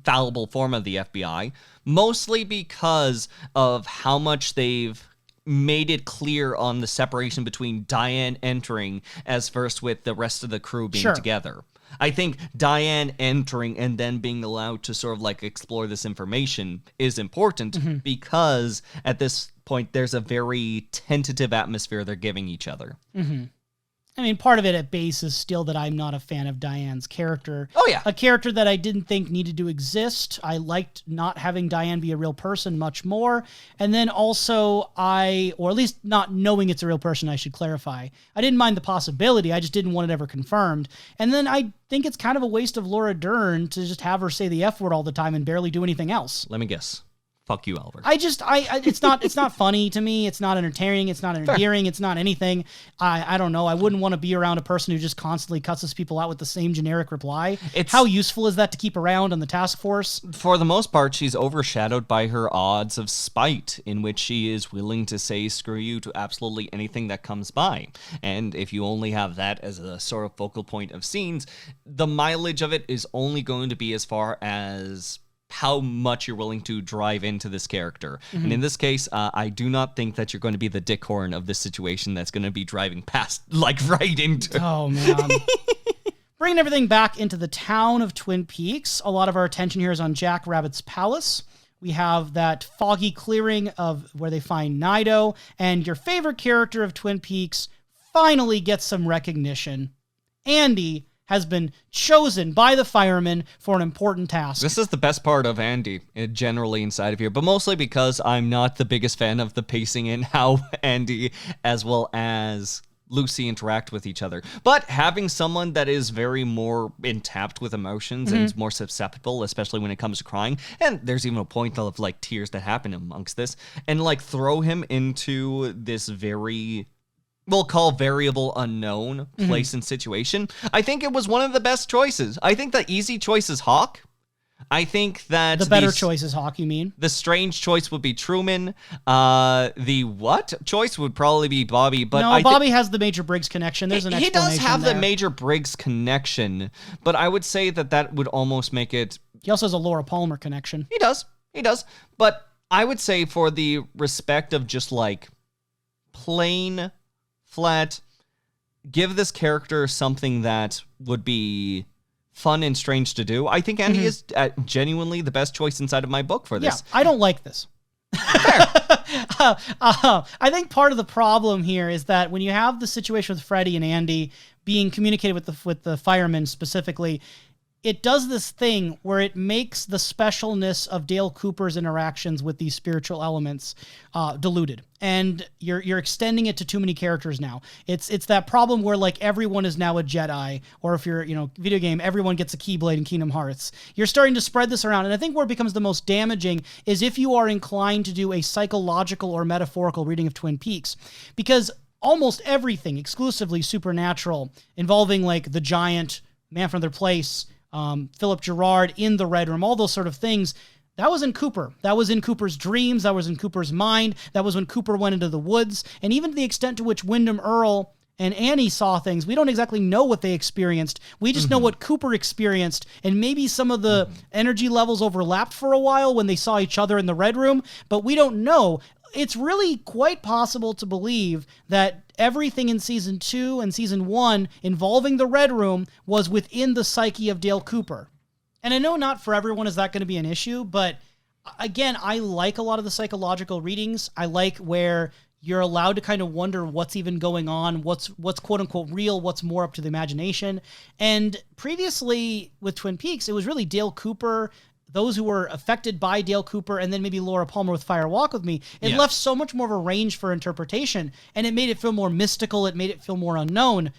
fallible form of the FBI, mostly because of how much they've made it clear on the separation between Diane entering as first with the rest of the crew being together. I think Diane entering and then being allowed to sort of explore this information is important because at this point there's a very tentative atmosphere they're giving each other. I mean, part of it at base is still that I'm not a fan of Diane's character. Oh, yeah. A character that I didn't think needed to exist. I liked not having Diane be a real person much more. And then also or at least not knowing it's a real person, I should clarify. I didn't mind the possibility. I just didn't want it ever confirmed. And then I think it's kind of a waste of Laura Dern to just have her say the F word all the time and barely do anything else. Let me guess. Fuck you, Albert. It's not funny to me. It's not entertaining. It's not endearing. It's not anything. I don't know. I wouldn't want to be around a person who just constantly cusses people out with the same generic reply. How useful is that to keep around on the task force? For the most part, she's overshadowed by her odds of spite, in which she is willing to say screw you to absolutely anything that comes by. And if you only have that as a sort of focal point of scenes, the mileage of it is only going to be as far as how much you're willing to drive into this character. And in this case, I do not think that you're going to be the Dick Horn of this situation that's going to be driving past, right into. Oh, man. Bringing everything back into the town of Twin Peaks, a lot of our attention here is on Jack Rabbit's palace. We have that foggy clearing of where they find Nido, and your favorite character of Twin Peaks finally gets some recognition. Andy has been chosen by the firemen for an important task. This is the best part of Andy, generally inside of here, but mostly because I'm not the biggest fan of the pacing and how Andy as well as Lucy interact with each other. But having someone that is very more intapped with emotions and is more susceptible, especially when it comes to crying, and there's even a point of tears that happen amongst this, and throw him into this very... we'll call variable unknown place and situation, I think it was one of the best choices. I think the easy choice is Hawk. I think that The better choice is Hawk, you mean? The strange choice would be Truman. The what choice would probably be Bobby. But no, Bobby has the Major Briggs connection. There's an explanation He does have there. the Major Briggs connection, but I would say that would almost make it... He also has a Laura Palmer connection. He does. But I would say for the respect of just like plain, flat, give this character something that would be fun and strange to do. I think Andy is genuinely the best choice inside of my book for this. Yeah, I don't like this. I think part of the problem here is that when you have the situation with Freddie and Andy being communicated with the firemen specifically, it does this thing where it makes the specialness of Dale Cooper's interactions with these spiritual elements diluted, and you're extending it to too many characters now. It's that problem where like everyone is now a Jedi, or if you're video game, everyone gets a Keyblade in Kingdom Hearts. You're starting to spread this around, and I think where it becomes the most damaging is if you are inclined to do a psychological or metaphorical reading of Twin Peaks, because almost everything exclusively supernatural involving like the giant man from their place, Philip Gerard in the Red Room, all those sort of things, that was in Cooper. That was in Cooper's dreams. That was in Cooper's mind. That was when Cooper went into the woods. And even to the extent to which Wyndham Earl and Annie saw things, we don't exactly know what they experienced. We just know what Cooper experienced. And maybe some of the energy levels overlapped for a while when they saw each other in the Red Room, but we don't know. It's really quite possible to believe that everything in Season 2 and Season 1 involving the Red Room was within the psyche of Dale Cooper. And I know not for everyone is that going to be an issue, but again, I like a lot of the psychological readings. I like where you're allowed to kind of wonder what's even going on, what's quote-unquote real, what's more up to the imagination. And previously with Twin Peaks, it was really Dale Cooper, those who were affected by Dale Cooper, and then maybe Laura Palmer with Fire Walk With Me. It left so much more of a range for interpretation, and it made it feel more mystical. It made it feel more unknown.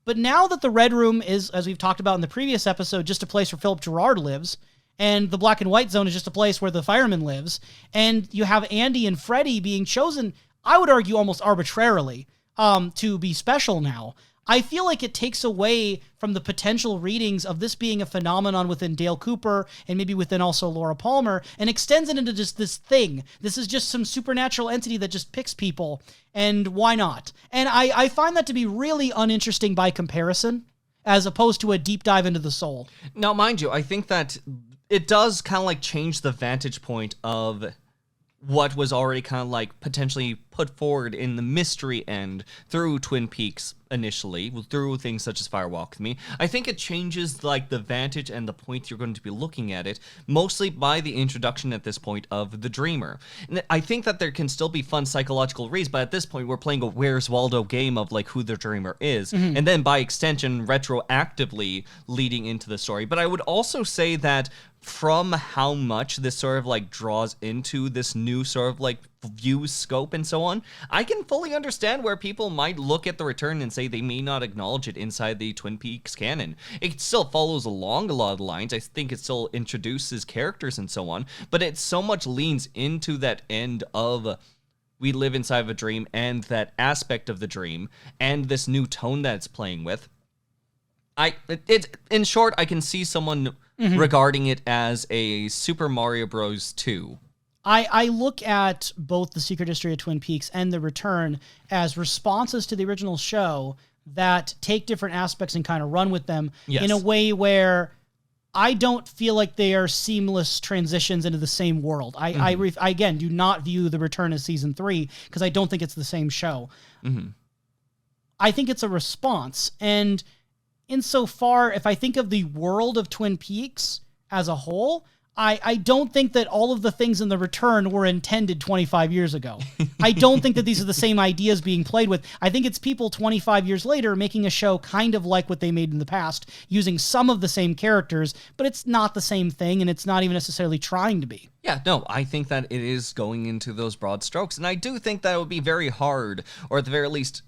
But now that the Red Room is, as we've talked about in the previous episode, just a place where Philip Gerard lives, and the Black and White Zone is just a place where the fireman lives, and you have Andy and Freddie being chosen, I would argue almost arbitrarily, to be special now. I feel like it takes away from the potential readings of this being a phenomenon within Dale Cooper and maybe within also Laura Palmer, and extends it into just this thing. This is just some supernatural entity that just picks people, and why not? And I find that to be really uninteresting by comparison, as opposed to a deep dive into the soul. Now, mind you, I think that it does kind of like change the vantage point of what was already kind of like potentially put forward in the mystery end through Twin Peaks initially, through things such as Fire Walk With Me. I think it changes like the vantage and the point you're going to be looking at it, mostly by the introduction at this point of the Dreamer. And I think that there can still be fun psychological reads, but at this point we're playing a Where's Waldo game of like who the Dreamer is, and then by extension retroactively leading into the story. But I would also say that from how much this sort of like draws into this new sort of like view scope and so on, I can fully understand where people might look at the return and say they may not acknowledge it inside the Twin Peaks canon. It still follows along a lot of the lines. I think it still introduces characters and so on, but it so much leans into that end of we live inside of a dream and that aspect of the dream and this new tone that it's playing with. In short, I can see someone regarding it as a Super Mario Bros. 2. I look at both The Secret History of Twin Peaks and The Return as responses to the original show that take different aspects and kind of run with them in a way where I don't feel like they are seamless transitions into the same world. I again, do not view The Return as Season 3 because I don't think it's the same show. I think it's a response. And insofar, if I think of the world of Twin Peaks as a whole, I don't think that all of the things in The Return were intended 25 years ago. I don't think that these are the same ideas being played with. I think it's people 25 years later making a show kind of like what they made in the past, using some of the same characters, but it's not the same thing, and it's not even necessarily trying to be. Yeah, no, I think that it is going into those broad strokes, and I do think that it would be very hard, or at the very least,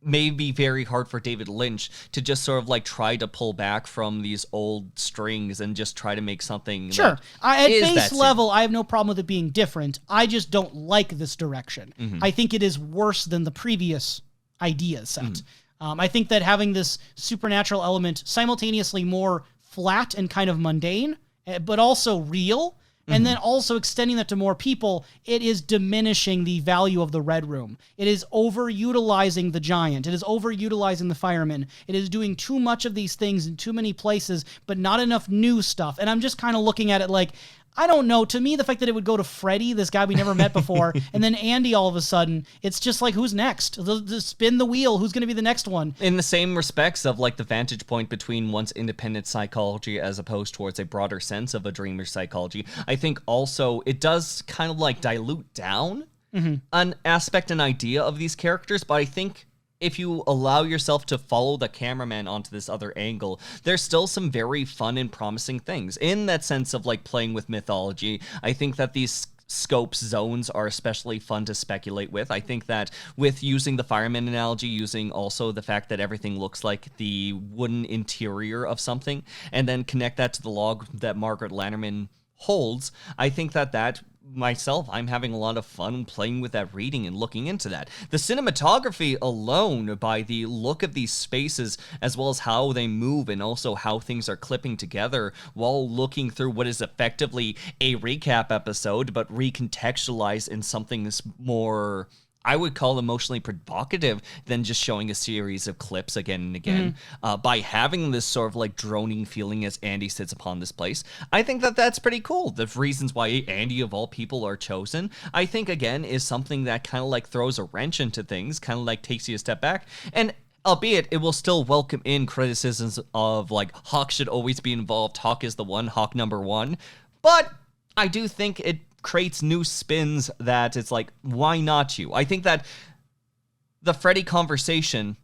may be very hard for David Lynch to just sort of like try to pull back from these old strings and just try to make something. Sure. At base level, I have no problem with it being different. I just don't like this direction. I think it is worse than the previous idea set. I think that having this supernatural element simultaneously more flat and kind of mundane but also real, and then also extending that to more people, it is diminishing the value of the Red Room. It is overutilizing the Giant. It is overutilizing the Fireman. It is doing too much of these things in too many places, but not enough new stuff. And I'm just kind of looking at it like, I don't know. To me, the fact that it would go to Freddy, this guy we never met before, and then Andy all of a sudden, it's just like, who's next? Spin the wheel. Who's going to be the next one? In the same respects of like the vantage point between one's independent psychology as opposed towards a broader sense of a dreamer's psychology, I think also it does kind of like dilute down an aspect and idea of these characters, but I think if you allow yourself to follow the cameraman onto this other angle, there's still some very fun and promising things. In that sense of like playing with mythology, I think that these scopes zones are especially fun to speculate with. I think that with using the fireman analogy, using also the fact that everything looks like the wooden interior of something, and then connect that to the log that Margaret Lannerman holds, I think that myself, I'm having a lot of fun playing with that reading and looking into that. The cinematography alone, by the look of these spaces, as well as how they move and also how things are clipping together while looking through what is effectively a recap episode, but recontextualized in something that's more, I would call emotionally provocative than just showing a series of clips again and again. By having this sort of like droning feeling as Andy sits upon this place, I think that that's pretty cool. The reasons why Andy of all people are chosen, I think again is something that kind of like throws a wrench into things, kind of like takes you a step back. And albeit it will still welcome in criticisms of like Hawk should always be involved, Hawk is the one, Hawk number one. But I do think it creates new spins that it's like, why not you? I think that the Freddy conversation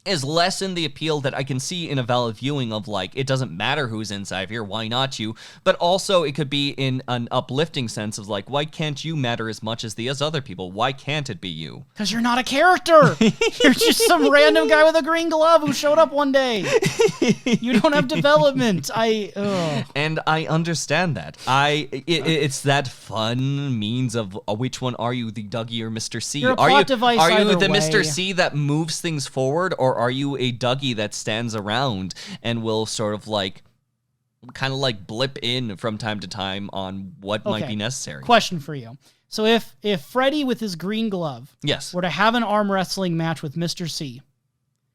is less in the appeal that I can see in a valid viewing of like, it doesn't matter who's inside here, why not you? But also it could be in an uplifting sense of like, why can't you matter as much as these other people? Why can't it be you? Because you're not a character. You're just some random guy with a green glove who showed up one day. You don't have development. And I understand that. It's that fun means of which one are you, the Dougie or Mr. C? You're a plot device are you either the way. Mr. C that moves things forward, or are you a Dougie that stands around and will sort of like kind of like blip in from time to time on what might be necessary? Question for you. So if Freddy with his green glove were to have an arm wrestling match with Mr. C,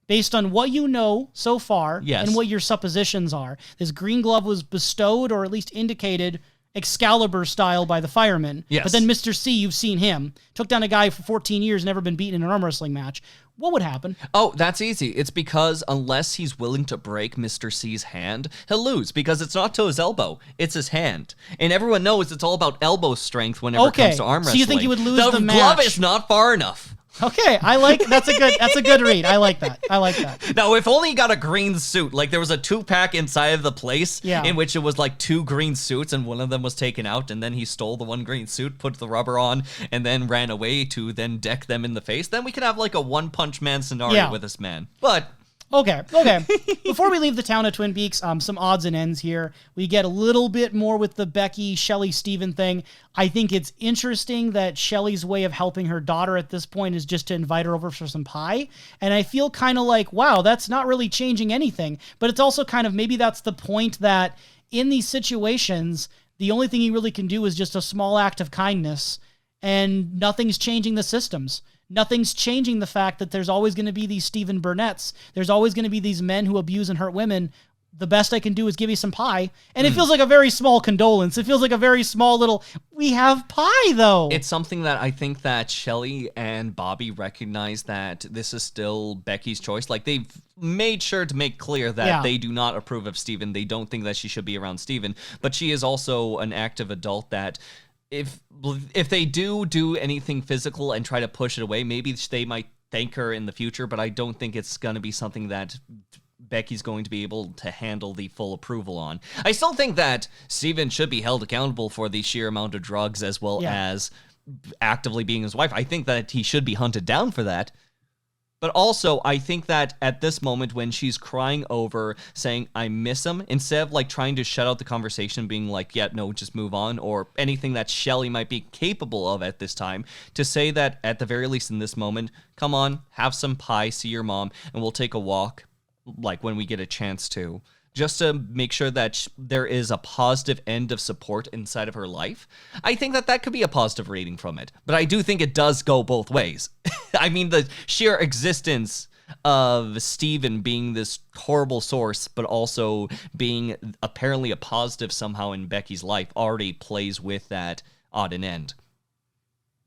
based on what you know so far and what your suppositions are, this green glove was bestowed or at least indicated Excalibur style by the fireman. But then Mr. C, you've seen him, took down a guy for 14 years, never been beaten in an arm wrestling match. What would happen? Oh, that's easy. It's because unless he's willing to break Mr. C's hand, he'll lose, because it's not to his elbow, it's his hand. And everyone knows it's all about elbow strength whenever it comes to arm wrestling. So you think he would lose the match? The glove is not far enough. Okay, that's a good read. I like that. Now, if only he got a green suit, like there was a 2-pack inside of the place in which it was like 2 green suits and one of them was taken out, and then he stole the one green suit, put the rubber on, and then ran away to then deck them in the face, then we could have like a One Punch Man scenario with this man. But Okay. Before we leave the town of Twin Peaks, some odds and ends here. We get a little bit more with the Becky, Shelley, Steven thing. I think it's interesting that Shelley's way of helping her daughter at this point is just to invite her over for some pie. And I feel kind of like, wow, that's not really changing anything. But it's also kind of, maybe that's the point that in these situations, the only thing you really can do is just a small act of kindness, and nothing's changing the systems. Nothing's changing the fact that there's always going to be these Stephen Burnett's. There's always going to be these men who abuse and hurt women. The best I can do is give you some pie. And it feels like a very small condolence. It feels like a very small little, we have pie, though. It's something that I think that Shelley and Bobby recognize that this is still Becky's choice. Like, they've made sure to make clear that they do not approve of Stephen. They don't think that she should be around Stephen. But she is also an active adult that if they do anything physical and try to push it away, maybe they might thank her in the future, but I don't think it's going to be something that Becky's going to be able to handle the full approval on. I still think that Steven should be held accountable for the sheer amount of drugs as well as actively being his wife. I think that he should be hunted down for that. But also, I think that at this moment when she's crying over, saying, I miss him, instead of like trying to shut out the conversation, being like, yeah, no, just move on, or anything that Shelley might be capable of at this time, to say that at the very least in this moment, come on, have some pie, see your mom, and we'll take a walk, like when we get a chance to. just to make sure that there is a positive end of support inside of her life, I think that could be a positive reading from it. But I do think it does go both ways. I mean, the sheer existence of Steven being this horrible source, but also being apparently a positive somehow in Becky's life already plays with that odd and end.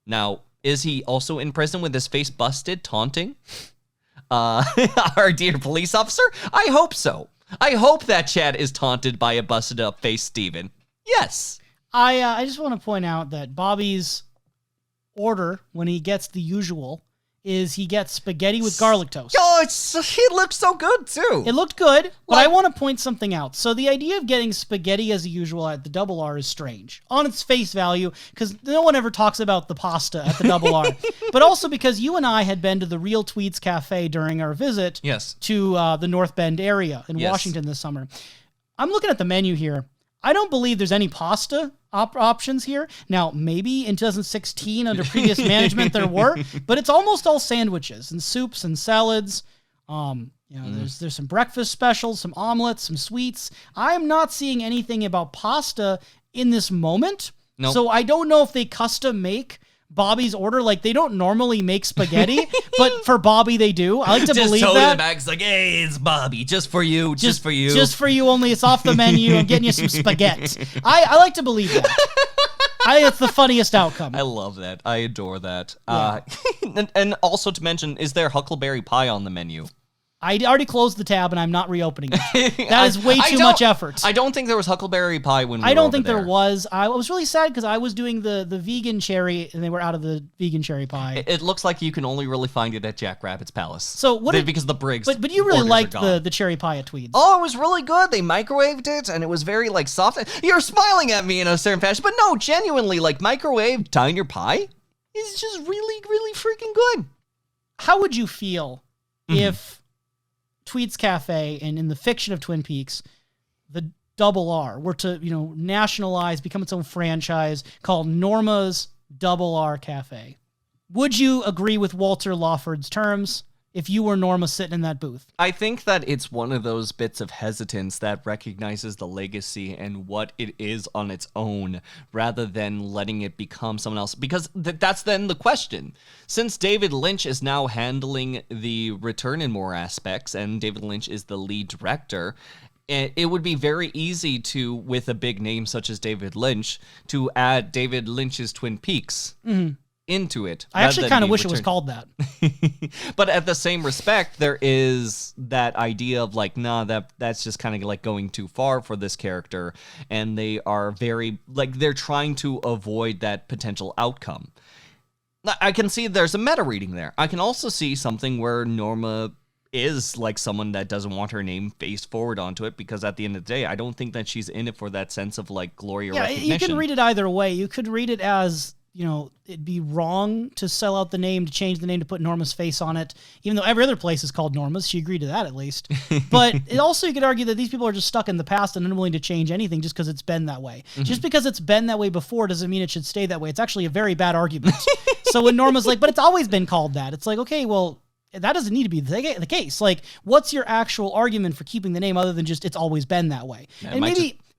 Now, is he also in prison with his face busted, taunting our dear police officer? I hope so. I hope that Chad is taunted by a busted up face Steven. Yes. I just want to point out that Bobby's order when he gets the usual is he gets spaghetti with garlic toast. Oh, it looks so good too. It looked good, but I want to point something out. So the idea of getting spaghetti as usual at the Double R is strange on its face value, because no one ever talks about the pasta at the Double R. But also because you and I had been to the Real Tweets Cafe during our visit to the North Bend area in Washington this summer. I'm looking at the menu here. I don't believe there's any pasta options here. Now, maybe in 2016 under previous management there were, but it's almost all sandwiches and soups and salads. There's some breakfast specials, some omelets, some sweets. I'm not seeing anything about pasta in this moment. Nope. So I don't know if they custom make Bobby's order. Like, they don't normally make spaghetti, but for Bobby they do. I like to believe totally that. The bag's like, hey, it's Bobby, just for you, just for you. Just for you only. It's off the menu. I'm getting you some spaghetti. I like to believe that. I think it's the funniest outcome. I love that. I adore that. Yeah. And also to mention, is there huckleberry pie on the menu? I already closed the tab and I'm not reopening it. That is way too much effort. I don't think there was huckleberry pie when we I were don't over think there. there was. I was really sad because I was doing the vegan cherry and they were out of the vegan cherry pie. It looks like you can only really find it at Jack Rabbit's Palace. So because the Briggs. But you really orders liked are gone. the cherry pie at Tweeds. Oh, it was really good. They microwaved it, and it was very, soft. You're smiling at me in a certain fashion, but no, genuinely, microwaved diner pie is just really, really freaking good. How would you feel if Tweeds Cafe and in the fiction of Twin Peaks, the Double R were to, nationalize, become its own franchise called Norma's Double R Cafe? Would you agree with Walter Lawford's terms if you were Norma sitting in that booth? I think that it's one of those bits of hesitance that recognizes the legacy and what it is on its own, rather than letting it become someone else. Because that's then the question. Since David Lynch is now handling the Return and More aspects, and David Lynch is the lead director, it would be very easy to, with a big name such as David Lynch, to add David Lynch's Twin Peaks into it. I actually kind of wish it was called that. But at the same respect, there is that idea of that's just kind of going too far for this character, and they are very they're trying to avoid that potential outcome. I can see there's a meta reading there. I can also see something where Norma is someone that doesn't want her name faced forward onto it, because at the end of the day, I don't think that she's in it for that sense of glory or recognition. You can read it either way. You could read it as, it'd be wrong to sell out the name, to change the name, to put Norma's face on it, even though every other place is called Norma's. She agreed to that at least. But you could argue that these people are just stuck in the past and unwilling to change anything just because it's been that way. Just because it's been that way before doesn't mean it should stay that way. It's actually a very bad argument. So when Norma's but it's always been called that, it's okay, well, that doesn't need to be the case. What's your actual argument for keeping the name other than just it's always been that way? Yeah, and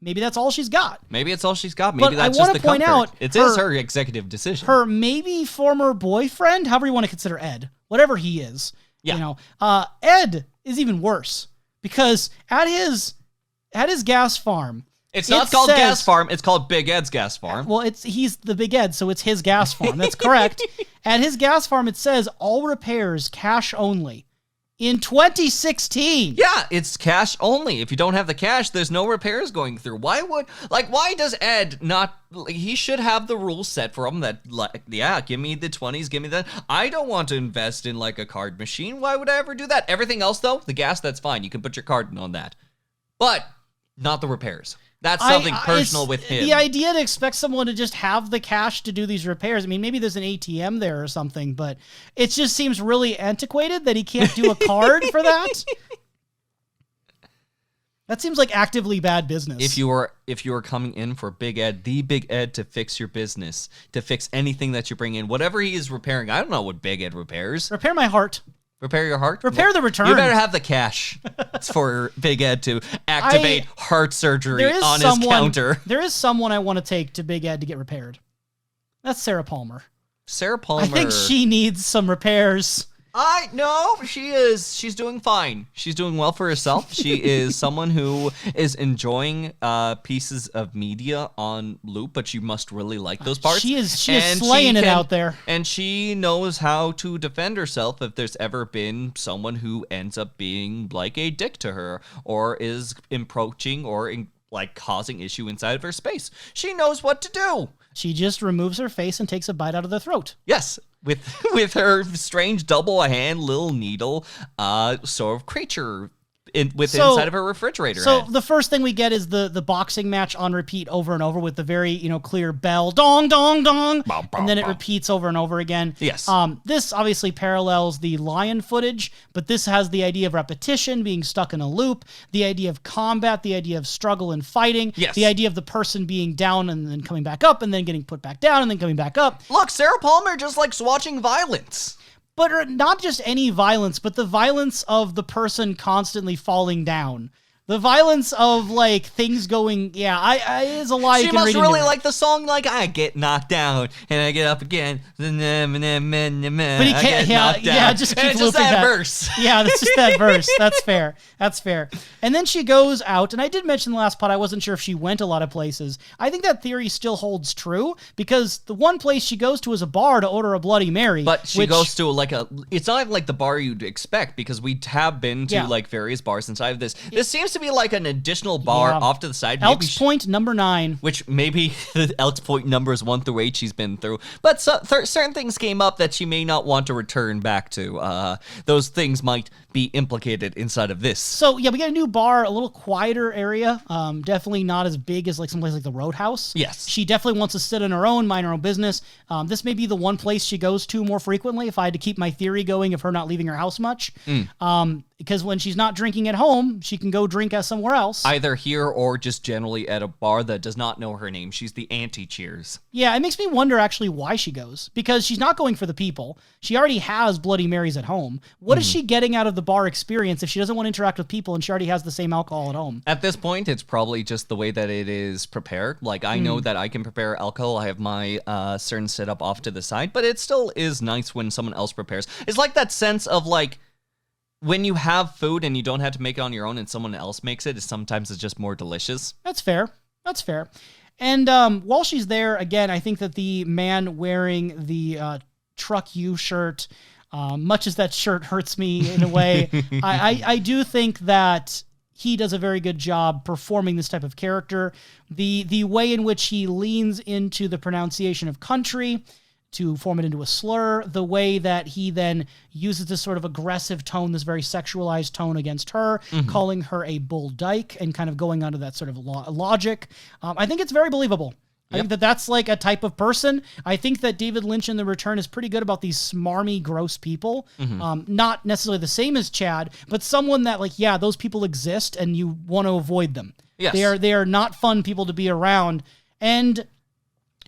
maybe that's all she's got. Maybe it's all she's got. Maybe But that's I just wanna the point comfort. out It is her executive decision. Her maybe former boyfriend, however you want to consider Ed, whatever he is. Yeah. Ed is even worse, because at his gas farm, It's not called Gas Farm. It's called Big Ed's Gas Farm. Well, he's the Big Ed, so it's his gas farm. That's correct. At his gas farm, it says all repairs cash only. In 2016. Yeah, it's cash only. If you don't have the cash, there's no repairs going through. Why does Ed not... He should have the rules set for him that, give me the 20s, give me that. I don't want to invest in, a card machine. Why would I ever do that? Everything else, though, the gas, that's fine. You can put your card in on that. But not the repairs. That's something personal with him. The idea to expect someone to just have the cash to do these repairs, maybe there's an ATM there or something, but it just seems really antiquated that he can't do a card for that. That seems like actively bad business. If you are coming in for Big Ed, the Big Ed, to fix your business, to fix anything that you bring in, whatever he is repairing, I don't know what Big Ed repairs. Repair my heart. Repair your heart? Repair the return. You better have the cash for Big Ed to activate heart surgery on his counter. There is someone I want to take to Big Ed to get repaired. That's Sarah Palmer. Sarah Palmer. I think she needs some repairs. No, she's doing fine. She's doing well for herself. She is someone who is enjoying pieces of media on loop, but she must really like those parts. She is slaying it out there. And she knows how to defend herself if there's ever been someone who ends up being like a dick to her or is approaching or causing issue inside of her space. She knows what to do. She just removes her face and takes a bite out of their throat. Yes. With her strange double-hand little needle sort of creature inside of her refrigerator. So head. the first thing we get is the boxing match on repeat over and over with the very clear bell, dong dong dong, and then it repeats over and over again. Yes. This obviously parallels the Lion footage, but this has the idea of repetition, being stuck in a loop, the idea of combat, the idea of struggle and fighting, the idea of the person being down and then coming back up and then getting put back down and then coming back up. Look, Sarah Palmer just likes watching violence. But not just any violence, but the violence of the person constantly falling down. The violence of things going, is a lie. She must really like the song, I get knocked down and I get up again. But he can't. Just keep looping that verse. Yeah, that's just that verse. That's fair. And then she goes out, and I did mention the last pod. I wasn't sure if she went a lot of places. I think that theory still holds true because the one place she goes to is a bar to order a Bloody Mary. But she goes to it's not like the bar you'd expect because we have been to various bars inside of this. This seems to be like an additional bar off to the side. Elks Point number 9. Which maybe the Elks Point numbers 1 through 8 she's been through. But certain things came up that she may not want to return back to. Those things might be implicated inside of this. So, we got a new bar, a little quieter area. Definitely not as big as someplace like the Roadhouse. Yes. She definitely wants to sit on her own, mind her own business. This may be the one place she goes to more frequently if I had to keep my theory going of her not leaving her house much. Because when she's not drinking at home, she can go drink somewhere else. Either here or just generally at a bar that does not know her name. She's the anti-Cheers. Yeah, it makes me wonder actually why she goes. Because she's not going for the people. She already has Bloody Marys at home. What is she getting out of the bar experience if she doesn't want to interact with people and she already has the same alcohol at home? At this point, it's probably just the way that it is prepared. I know that I can prepare alcohol. I have my certain setup off to the side. But it still is nice when someone else prepares. It's like that sense of when you have food and you don't have to make it on your own and someone else makes it, sometimes it's just more delicious. That's fair. And while she's there, again, I think that the man wearing the Truck U shirt, much as that shirt hurts me in a way, I do think that he does a very good job performing this type of character. The way in which he leans into the pronunciation of country to form it into a slur, the way that he then uses this sort of aggressive tone, this very sexualized tone against her, calling her a bull dyke and kind of going onto that sort of logic. I think it's very believable. I think that that's a type of person. I think that David Lynch in The Return is pretty good about these smarmy, gross people. Not necessarily the same as Chad, but someone that those people exist and you want to avoid them. Yes. They are not fun people to be around. And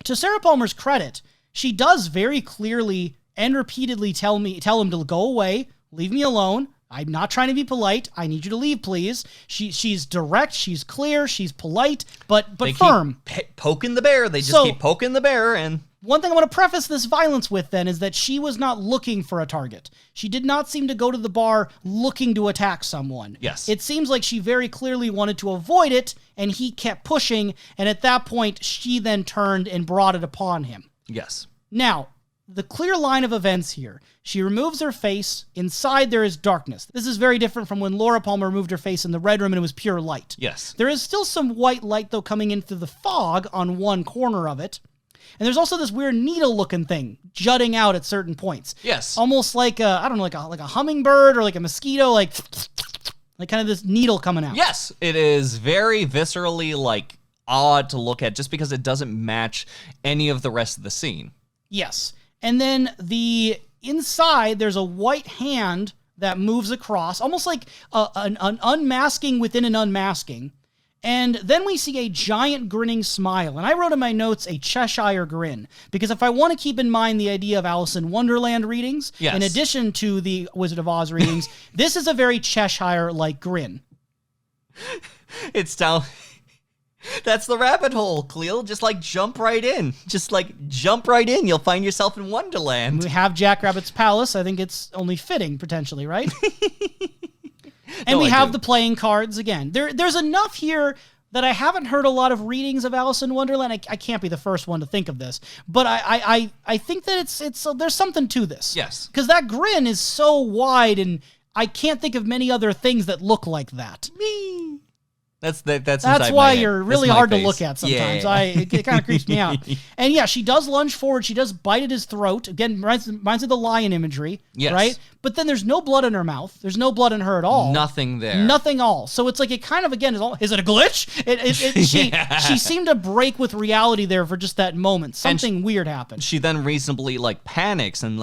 to Sarah Palmer's credit, she does very clearly and repeatedly tell him to go away, leave me alone. I'm not trying to be polite. I need you to leave, please. She's direct, she's clear, she's polite, but firm. Keep poking the bear. They just keep poking the bear. And one thing I want to preface this violence with then is that she was not looking for a target. She did not seem to go to the bar looking to attack someone. Yes. It seems like she very clearly wanted to avoid it, and he kept pushing, and at that point, she then turned and brought it upon him. Yes. Now, the clear line of events here. She removes her face. Inside, there is darkness. This is very different from when Laura Palmer removed her face in the Red Room and it was pure light. Yes. There is still some white light, though, coming in through the fog on one corner of it. And there's also this weird needle-looking thing jutting out at certain points. Yes. Almost like a hummingbird or like a mosquito, like kind of this needle coming out. Yes. It is very viscerally, odd to look at just because it doesn't match any of the rest of the scene. Yes. And then the inside, there's a white hand that moves across, almost like an unmasking within an unmasking. And then we see a giant grinning smile. And I wrote in my notes a Cheshire grin. Because if I want to keep in mind the idea of Alice in Wonderland readings, in addition to the Wizard of Oz readings, this is a very Cheshire-like grin. It's down... That's the rabbit hole, Kalil. Just jump right in. Jump right in. You'll find yourself in Wonderland. We have Jack Rabbit's palace. I think it's only fitting, potentially, right? And we have the playing cards again. There's enough here that I haven't heard a lot of readings of Alice in Wonderland. I can't be the first one to think of this, but I think that it's there's something to this. Yes, because that grin is so wide, and I can't think of many other things that look like that. Me. That's why you're really hard to look at sometimes. Yeah. It kind of creeps me out. And yeah, she does lunge forward. She does bite at his throat. Again, reminds me of the lion imagery, right? But then there's no blood in her mouth. There's no blood in her at all. Nothing there. Nothing all. So it's it kind of, again, is it a glitch? She seemed to break with reality there for just that moment. Something weird happened. She then reasonably panics and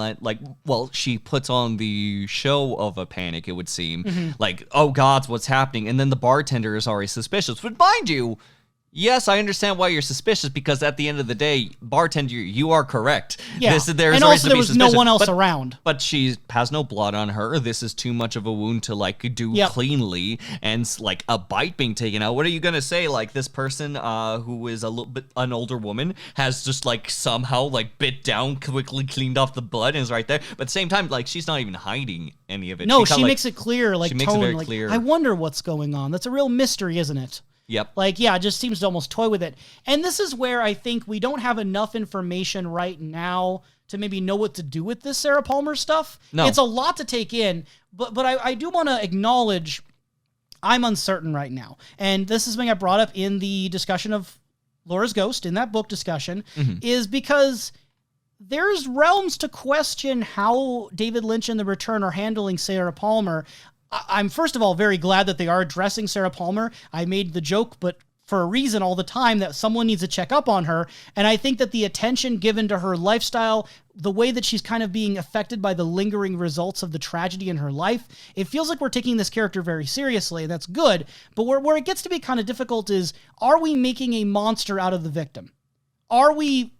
she puts on the show of a panic, it would seem. Mm-hmm. Oh God, what's happening? And then the bartender is already suspicious. But mind you, yes, I understand why you're suspicious, because at the end of the day, bartender, you are correct. Yeah, and also there was no one else around. But she has no blood on her. This is too much of a wound to do cleanly, and a bite being taken out. What are you gonna say? This person who is a little bit an older woman has just somehow bit down, quickly cleaned off the blood, and is right there. But at the same time, she's not even hiding any of it. No, she makes it clear, she makes it very clear. I wonder what's going on. That's a real mystery, isn't it? Yep. It just seems to almost toy with it. And this is where I think we don't have enough information right now to maybe know what to do with this Sarah Palmer stuff. No. It's a lot to take in, but I do want to acknowledge I'm uncertain right now. And this is something I brought up in the discussion of Laura's Ghost, in that book discussion, is because there's realms to question how David Lynch and The Return are handling Sarah Palmer. I'm first of all very glad that they are addressing Sarah Palmer. I made the joke, but for a reason all the time, that someone needs to check up on her. And I think that the attention given to her lifestyle, the way that she's kind of being affected by the lingering results of the tragedy in her life, it feels like we're taking this character very seriously, and that's good. But where it gets to be kind of difficult is, are we making a monster out of the victim? Are we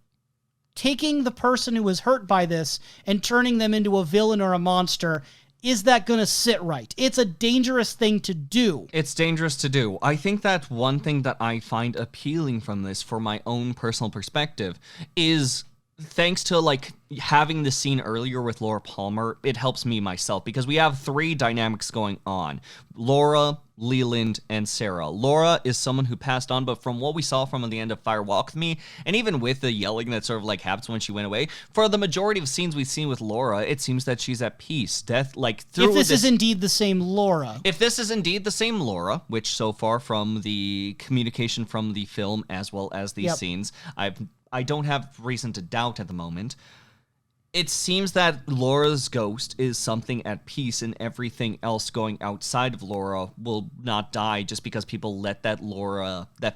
taking the person who was hurt by this and turning them into a villain or a monster? Is that going to sit right? It's a dangerous thing to do. It's dangerous to do. I think that one thing that I find appealing from this, for my own personal perspective, is thanks to having the scene earlier with Laura Palmer, it helps me myself, because we have three dynamics going on: Laura, Leland, and Sarah. Laura is someone who passed on, but from what we saw from the end of Fire Walk With Me, and even with the yelling that sort of happens when she went away, for the majority of scenes we've seen with Laura, it seems that she's at peace. If this is indeed the same Laura. If this is indeed the same Laura, which so far from the communication from the film as well as these scenes, I don't have reason to doubt at the moment. It seems that Laura's ghost is something at peace, and everything else going outside of Laura will not die just because people let that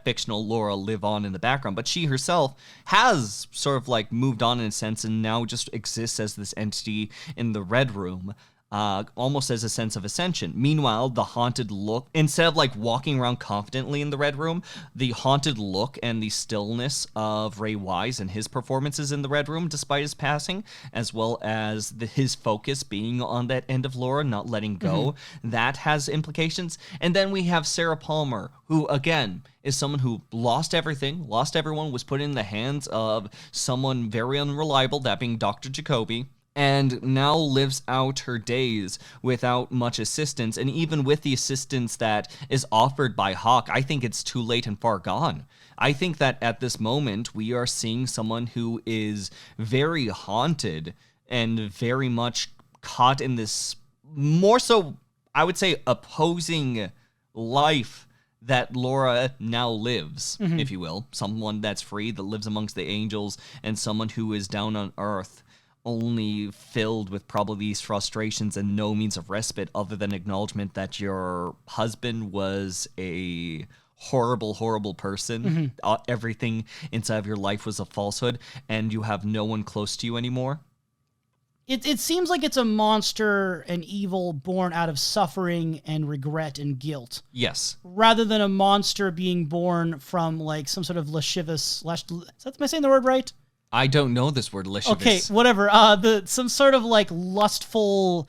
fictional Laura live on in the background. But she herself has sort of moved on in a sense, and now just exists as this entity in the Red Room. Almost as a sense of ascension. Meanwhile, the haunted look, instead of walking around confidently in the Red Room, the haunted look and the stillness of Ray Wise and his performances in the Red Room despite his passing, as well as his focus being on that end of Laura, not letting go, that has implications. And then we have Sarah Palmer, who, again, is someone who lost everything, lost everyone, was put in the hands of someone very unreliable, that being Dr. Jacoby, and now lives out her days without much assistance. And even with the assistance that is offered by Hawk, I think it's too late and far gone. I think that at this moment, we are seeing someone who is very haunted and very much caught in this, more so, I would say, opposing life that Laura now lives, if you will. Someone that's free, that lives amongst the angels, and someone who is down on Earth, only filled with probably these frustrations and no means of respite other than acknowledgement that your husband was a horrible, horrible person. Everything inside of your life was a falsehood, and you have no one close to you anymore. It seems like it's a monster and evil born out of suffering and regret and guilt. Yes. Rather than a monster being born from like some sort of lascivious... am I saying the word right? I don't know this word, lascivious. Okay, whatever. Some sort of like lustful,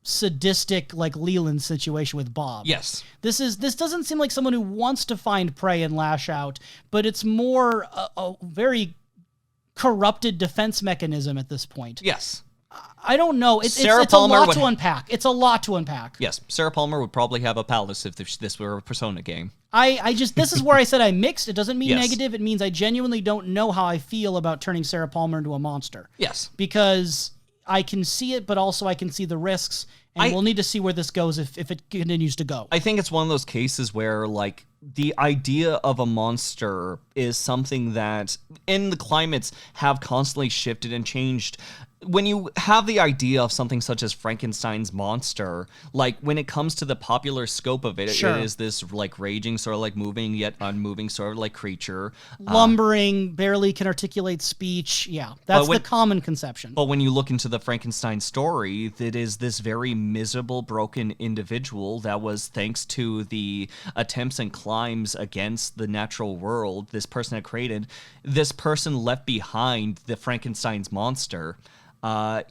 sadistic, like Leland situation with Bob. Yes. This doesn't seem like someone who wants to find prey and lash out, but it's more a very corrupted defense mechanism at this point. Yes. I don't know. It's a lot to unpack. It's a lot to unpack. Yes. Sarah Palmer would probably have a palace if this were a Persona game. This is where I said I mixed. It doesn't mean Yes. negative. It means I genuinely don't know how I feel about turning Sarah Palmer into a monster. Yes. Because I can see it, but also I can see the risks, and we'll need to see where this goes if it continues to go. I think it's one of those cases where, like, the idea of a monster is something that, in the climates, have constantly shifted and changed. When you have the idea of something such as Frankenstein's monster, like, when it comes to the popular scope of it, Sure. it is this, like, raging, sort of, like, moving yet unmoving sort of, like, creature. Lumbering, barely can articulate speech. Yeah, that's the common conception. But when you look into the Frankenstein story, it is this very miserable, broken individual that was, thanks to the attempts and climbs against the natural world this person had created, this person left behind, the Frankenstein's monster,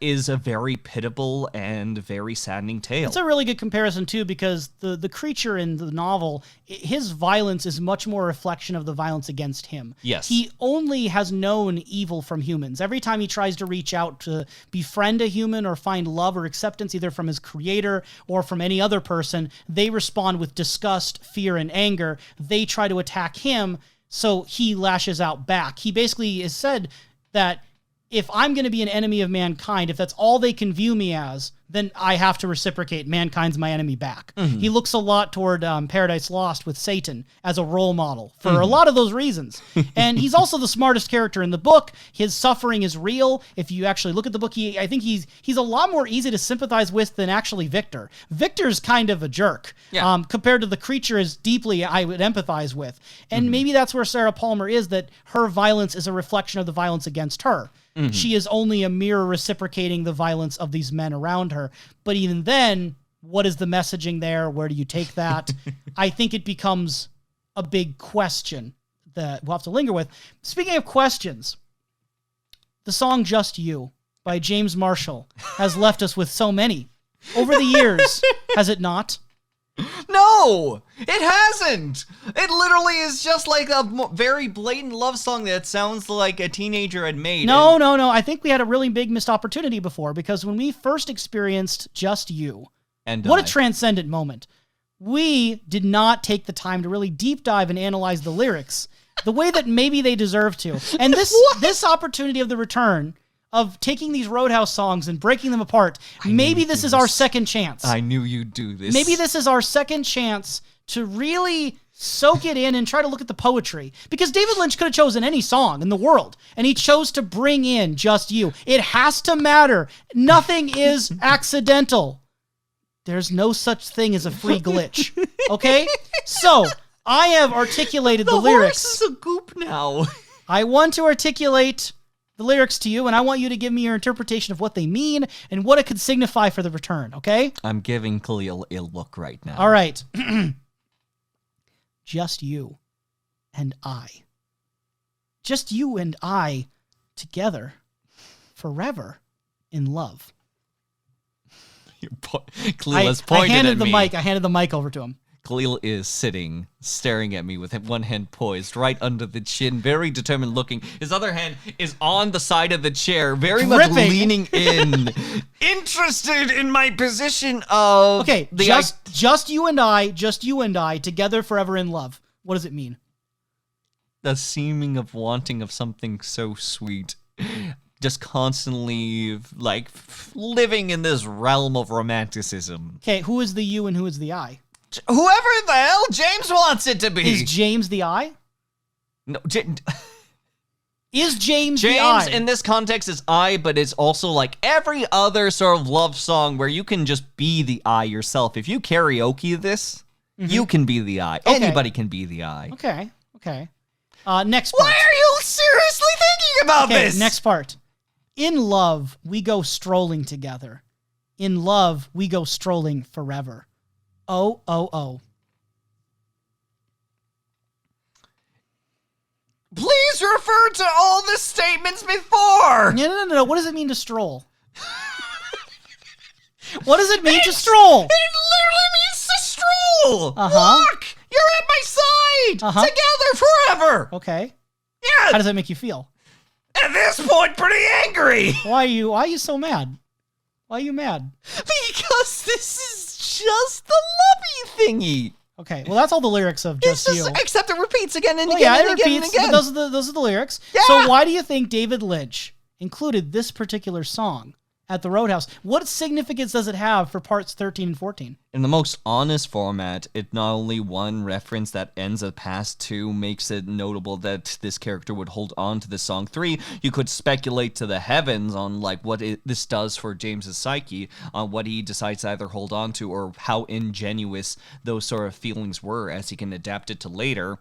is a very pitiable and very saddening tale. It's a really good comparison, too, because the creature in the novel, his violence is much more a reflection of the violence against him. Yes. He only has known evil from humans. Every time he tries to reach out to befriend a human or find love or acceptance, either from his creator or from any other person, they respond with disgust, fear, and anger. They try to attack him, so he lashes out back. He basically has said that if I'm going to be an enemy of mankind, if that's all they can view me as, then I have to reciprocate. Mankind's my enemy back. Mm-hmm. He looks a lot toward Paradise Lost with Satan as a role model for a lot of those reasons. And he's also the smartest character in the book. His suffering is real. If you actually look at the book, I think he's a lot more easy to sympathize with than actually Victor. Victor's kind of a jerk compared to the creature as deeply I would empathize with. And maybe that's where Sarah Palmer is, that her violence is a reflection of the violence against her. Mm-hmm. She is only a mirror reciprocating the violence of these men around her. But even then, what is the messaging there? Where do you take that? I think it becomes a big question that we'll have to linger with. Speaking of questions, the song Just You by James Marshall has left us with so many. Over the years, has it not? No, it hasn't. It literally is just like a very blatant love song that sounds like a teenager had made. No. I think we had a really big missed opportunity before, because when we first experienced Just You, what a transcendent moment. We did not take the time to really deep dive and analyze the lyrics the way that maybe they deserve to. And this opportunity of the return of taking these Roadhouse songs and breaking them apart, maybe this is our second chance. I knew you'd do this. Maybe this is our second chance to really soak it in and try to look at the poetry. Because David Lynch could have chosen any song in the world, and he chose to bring in Just You. It has to matter. Nothing is accidental. There's no such thing as a free glitch. Okay? So, I have articulated the lyrics. The horse is a goop now. I want to articulate the lyrics to you, and I want you to give me your interpretation of what they mean and what it could signify for the return, okay? I'm giving Kalil a look right now. All right. Just you and I. Just you and I together forever in love. Kalil has pointed at me. I handed the mic over to him. Kalil is sitting, staring at me with one hand poised right under the chin, very determined looking. His other hand is on the side of the chair, very much leaning in, interested in my position of... Okay, just you and I, together forever in love. What does it mean? The seeming of wanting of something so sweet. Just constantly, like, living in this realm of romanticism. Okay, who is the you and who is the I? Whoever the hell James wants it to be. Is James the I? No, is James the I? James in this context is I, but it's also like every other sort of love song where you can just be the I yourself. If you karaoke this, you can be the I. Okay. Anybody can be the I. Okay. Next part. Why are you seriously thinking about this? Next part. In love, we go strolling together. In love, we go strolling forever. Oh, oh, oh. Please refer to all the statements before. No. What does it mean to stroll? What does it mean to stroll? It literally means to stroll. Uh-huh. Look, you're at my side. Together forever. Okay. Yeah. How does that make you feel? At this point, pretty angry. Why are you so mad? Why are you mad? Because this is just the lovey thingy. Okay, well, that's all the lyrics of Just You. Except it repeats again and Well, again yeah, and it again repeats, and again. but those are the lyrics. Yeah. So why do you think David Lynch included this particular song at the Roadhouse? What significance does it have for parts 13 and 14? In the most honest format, it not only one reference that ends a past two makes it notable that this character would hold on to this song. 3, you could speculate to the heavens on like this does for James's psyche, on what he decides to either hold on to or how ingenuous those sort of feelings were as he can adapt it to later.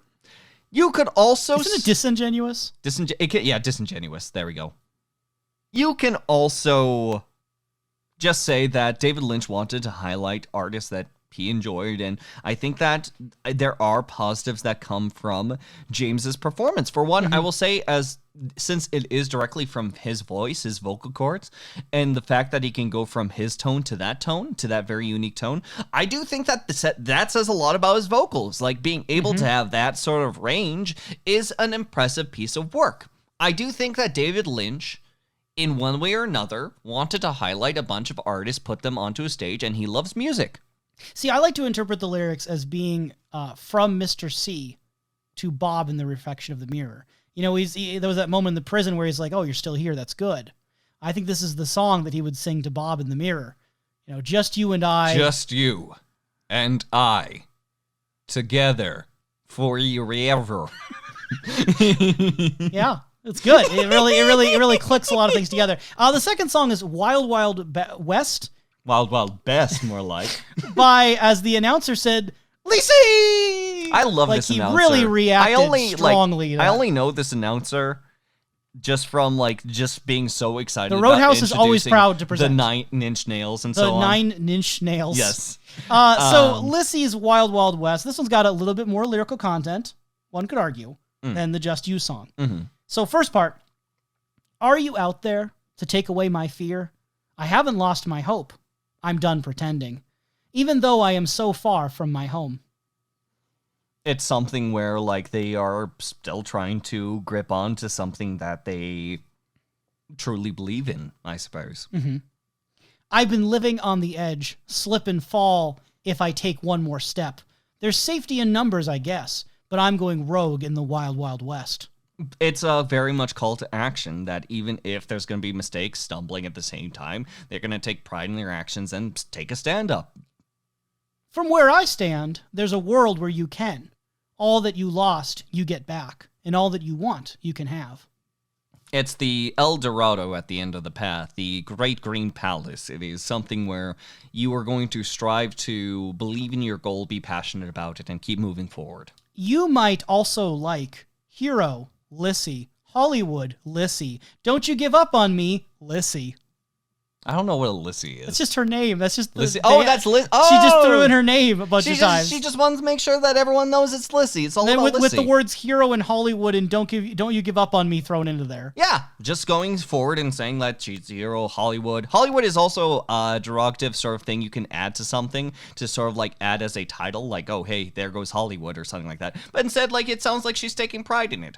You could also... Isn't it disingenuous? Disingenuous. There we go. You can also just say that David Lynch wanted to highlight artists that he enjoyed, and I think that there are positives that come from James's performance. For one, I will say, since it is directly from his voice, his vocal cords, and the fact that he can go from his tone, to that very unique tone, I do think that that says a lot about his vocals. Like, being able to have that sort of range is an impressive piece of work. I do think that David Lynch, in one way or another, wanted to highlight a bunch of artists, put them onto a stage, and he loves music. See, I like to interpret the lyrics as being from Mr. C to Bob in the reflection of the mirror. You know, there was that moment in the prison where he's like, oh, you're still here, that's good. I think this is the song that he would sing to Bob in the mirror. You know, just you and I. Just you and I, together, forever. Yeah. It's good. It really clicks a lot of things together. The second song is Wild Wild West. Wild Wild Best, more like. By, as the announcer said, Lacey! I love this announcer. He really reacted strongly. I only know this announcer just from just being so excited. The Roadhouse about is always proud to present the 9-inch nails and so on. The 9-inch nails. Yes. So Lissy's Wild Wild West. This one's got a little bit more lyrical content, one could argue, than the Just You song. Mm-hmm. So first part, are you out there to take away my fear? I haven't lost my hope. I'm done pretending, even though I am so far from my home. It's something where they are still trying to grip on to something that they truly believe in, I suppose. Mm-hmm. I've been living on the edge, slip and fall if I take one more step. There's safety in numbers, I guess, but I'm going rogue in the wild, wild west. It's a very much call to action that even if there's going to be mistakes, stumbling at the same time, they're going to take pride in their actions and take a stand up. From where I stand, there's a world where you can. All that you lost, you get back. And all that you want, you can have. It's the El Dorado at the end of the path, the Great Green Palace. It is something where you are going to strive to believe in your goal, be passionate about it, and keep moving forward. You might also like Hero, Lissy, Hollywood, Lissy. Don't you give up on me, Lissy. I don't know what a Lissy is. That's just her name. That's just Lissy. Oh, that's Lissy. Oh! She just threw in her name a bunch of times. She just wants to make sure that everyone knows it's Lissy. It's all about Lissy. With the words hero and Hollywood and don't you give up on me thrown into there. Yeah, just going forward and saying that she's the hero, Hollywood. Hollywood is also a derogative sort of thing you can add to something to sort of add as a title, like, oh, hey, there goes Hollywood or something like that. But instead, it sounds like she's taking pride in it.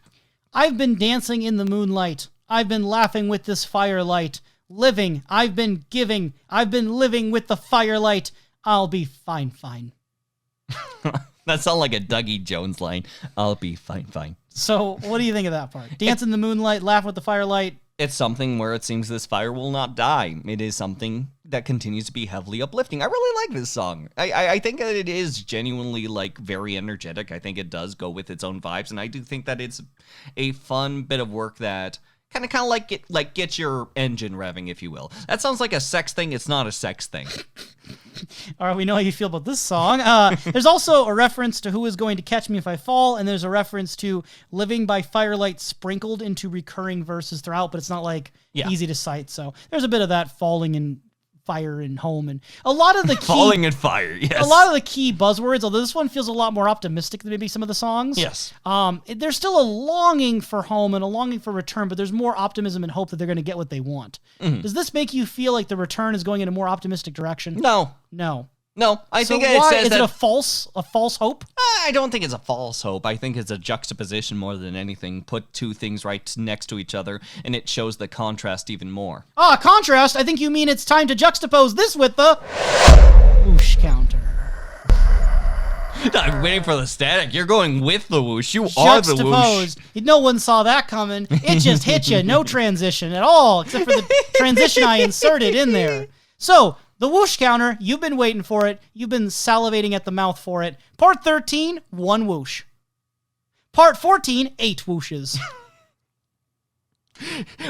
I've been dancing in the moonlight. I've been laughing with this firelight. Living, I've been giving, I've been living with the firelight. I'll be fine. That sounds like a Dougie Jones line. I'll be fine. So, what do you think of that part? Dance in the moonlight, laugh with the firelight. It's something where it seems this fire will not die. It is something that continues to be heavily uplifting. I really like this song. I think that it is genuinely very energetic. I think it does go with its own vibes, and I do think that it's a fun bit of work that Kind of get your engine revving, if you will. That sounds like a sex thing. It's not a sex thing. All right, we know how you feel about this song. There's also a reference to Who Is Going to Catch Me If I Fall, and there's a reference to Living by Firelight sprinkled into recurring verses throughout, but it's not easy to cite. So there's a bit of that falling in fire and home, and a lot of the key falling in fire. Yes, a lot of the key buzzwords. Although this one feels a lot more optimistic than maybe some of the songs. Yes, there's still a longing for home and a longing for return, but there's more optimism and hope that they're going to get what they want. Mm-hmm. Does this make you feel like the return is going in a more optimistic direction? No. I think it says is it a false hope? I don't think it's a false hope. I think it's a juxtaposition more than anything. Put two things right next to each other, and it shows the contrast even more. Contrast? I think you mean it's time to juxtapose this with the whoosh counter. I'm waiting for the static. You're going with the whoosh. You are the whoosh. No one saw that coming. It just hit you. No transition at all, except for the transition I inserted in there. So, the whoosh counter, you've been waiting for it. You've been salivating at the mouth for it. Part 13, 1 whoosh. Part 14, 8 whooshes.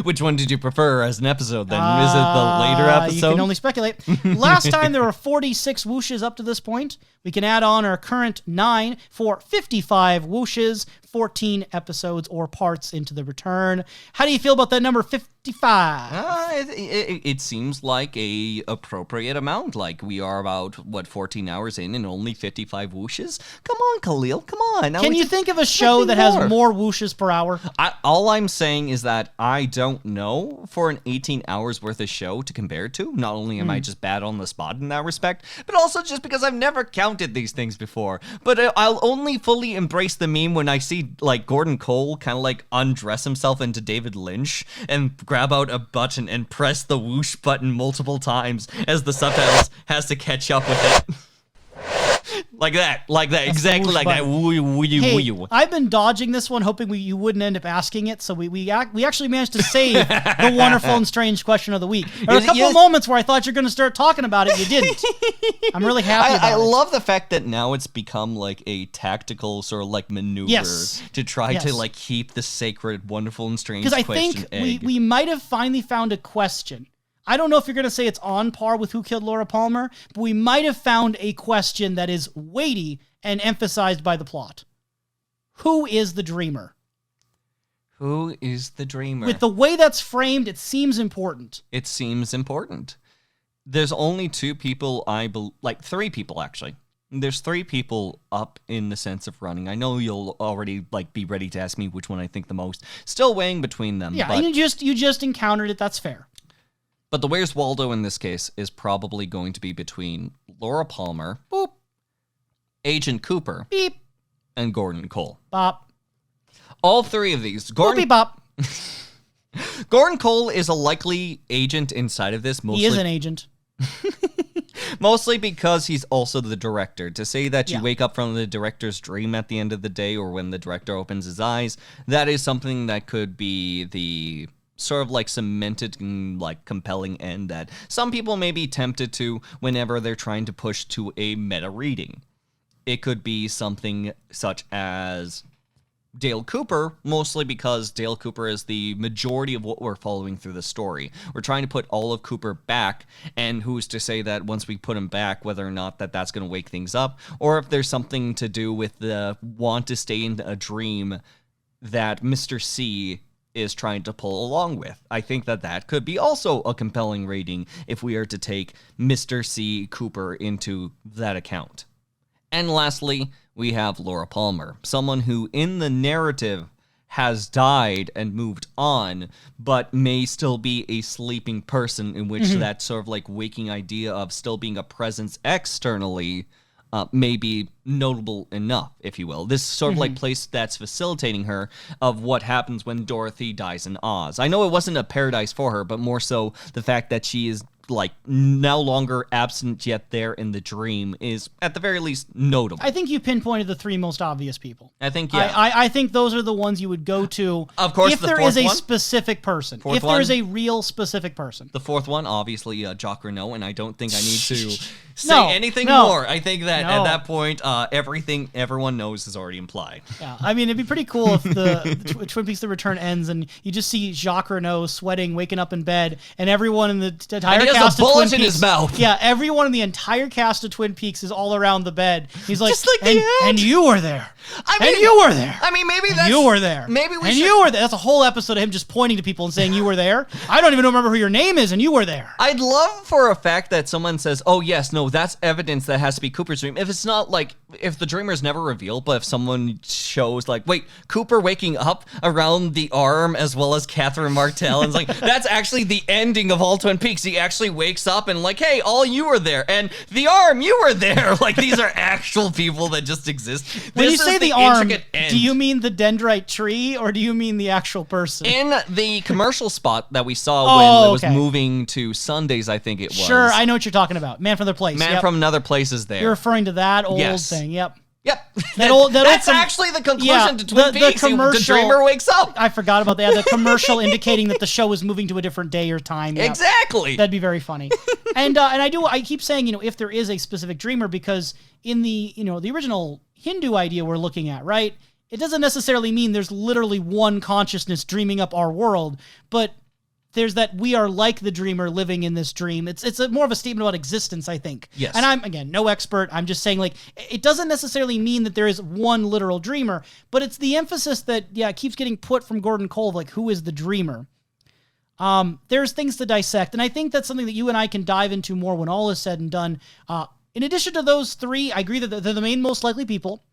Which one did you prefer as an episode then? Is it the later episode? You can only speculate. Last time there were 46 whooshes up to this point. We can add on our current 9 for 55 whooshes, 14 episodes or parts into the return. How do you feel about that number 55? It seems like a appropriate amount. Like we are about, 14 hours in and only 55 whooshes? Come on, Kalil, come on. Can you think of a show that has more whooshes per hour? All I'm saying is that I don't know for an 18 hours worth of show to compare to. Not only am I just bad on the spot in that respect, but also just because I've never counted these things before. But I'll only fully embrace the meme when I see Gordon Cole kind of undress himself into David Lynch and grab out a button and press the whoosh button multiple times as the subtitles has to catch up with it. Like that, That's exactly like button. that. Woo. I've been dodging this one, hoping you wouldn't end up asking it, so we actually managed to save the wonderful and strange question of the week. There were a couple of moments where I thought you're going to start talking about it, you didn't. I'm really happy about it. I love the fact that now it's become a tactical sort of maneuver to try to keep the sacred, wonderful, and strange question. Because I think we might have finally found a question. I don't know if you're going to say it's on par with Who Killed Laura Palmer, but we might have found a question that is weighty and emphasized by the plot. Who is the dreamer? Who is the dreamer? With the way that's framed, it seems important. It seems important. There's only two people, three people, actually. There's three people up in the sense of running. I know you'll already be ready to ask me which one I think the most. Still weighing between them. Yeah, you just encountered it. That's fair. But the Where's Waldo in this case is probably going to be between Laura Palmer, boop, Agent Cooper, beep, and Gordon Cole. Bop. All three of these. Boopy bop. Gordon Cole is a likely agent inside of this. He is an agent. Mostly because he's also the director. To say that you wake up from the director's dream at the end of the day or when the director opens his eyes, that is something that could be the sort of cemented and compelling end that some people may be tempted to whenever they're trying to push to a meta reading. It could be something such as Dale Cooper, mostly because Dale Cooper is the majority of what we're following through the story. We're trying to put all of Cooper back, and who's to say that once we put him back, whether or not that's going to wake things up, or if there's something to do with the want to stay in a dream that Mr. C is trying to pull along with. I think that could be also a compelling reading if we are to take Mr. C. Cooper into that account. And lastly, we have Laura Palmer, someone who in the narrative has died and moved on, but may still be a sleeping person in which that sort of waking idea of still being a presence externally may be notable enough, if you will. This sort of place that's facilitating her of what happens when Dorothy dies in Oz. I know it wasn't a paradise for her, but more so the fact that she is like no longer absent yet there in the dream is at the very least notable. I think you pinpointed the three most obvious people. I think, yeah. I think those are the ones you would go to. Of course, if the there fourth is a one? specific person. Fourth if there is one? a real specific person. The fourth one, obviously, Jock Renault, and I don't think I need to say anything no. more. I think that No. at that point, everything everyone knows is already implied. Yeah, I mean, it'd be pretty cool if the Twin Peaks: The Return ends and you just see Jacques Renault sweating, waking up in bed, and everyone in the entire And he has cast a of Twin bullet in Peaks, his mouth. Yeah, everyone in the entire cast of Twin Peaks is all around the bed. He's like, Just like the end. and you were there. I mean, and you were there. I mean, maybe And that's... you were there. Maybe we and should... you were there. That's a whole episode of him just pointing to people and saying you were there. I don't even remember who your name is, and you were there. I'd love for a fact that someone says, oh, yes, no, that's evidence that has to be Cooper's dream. If it's not like, if the dreamer is never revealed, but if someone shows like, wait, Cooper waking up around the arm as well as Catherine Martell, and it's like, that's actually the ending of all Twin Peaks. He actually wakes up and like, hey, all you were there. And the arm, you were there. Like, these are actual people that just exist. When you This say is the arm, intricate end. do you mean the dendrite tree, or do you mean the actual person? In the commercial spot that we saw Oh, when it was okay. moving to Sundays, I think it was. Sure, I know what you're talking about. Man from Another Place. Man yep. from Another Place is there. You're referring to that old Yes. thing. Yep. Yep. old That's actually the conclusion to Twin Peaks. The dreamer wakes up. I forgot about that. The commercial indicating that the show is moving to a different day or time. Yep. Exactly. That'd be very funny. And I keep saying, if there is a specific dreamer, because in the, the original Hindu idea we're looking at, right? It doesn't necessarily mean there's literally one consciousness dreaming up our world, but there's that we are like the dreamer living in this dream. It's more of a statement about existence, I think. Yes. And I'm, again, no expert. I'm just saying, like, it doesn't necessarily mean that there is one literal dreamer, but it's the emphasis that, it keeps getting put from Gordon Cole of, like, who is the dreamer? There's things to dissect, and I think that's something that you and I can dive into more when all is said and done. In addition to those three, I agree that they're the main most likely people.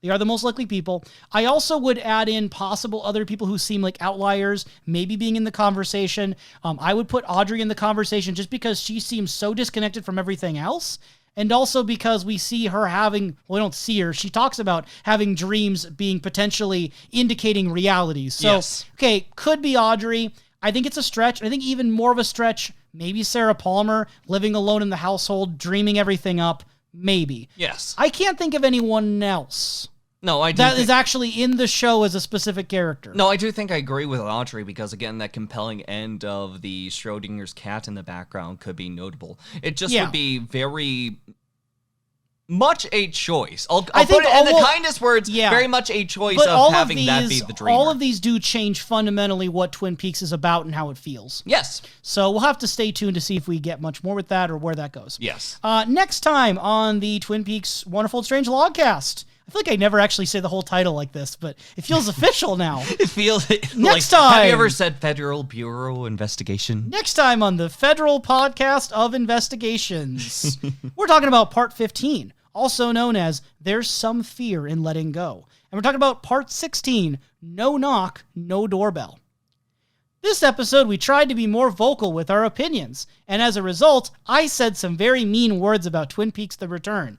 They are the most likely people. I also would add in possible other people who seem like outliers, maybe being in the conversation. I would put Audrey in the conversation just because she seems so disconnected from everything else. And also because we see her having, well, we don't see her, she talks about having dreams being potentially indicating realities. So, Yes. Okay, could be Audrey. I think it's a stretch. I think even more of a stretch, maybe Sarah Palmer, living alone in the household, dreaming everything up. Maybe. Yes. I can't think of anyone else No, I do. that is actually in the show as a specific character. No, I do think I agree with Audrey because, again, that compelling end of the Schrodinger's cat in the background could be notable. It just would be very much a choice. I'll I think put it in the all- kindest words, very much a choice But of having that be the dreamer. all of these do change fundamentally what Twin Peaks is about and how it feels. Yes. So we'll have to stay tuned to see if we get much more with that or where that goes. Yes. Next time on the Twin Peaks Wonderful and Strange Logcast. I feel like I never actually say the whole title like this, but it feels official now. It feels Next Have time. you ever said Federal Bureau Investigation? Next time on the Federal Podcast of Investigations, we're talking about Part 15, also known as There's Some Fear in Letting Go. And we're talking about Part 16, No Knock, No Doorbell. This episode, we tried to be more vocal with our opinions, and as a result, I said some very mean words about Twin Peaks: The Return.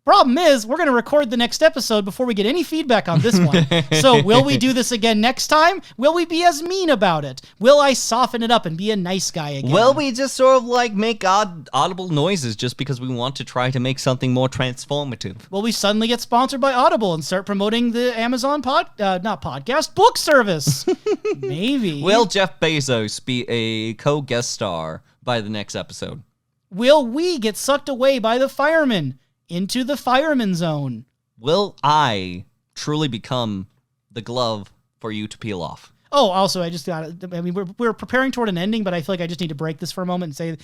Problem is, we're going to record the next episode before we get any feedback on this one. So will we do this again next time? Will we be as mean about it? Will I soften it up and be a nice guy again? Will we just sort of like make audible noises just because we want to try to make something more transformative? Will we suddenly get sponsored by Audible and start promoting the Amazon book service? Maybe. Will Jeff Bezos be a co-guest star by the next episode? Will we get sucked away by the firemen into the fireman zone? Will I truly become the glove for you to peel off? Oh, also, we're preparing toward an ending, but I feel like I just need to break this for a moment and say,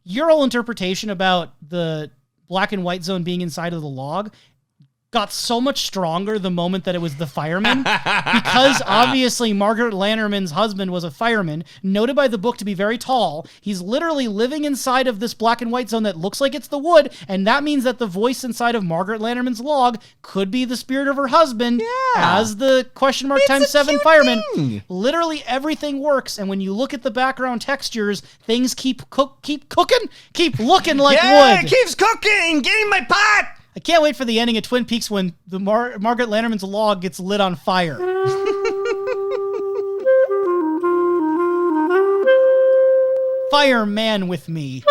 your whole interpretation about the black and white zone being inside of the log got so much stronger the moment that it was the fireman, because obviously Margaret Lanterman's husband was a fireman, noted by the book to be very tall. He's literally living inside of this black and white zone that looks like it's the wood, and that means that the voice inside of Margaret Lanterman's log could be the spirit of her husband as the question mark times 7 fireman. Thing. Literally everything works, and when you look at the background textures, things keep cooking, keep looking like wood. It keeps cooking! Get in my pot! I can't wait for the ending of Twin Peaks when the Margaret Lanterman's log gets lit on fire. fireman with me.